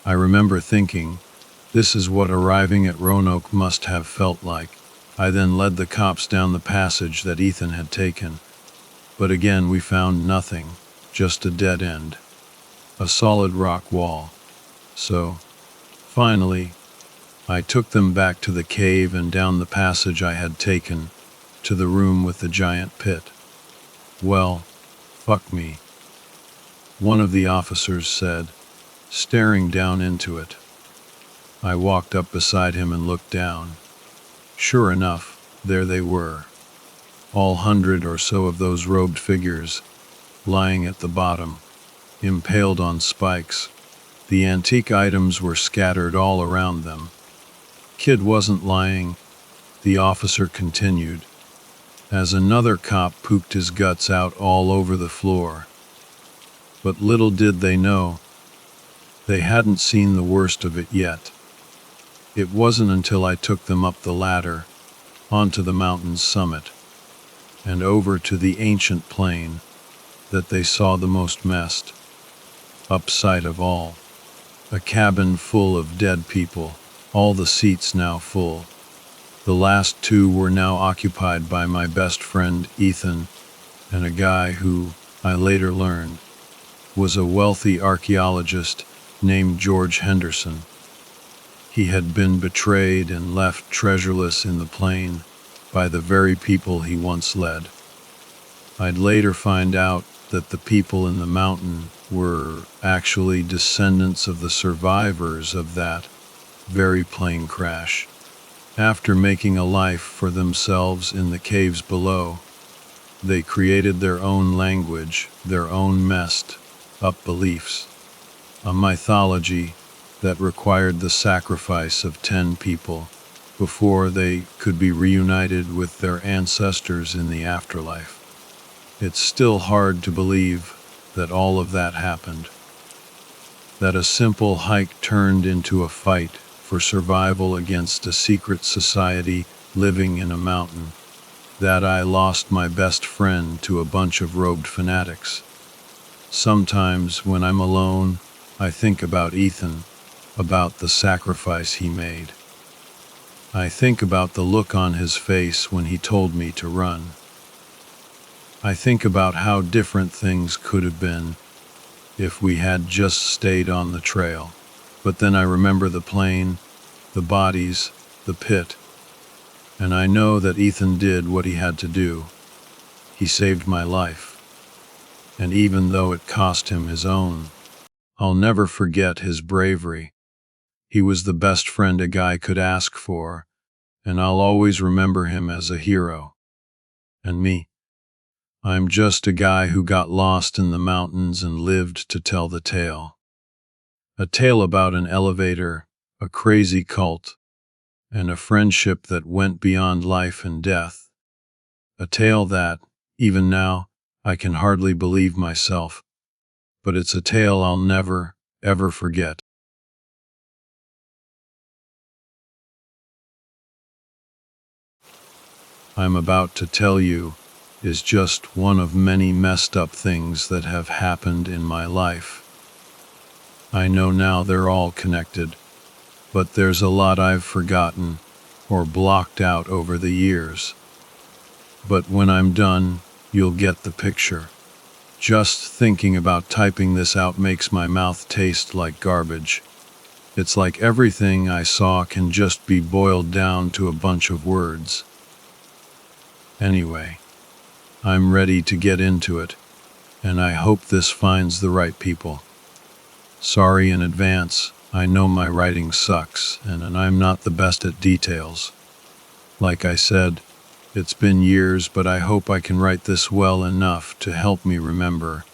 I remember thinking, this is what arriving at Roanoke must have felt like. I then led the cops down the passage that Ethan had taken. But again we found nothing, just a dead end. A solid rock wall. So, finally, I took them back to the cave and down the passage I had taken, to the room with the giant pit. Well, fuck me, one of the officers said, staring down into it. I walked up beside him and looked down. Sure enough, there they were, all 100 or so of those robed figures, lying at the bottom, impaled on spikes. The antique items were scattered all around them. Kid wasn't lying, the officer continued, as another cop pooped his guts out all over the floor. But little did they know, they hadn't seen the worst of it yet. It wasn't until I took them up the ladder, onto the mountain's summit, and over to the ancient plain, that they saw the most messed up sight of all. A cabin full of dead people, all the seats now full. The last 2 were now occupied by my best friend Ethan and a guy who, I later learned, was a wealthy archaeologist named George Henderson. He had been betrayed and left treasureless in the plain by the very people he once led. I'd later find out that the people in the mountain were actually descendants of the survivors of that very plane crash. After making a life for themselves in the caves below, they created their own language, their own messed up beliefs, a mythology that required the sacrifice of 10 people before they could be reunited with their ancestors in the afterlife. It's still hard to believe that all of that happened. That a simple hike turned into a fight for survival against a secret society living in a mountain. That I lost my best friend to a bunch of robed fanatics. Sometimes, when I'm alone, I think about Ethan, about the sacrifice he made. I think about the look on his face when he told me to run. I think about how different things could have been if we had just stayed on the trail. But then I remember the plane, the bodies, the pit, and I know that Ethan did what he had to do. He saved my life. And even though it cost him his own, I'll never forget his bravery. He was the best friend a guy could ask for, and I'll always remember him as a hero. And me, I'm just a guy who got lost in the mountains and lived to tell the tale. A tale about an elevator, a crazy cult, and a friendship that went beyond life and death. A tale that, even now, I can hardly believe myself, but it's a tale I'll never, ever forget. I'm about to tell you is just one of many messed up things that have happened in my life. I know now they're all connected, but there's a lot I've forgotten or blocked out over the years. But when I'm done, you'll get the picture. Just thinking about typing this out makes my mouth taste like garbage. It's like everything I saw can just be boiled down to a bunch of words. Anyway, I'm ready to get into it, and I hope this finds the right people. Sorry in advance, I know my writing sucks, and I'm not the best at details. Like I said, it's been years, but I hope I can write this well enough to help me remember,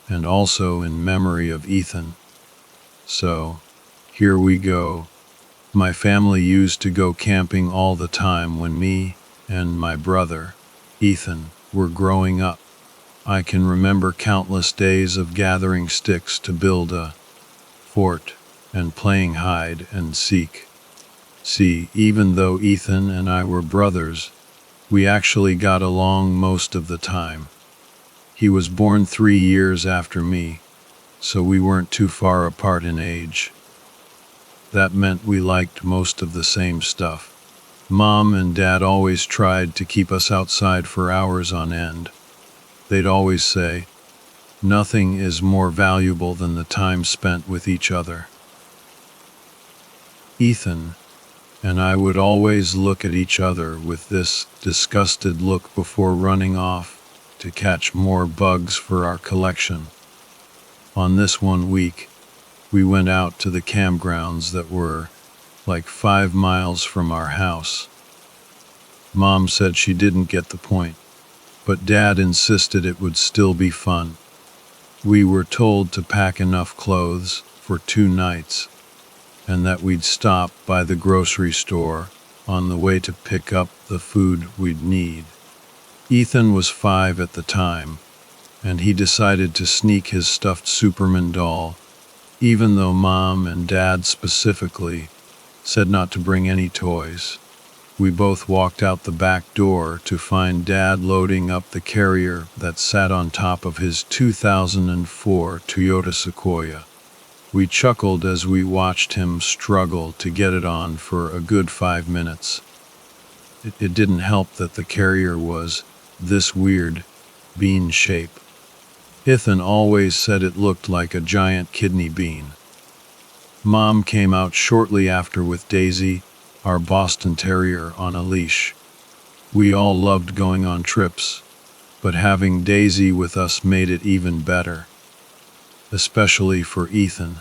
and also in memory of Ethan. So, here we go. My family used to go camping all the time when me and my brother, Ethan, were growing up. I can remember countless days of gathering sticks to build a fort and playing hide and seek. See, even though Ethan and I were brothers, we actually got along most of the time. He was born 3 years after me, so we weren't too far apart in age. That meant we liked most of the same stuff. Mom and Dad always tried to keep us outside for hours on end. They'd always say, "Nothing is more valuable than the time spent with each other." Ethan and I would always look at each other with this disgusted look before running off to catch more bugs for our collection. On this one week, we went out to the campgrounds that were like 5 miles from our house. Mom said she didn't get the point, but Dad insisted it would still be fun. We were told to pack enough clothes for 2 nights, and that we'd stop by the grocery store on the way to pick up the food we'd need. Ethan was 5 at the time, and he decided to sneak his stuffed Superman doll, even though Mom and Dad specifically said not to bring any toys. We both walked out the back door to find Dad loading up the carrier that sat on top of his 2004 Toyota Sequoia. We chuckled as we watched him struggle to get it on for a good 5 minutes. It didn't help that the carrier was this weird bean shape. Ethan always said it looked like a giant kidney bean. Mom came out shortly after with Daisy, our Boston Terrier, on a leash. We all loved going on trips, but having Daisy with us made it even better, especially for Ethan.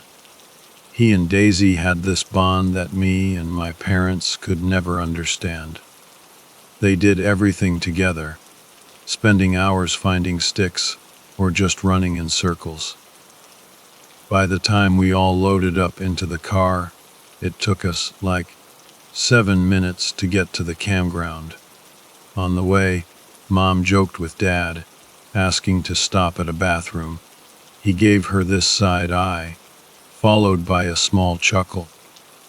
He and Daisy had this bond that me and my parents could never understand. They did everything together, spending hours finding sticks or just running in circles. By the time we all loaded up into the car, it took us like 7 minutes to get to the campground. On the way, Mom joked with Dad, asking to stop at a bathroom. He gave her this side eye, followed by a small chuckle.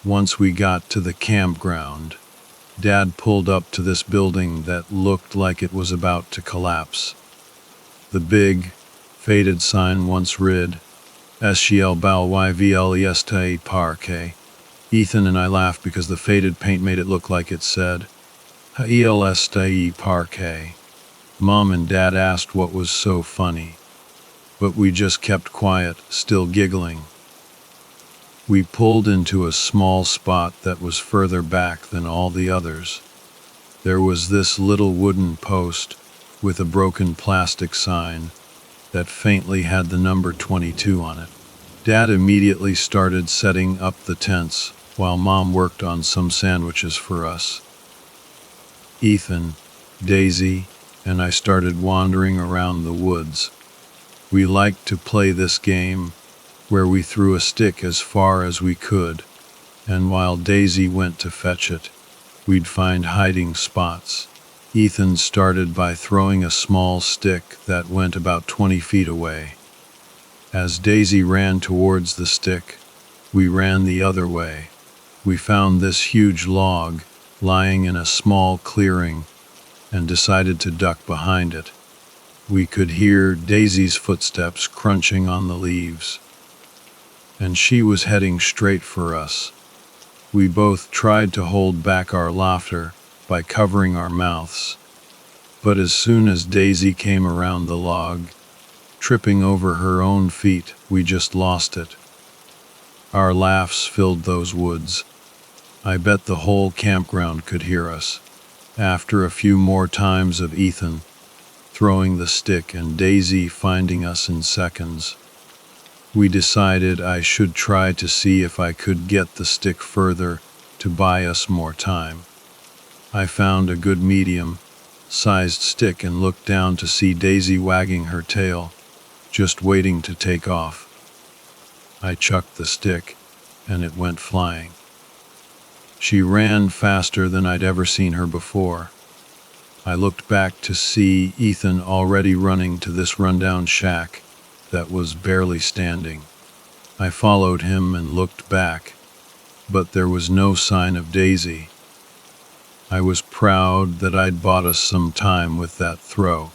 Once we got to the campground, Dad pulled up to this building that looked like it was about to collapse. The big, faded sign once read, SGL BalYVLESTA Parque. Ethan and I laughed because the faded paint made it look like it said, HELSTA Parque. Mom and Dad asked what was so funny, but we just kept quiet, still giggling. We pulled into a small spot that was further back than all the others. There was this little wooden post with a broken plastic sign that faintly had the number 22 on it. Dad immediately started setting up the tents while Mom worked on some sandwiches for us. Ethan, Daisy, and I started wandering around the woods. We liked to play this game where we threw a stick as far as we could, and while Daisy went to fetch it, we'd find hiding spots. Ethan started by throwing a small stick that went about 20 feet away. As Daisy ran towards the stick, we ran the other way. We found this huge log lying in a small clearing and decided to duck behind it. We could hear Daisy's footsteps crunching on the leaves, and she was heading straight for us. We both tried to hold back our laughter by covering our mouths, but as soon as Daisy came around the log, tripping over her own feet, we just lost it. Our laughs filled those woods. I bet the whole campground could hear us. After a few more times of Ethan throwing the stick and Daisy finding us in seconds, we decided I should try to see if I could get the stick further to buy us more time. I found a good medium-sized stick and looked down to see Daisy wagging her tail, just waiting to take off. I chucked the stick, and it went flying. She ran faster than I'd ever seen her before. I looked back to see Ethan already running to this rundown shack that was barely standing. I followed him and looked back, but there was no sign of Daisy. I was proud that I'd bought us some time with that throw.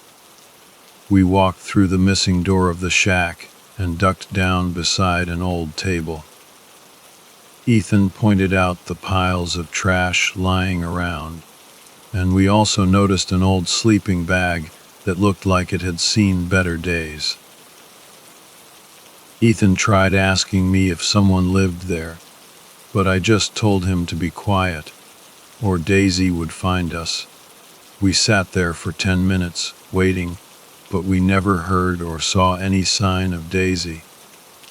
We walked through the missing door of the shack and ducked down beside an old table. Ethan pointed out the piles of trash lying around, and we also noticed an old sleeping bag that looked like it had seen better days. Ethan tried asking me if someone lived there, but I just told him to be quiet, or Daisy would find us. We sat there for 10 minutes, waiting, but we never heard or saw any sign of Daisy.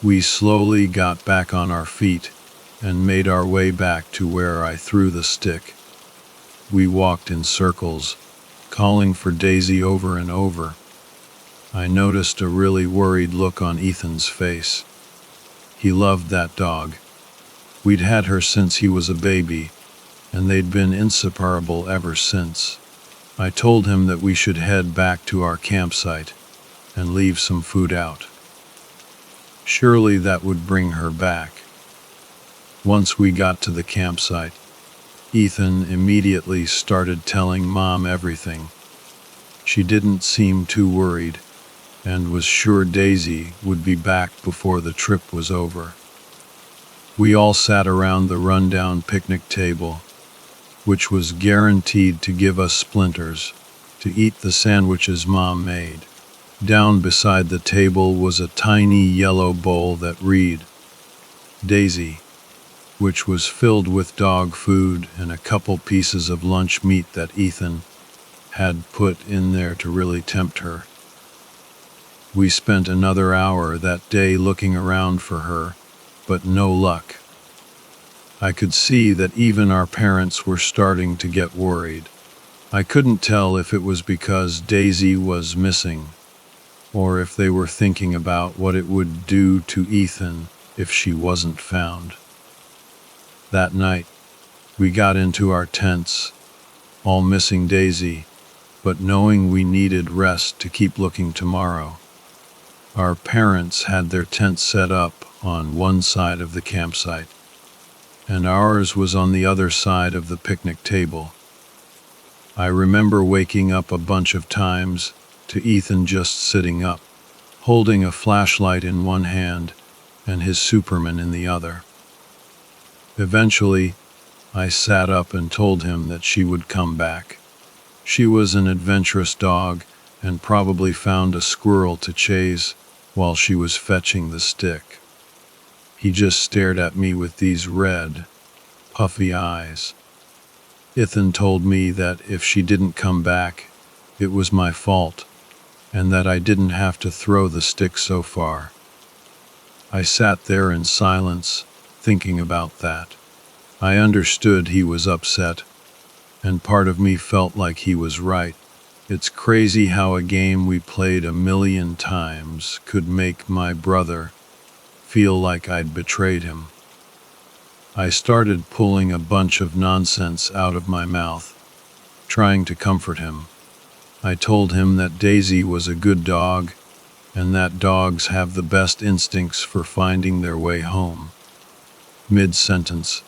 We slowly got back on our feet and made our way back to where I threw the stick. We walked in circles, calling for Daisy over and over. I noticed a really worried look on Ethan's face. He loved that dog. We'd had her since he was a baby, and they'd been inseparable ever since. I told him that we should head back to our campsite and leave some food out. Surely that would bring her back. Once we got to the campsite, Ethan immediately started telling Mom everything. She didn't seem too worried, and was sure Daisy would be back before the trip was over. We all sat around the rundown picnic table, which was guaranteed to give us splinters to eat the sandwiches Mom made. Down beside the table was a tiny yellow bowl that read, Daisy, which was filled with dog food and a couple pieces of lunch meat that Ethan had put in there to really tempt her. We spent another hour that day looking around for her, but no luck. I could see that even our parents were starting to get worried. I couldn't tell if it was because Daisy was missing, or if they were thinking about what it would do to Ethan if she wasn't found. That night, we got into our tents, all missing Daisy, but knowing we needed rest to keep looking tomorrow. Our parents had their tent set up on one side of the campsite, and ours was on the other side of the picnic table. I remember waking up a bunch of times to Ethan just sitting up, holding a flashlight in one hand and his Superman in the other. Eventually, I sat up and told him that she would come back. She was an adventurous dog and probably found a squirrel to chase while she was fetching the stick. He just stared at me with these red, puffy eyes. Ethan told me that if she didn't come back, it was my fault, and that I didn't have to throw the stick so far. I sat there in silence, thinking about that. I understood he was upset, and part of me felt like he was right. It's crazy how a game we played a million times could make my brother feel like I'd betrayed him. I started pulling a bunch of nonsense out of my mouth, trying to comfort him. I told him that Daisy was a good dog, and that dogs have the best instincts for finding their way home. Mid-sentence,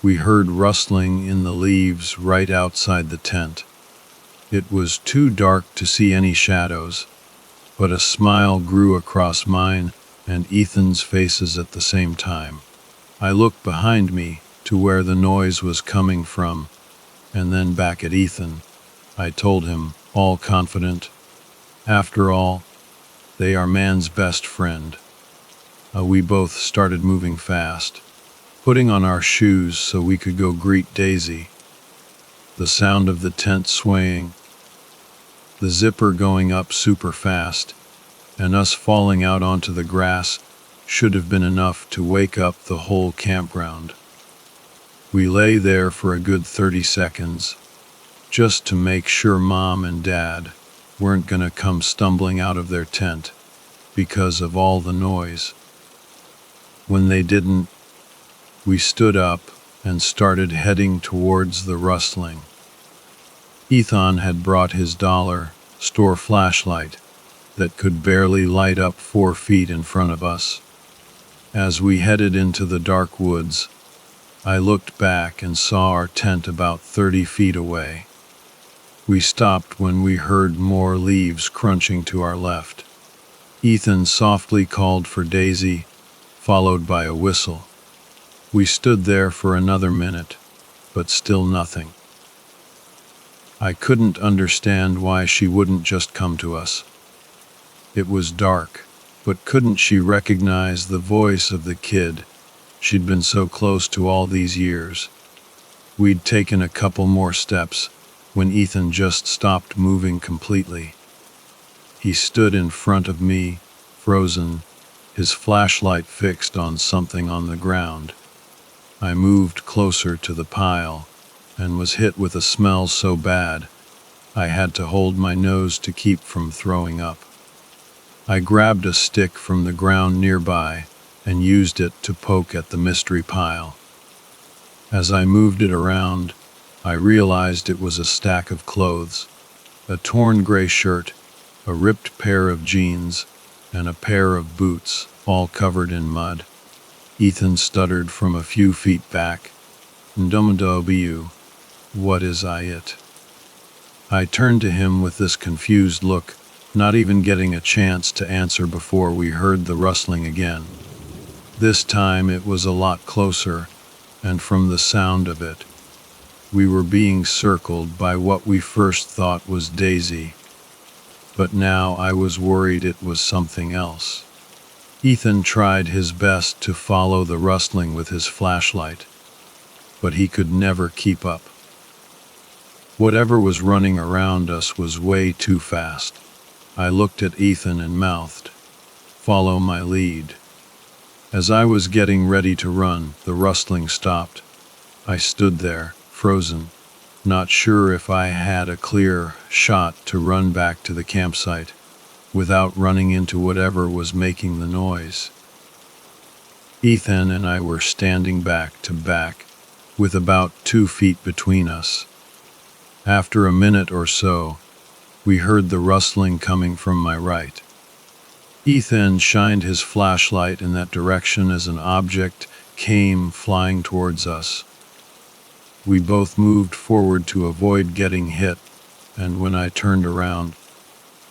we heard rustling in the leaves right outside the tent. It was too dark to see any shadows, but a smile grew across mine and Ethan's faces at the same time. I looked behind me to where the noise was coming from, and then back at Ethan. I told him, all confident, after all, they are man's best friend. We both started moving fast, putting on our shoes so we could go greet Daisy. The sound of the tent swaying, the zipper going up super fast, and us falling out onto the grass should have been enough to wake up the whole campground. We lay there for a good 30 seconds, just to make sure Mom and Dad weren't gonna come stumbling out of their tent because of all the noise. When they didn't, we stood up and started heading towards the rustling. Ethan had brought his dollar store flashlight that could barely light up 4 feet in front of us. As we headed into the dark woods, I looked back and saw our tent about 30 feet away. We stopped when we heard more leaves crunching to our left. Ethan softly called for Daisy, followed by a whistle. We stood there for another minute, but still nothing. I couldn't understand why she wouldn't just come to us. It was dark, but couldn't she recognize the voice of the kid she'd been so close to all these years? We'd taken a couple more steps when Ethan just stopped moving completely. He stood in front of me, frozen, his flashlight fixed on something on the ground. I moved closer to the pile and was hit with a smell so bad I had to hold my nose to keep from throwing up. I grabbed a stick from the ground nearby and used it to poke at the mystery pile. As I moved it around, I realized it was a stack of clothes, a torn gray shirt, a ripped pair of jeans, and a pair of boots, all covered in mud. Ethan stuttered from a few feet back, "W, what is it?" I turned to him with this confused look, not even getting a chance to answer before we heard the rustling again. This time it was a lot closer, and from the sound of it, we were being circled by what we first thought was Daisy. But now I was worried it was something else. Ethan tried his best to follow the rustling with his flashlight, but he could never keep up. Whatever was running around us was way too fast. I looked at Ethan and mouthed, "Follow my lead." As I was getting ready to run, the rustling stopped. I stood there, frozen, not sure if I had a clear shot to run back to the campsite without running into whatever was making the noise. Ethan and I were standing back to back, with about 2 feet between us. After a minute or so, We heard the rustling coming from my right. Ethan shined his flashlight in that direction as an object came flying towards us. We both moved forward to avoid getting hit, and when I turned around,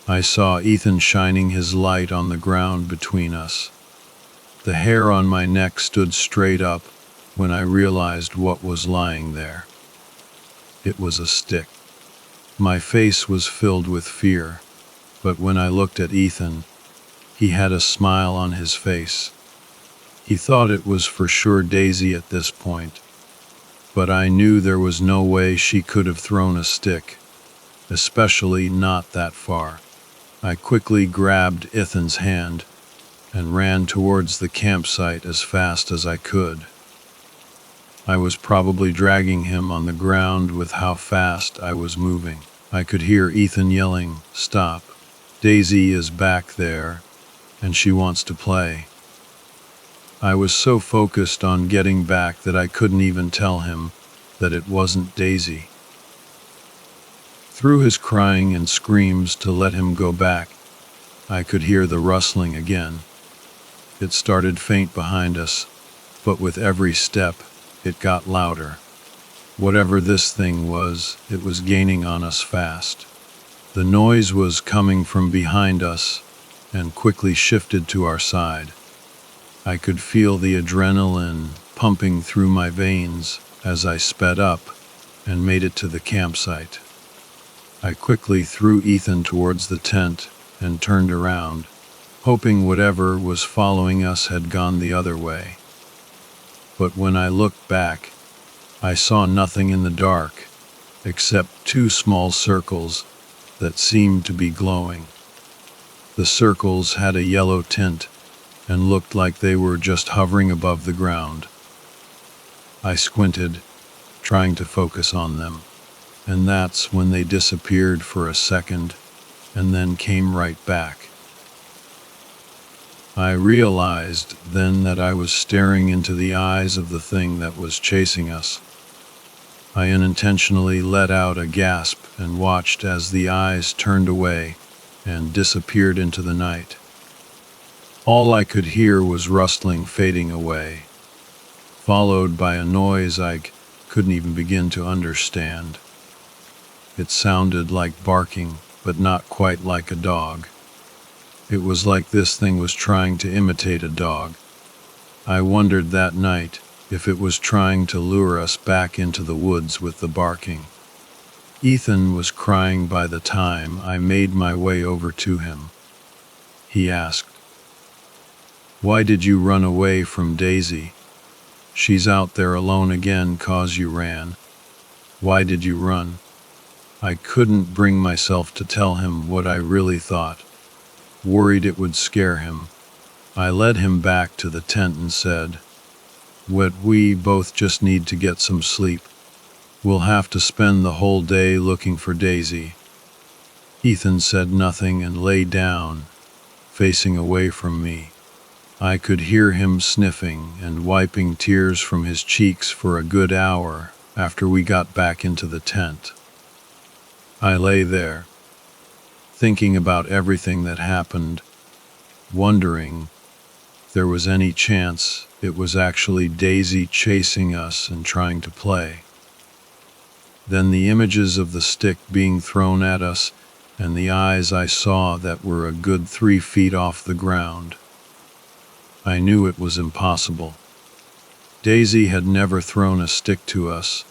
I saw Ethan shining his light on the ground between us. The hair on my neck stood straight up when I realized what was lying there. It was a stick. My face was filled with fear, but when I looked at Ethan, he had a smile on his face. He thought it was for sure Daisy at this point, but I knew there was no way she could have thrown a stick, especially not that far. I quickly grabbed Ethan's hand and ran towards the campsite as fast as I could. I was probably dragging him on the ground with how fast I was moving. I could hear Ethan yelling, "Stop. Daisy is back there, and she wants to play." I was so focused on getting back that I couldn't even tell him that it wasn't Daisy. Through his crying and screams to let him go back, I could hear the rustling again. It started faint behind us, but with every step, it got louder. Whatever this thing was, it was gaining on us fast. The noise was coming from behind us and quickly shifted to our side. I could feel the adrenaline pumping through my veins as I sped up and made it to the campsite. I quickly threw Ethan towards the tent and turned around, hoping whatever was following us had gone the other way. But when I looked back, I saw nothing in the dark except two small circles that seemed to be glowing. The circles had a yellow tint and looked like they were just hovering above the ground. I squinted, trying to focus on them, and that's when they disappeared for a second and then came right back. I realized then that I was staring into the eyes of the thing that was chasing us. I unintentionally let out a gasp and watched as the eyes turned away and disappeared into the night. All I could hear was rustling fading away, followed by a noise I couldn't even begin to understand. It sounded like barking, but not quite like a dog. It was like this thing was trying to imitate a dog. I wondered that night if it was trying to lure us back into the woods with the barking. Ethan was crying by the time I made my way over to him. He asked, "Why did you run away from Daisy? She's out there alone again 'cause you ran. Why did you run?" I couldn't bring myself to tell him what I really thought, worried it would scare him. I led him back to the tent and said, We both just need to get some sleep. We'll have to spend the whole day looking for Daisy." Ethan said nothing and lay down, facing away from me. I could hear him sniffing and wiping tears from his cheeks for a good hour after we got back into the tent. I lay there, thinking about everything that happened, wondering if there was any chance it was actually Daisy chasing us and trying to play. Then the images of the stick being thrown at us and the eyes I saw that were a good 3 feet off the ground. I knew it was impossible. Daisy had never thrown a stick to us.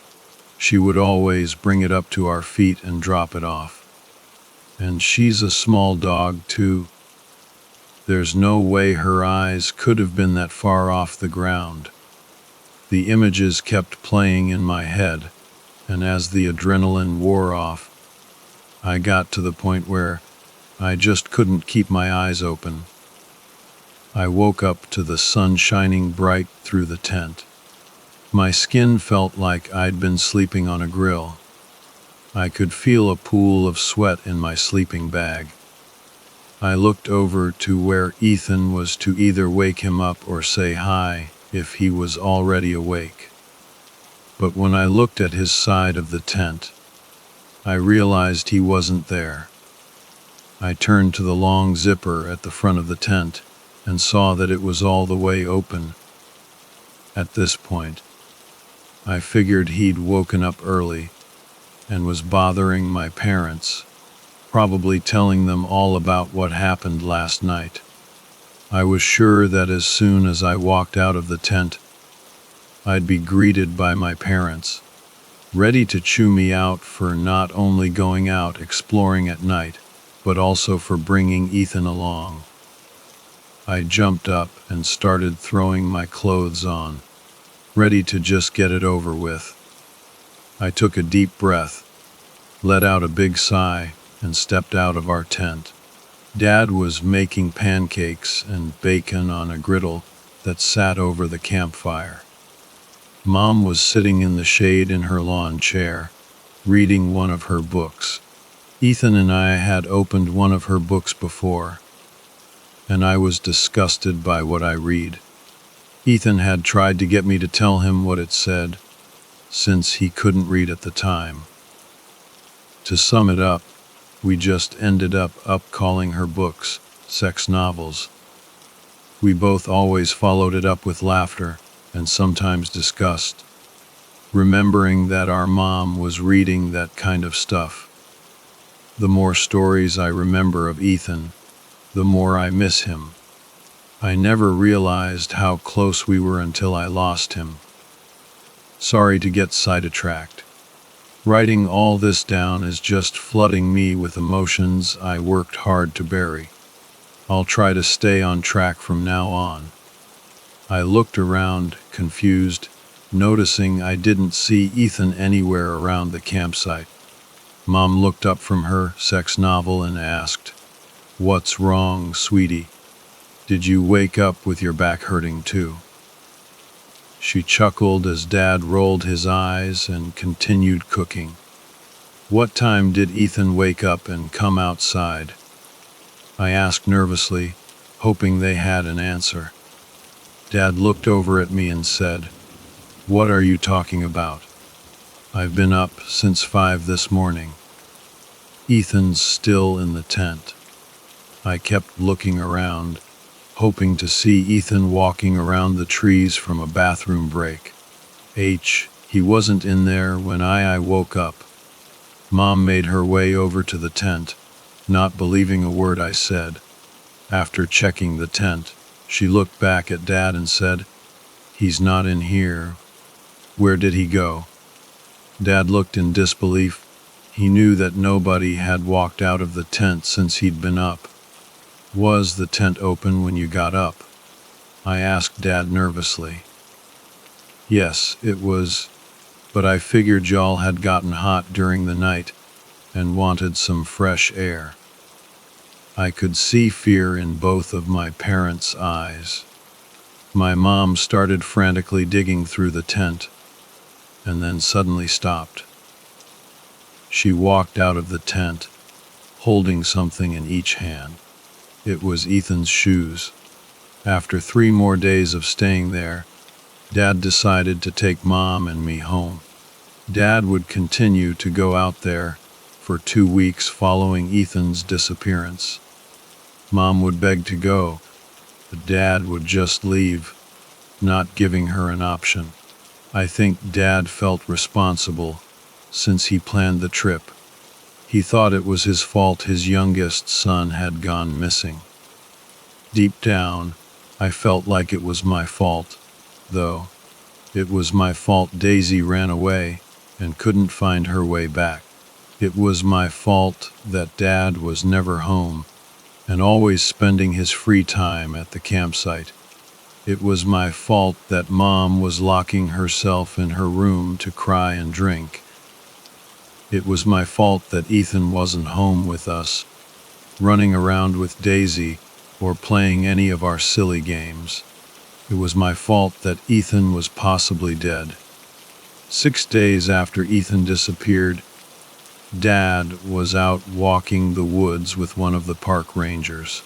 She would always bring it up to our feet and drop it off. And she's a small dog, too. There's no way her eyes could have been that far off the ground. The images kept playing in my head, and as the adrenaline wore off, I got to the point where I just couldn't keep my eyes open. I woke up to the sun shining bright through the tent. My skin felt like I'd been sleeping on a grill. I could feel a pool of sweat in my sleeping bag. I looked over to where Ethan was to either wake him up or say hi if he was already awake. But when I looked at his side of the tent, I realized he wasn't there. I turned to the long zipper at the front of the tent and saw that it was all the way open. At this point, I figured he'd woken up early and was bothering my parents, probably telling them all about what happened last night. I was sure that as soon as I walked out of the tent, I'd be greeted by my parents, ready to chew me out for not only going out exploring at night, but also for bringing Ethan along. I jumped up and started throwing my clothes on, ready to just get it over with. I took a deep breath, let out a big sigh, and stepped out of our tent. Dad was making pancakes and bacon on a griddle that sat over the campfire. Mom was sitting in the shade in her lawn chair, reading one of her books. Ethan and I had opened one of her books before, and I was disgusted by what I read. Ethan had tried to get me to tell him what it said, since he couldn't read at the time. To sum it up, we just ended up calling her books sex novels. We both always followed it up with laughter and sometimes disgust, remembering that our mom was reading that kind of stuff. The more stories I remember of Ethan, the more I miss him. I never realized how close we were until I lost him. Sorry to get sidetracked. Writing all this down is just flooding me with emotions I worked hard to bury. I'll try to stay on track from now on. I looked around, confused, noticing I didn't see Ethan anywhere around the campsite. Mom looked up from her sex novel and asked, "What's wrong, sweetie? Did you wake up with your back hurting too?" She chuckled as Dad rolled his eyes and continued cooking. "What time did Ethan wake up and come outside?" I asked nervously, hoping they had an answer. Dad looked over at me and said, "What are you talking about? I've been up since 5 this morning. Ethan's still in the tent." I kept looking around, hoping to see Ethan walking around the trees from a bathroom break. He wasn't in there when I woke up. Mom made her way over to the tent, not believing a word I said. After checking the tent, she looked back at Dad and said, "He's not in here. Where did he go?" Dad looked in disbelief. He knew that nobody had walked out of the tent since he'd been up. "Was the tent open when you got up?" I asked Dad nervously. "Yes, it was, but I figured y'all had gotten hot during the night and wanted some fresh air." I could see fear in both of my parents' eyes. My mom started frantically digging through the tent, and then suddenly stopped. She walked out of the tent, holding something in each hand. It was Ethan's shoes. After 3 more days of staying there, Dad decided to take Mom and me home. Dad would continue to go out there for 2 weeks following Ethan's disappearance. Mom would beg to go, but Dad would just leave, not giving her an option. I think Dad felt responsible since he planned the trip. He thought it was his fault his youngest son had gone missing. Deep down, I felt like it was my fault, though. It was my fault Daisy ran away and couldn't find her way back. It was my fault that Dad was never home and always spending his free time at the campsite. It was my fault that Mom was locking herself in her room to cry and drink. It was my fault that Ethan wasn't home with us, running around with Daisy or playing any of our silly games. It was my fault that Ethan was possibly dead. 6 days after Ethan disappeared, Dad was out walking the woods with one of the park rangers.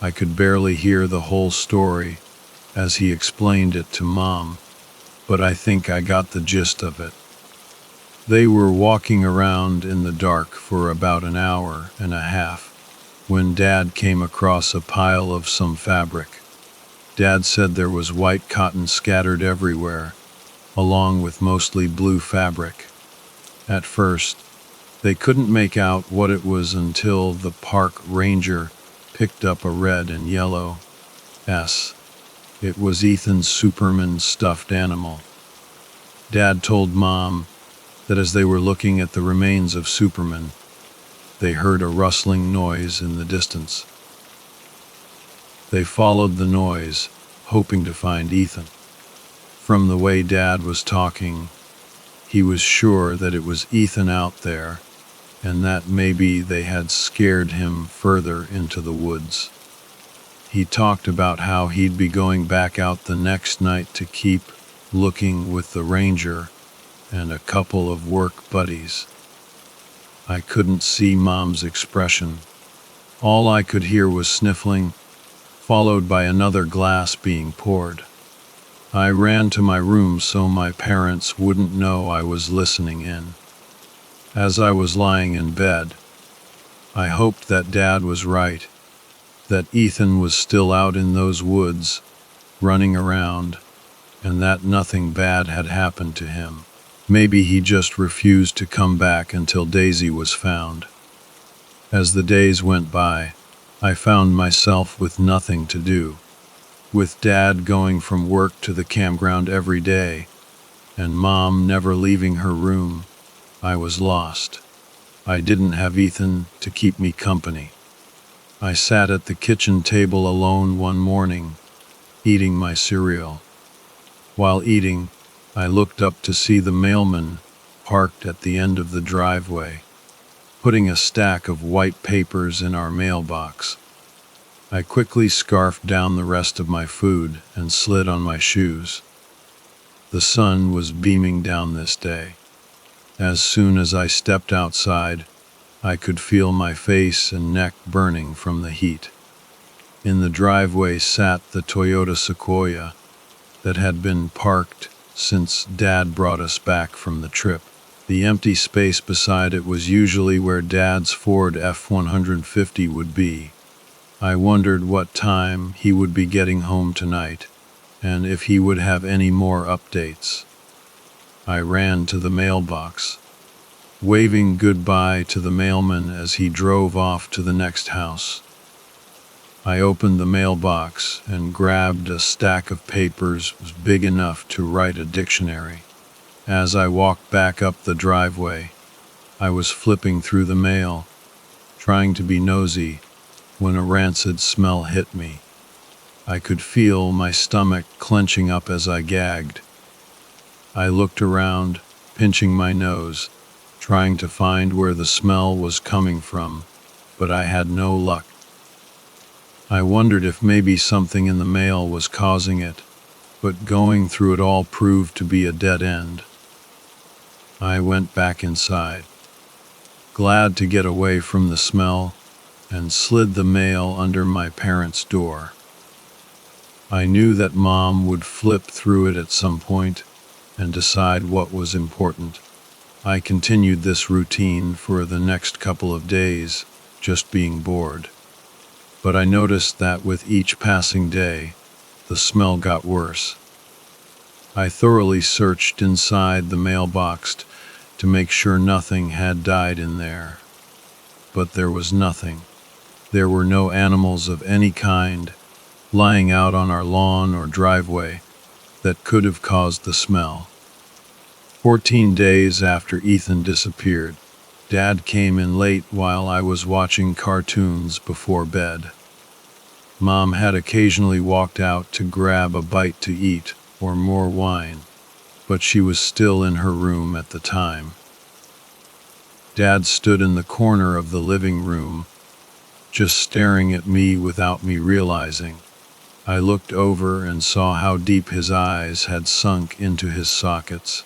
I could barely hear the whole story as he explained it to Mom, but I think I got the gist of it. They were walking around in the dark for about an hour and a half, when Dad came across a pile of some fabric. Dad said there was white cotton scattered everywhere, along with mostly blue fabric. At first, they couldn't make out what it was until the park ranger picked up a red and yellow S. It was Ethan's Superman stuffed animal. Dad told Mom that as they were looking at the remains of Superman, they heard a rustling noise in the distance. They followed the noise, hoping to find Ethan. From the way Dad was talking, he was sure that it was Ethan out there, and that maybe they had scared him further into the woods. He talked about how he'd be going back out the next night to keep looking with the ranger and a couple of work buddies. I couldn't see Mom's expression. All I could hear was sniffling, followed by another glass being poured. I ran to my room so my parents wouldn't know I was listening in. As I was lying in bed, I hoped that Dad was right, that Ethan was still out in those woods, running around, and that nothing bad had happened to him. Maybe he just refused to come back until Daisy was found. As the days went by, I found myself with nothing to do. With Dad going from work to the campground every day, and Mom never leaving her room, I was lost. I didn't have Ethan to keep me company. I sat at the kitchen table alone one morning, eating my cereal. While eating, I looked up to see the mailman parked at the end of the driveway, putting a stack of white papers in our mailbox. I quickly scarfed down the rest of my food and slid on my shoes. The sun was beaming down this day. As soon as I stepped outside, I could feel my face and neck burning from the heat. In the driveway sat the Toyota Sequoia that had been parked since Dad brought us back from the trip. The empty space beside it was usually where Dad's Ford F-150 would be. I wondered what time he would be getting home tonight, and if he would have any more updates. I ran to the mailbox, waving goodbye to the mailman as he drove off to the next house. I opened the mailbox and grabbed a stack of papers big enough to write a dictionary. As I walked back up the driveway, I was flipping through the mail, trying to be nosy, when a rancid smell hit me. I could feel my stomach clenching up as I gagged. I looked around, pinching my nose, trying to find where the smell was coming from, but I had no luck. I wondered if maybe something in the mail was causing it, but going through it all proved to be a dead end. I went back inside, glad to get away from the smell, and slid the mail under my parents' door. I knew that Mom would flip through it at some point and decide what was important. I continued this routine for the next couple of days, just being bored. But I noticed that with each passing day, the smell got worse. I thoroughly searched inside the mailbox to make sure nothing had died in there. But there was nothing. There were no animals of any kind lying out on our lawn or driveway that could have caused the smell. 14 days after Ethan disappeared, Dad came in late while I was watching cartoons before bed. Mom had occasionally walked out to grab a bite to eat or more wine, but she was still in her room at the time. Dad stood in the corner of the living room, just staring at me without me realizing. I looked over and saw how deep his eyes had sunk into his sockets.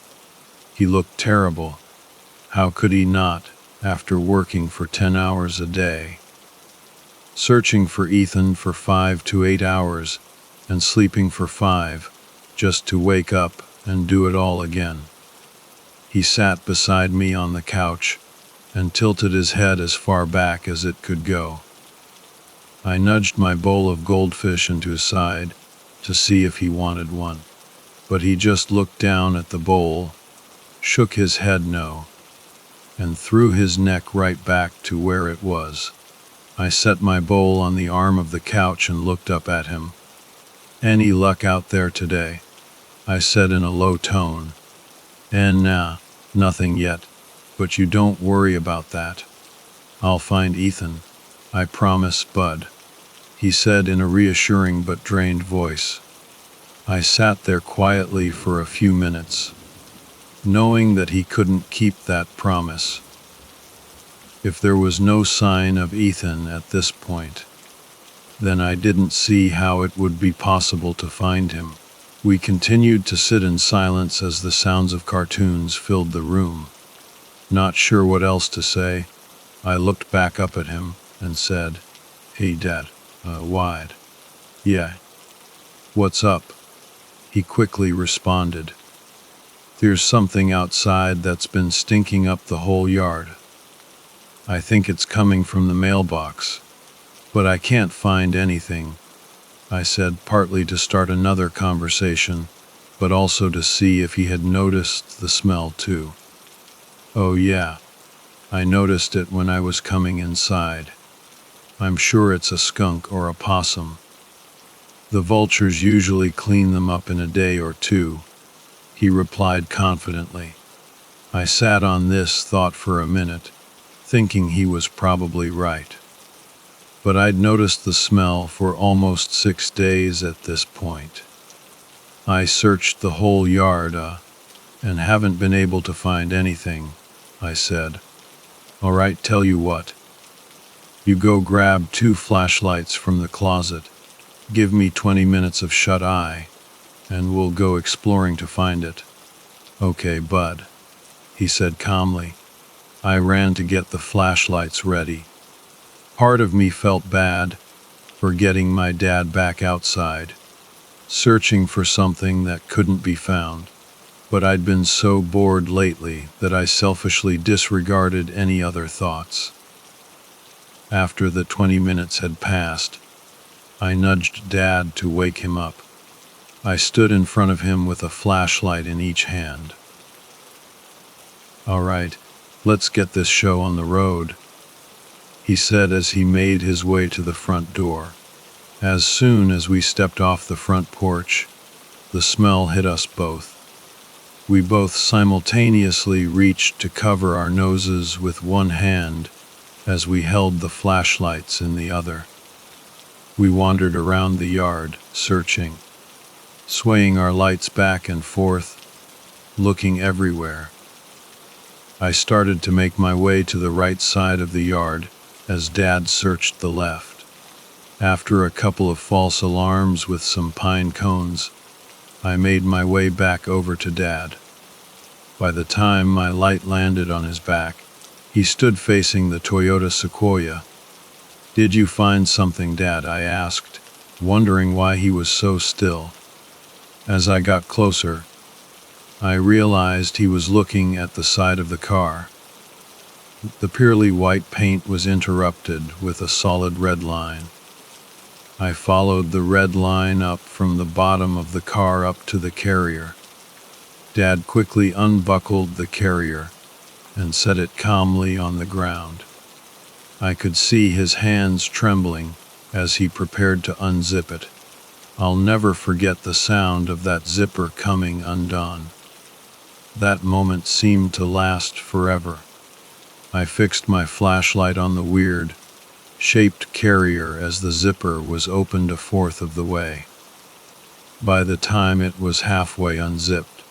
He looked terrible. How could he not, after working for 10 hours a day? Searching for Ethan for 5 to 8 hours and sleeping for 5, just to wake up and do it all again. He sat beside me on the couch and tilted his head as far back as it could go. I nudged my bowl of goldfish into his side to see if he wanted one, but he just looked down at the bowl, shook his head no, and threw his neck right back to where it was. I set my bowl on the arm of the couch and looked up at him. "Any luck out there today?" I said in a low tone. "And nah, nothing yet, but you don't worry about that. I'll find Ethan, I promise, bud," he said in a reassuring but drained voice. I sat there quietly for a few minutes, knowing that he couldn't keep that promise. If there was no sign of Ethan at this point, then I didn't see how it would be possible to find him. We continued to sit in silence as the sounds of cartoons filled the room. Not sure what else to say, I looked back up at him and said, "Hey Dad, wide. Yeah. What's up?" He quickly responded, "There's something outside that's been stinking up the whole yard. I think it's coming from the mailbox, but I can't find anything," I said, partly to start another conversation, but also to see if he had noticed the smell too. "Oh yeah, I noticed it when I was coming inside. I'm sure it's a skunk or a possum. The vultures usually clean them up in a day or two," he replied confidently. I sat on this thought for a minute, thinking he was probably right. But I'd noticed the smell for almost 6 days at this point. "I searched the whole yard, and haven't been able to find anything," I said. "All right, tell you what. You go grab 2 flashlights from the closet, give me 20 minutes of shut-eye, and we'll go exploring to find it." "Okay, bud," he said calmly. I ran to get the flashlights ready. Part of me felt bad for getting my dad back outside, searching for something that couldn't be found, but I'd been so bored lately that I selfishly disregarded any other thoughts. After the 20 minutes had passed, I nudged Dad to wake him up. I stood in front of him with a flashlight in each hand. "All right, let's get this show on the road," he said as he made his way to the front door. As soon as we stepped off the front porch, the smell hit us both. We both simultaneously reached to cover our noses with one hand as we held the flashlights in the other. We wandered around the yard, searching, swaying our lights back and forth, looking everywhere. I started to make my way to the right side of the yard as Dad searched the left. After a couple of false alarms with some pine cones, I made my way back over to Dad. By the time my light landed on his back, he stood facing the Toyota Sequoia. "Did you find something, Dad?" I asked, wondering why he was so still. As I got closer, I realized he was looking at the side of the car. The purely white paint was interrupted with a solid red line. I followed the red line up from the bottom of the car up to the carrier. Dad quickly unbuckled the carrier and set it calmly on the ground. I could see his hands trembling as he prepared to unzip it. I'll never forget the sound of that zipper coming undone. That moment seemed to last forever. I fixed my flashlight on the weird, shaped carrier as the zipper was opened a fourth of the way. By the time it was halfway unzipped,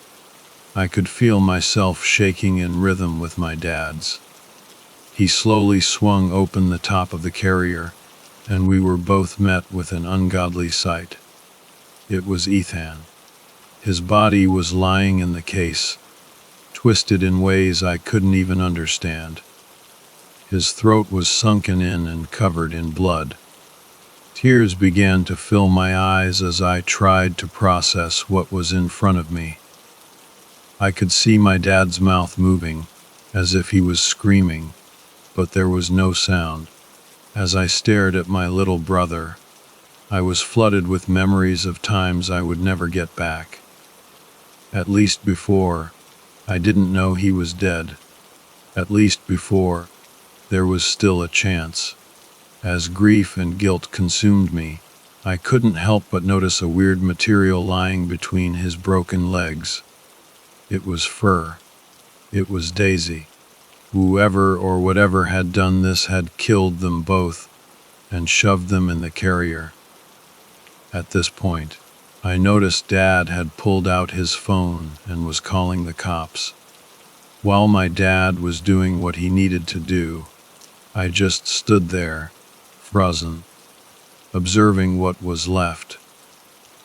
I could feel myself shaking in rhythm with my dad's. He slowly swung open the top of the carrier, and we were both met with an ungodly sight. It was Ethan. His body was lying in the case, twisted in ways I couldn't even understand. His throat was sunken in and covered in blood. Tears began to fill my eyes as I tried to process what was in front of me. I could see my dad's mouth moving, as if he was screaming, but there was no sound. As I stared at my little brother, I was flooded with memories of times I would never get back. At least before, I didn't know he was dead. At least before, there was still a chance. As grief and guilt consumed me, I couldn't help but notice a weird material lying between his broken legs. It was fur. It was Daisy. Whoever or whatever had done this had killed them both and shoved them in the carrier. At this point, I noticed Dad had pulled out his phone and was calling the cops. While my dad was doing what he needed to do, I just stood there, frozen, observing what was left.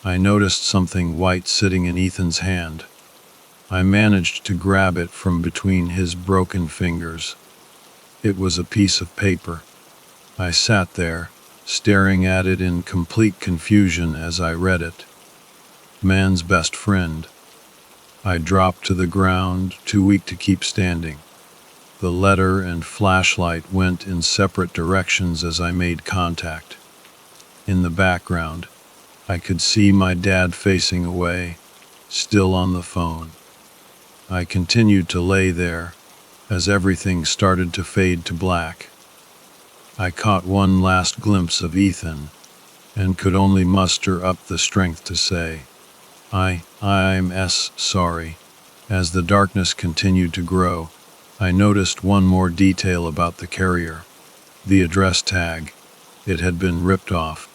I noticed something white sitting in Ethan's hand. I managed to grab it from between his broken fingers. It was a piece of paper. I sat there, staring at it in complete confusion as I read it. Man's best friend. I dropped to the ground, too weak to keep standing. The letter and flashlight went in separate directions as I made contact. In the background, I could see my dad facing away, still on the phone. I continued to lay there, as everything started to fade to black. I caught one last glimpse of Ethan, and could only muster up the strength to say, I'm sorry. As the darkness continued to grow, I noticed one more detail about the carrier. The address tag. It had been ripped off,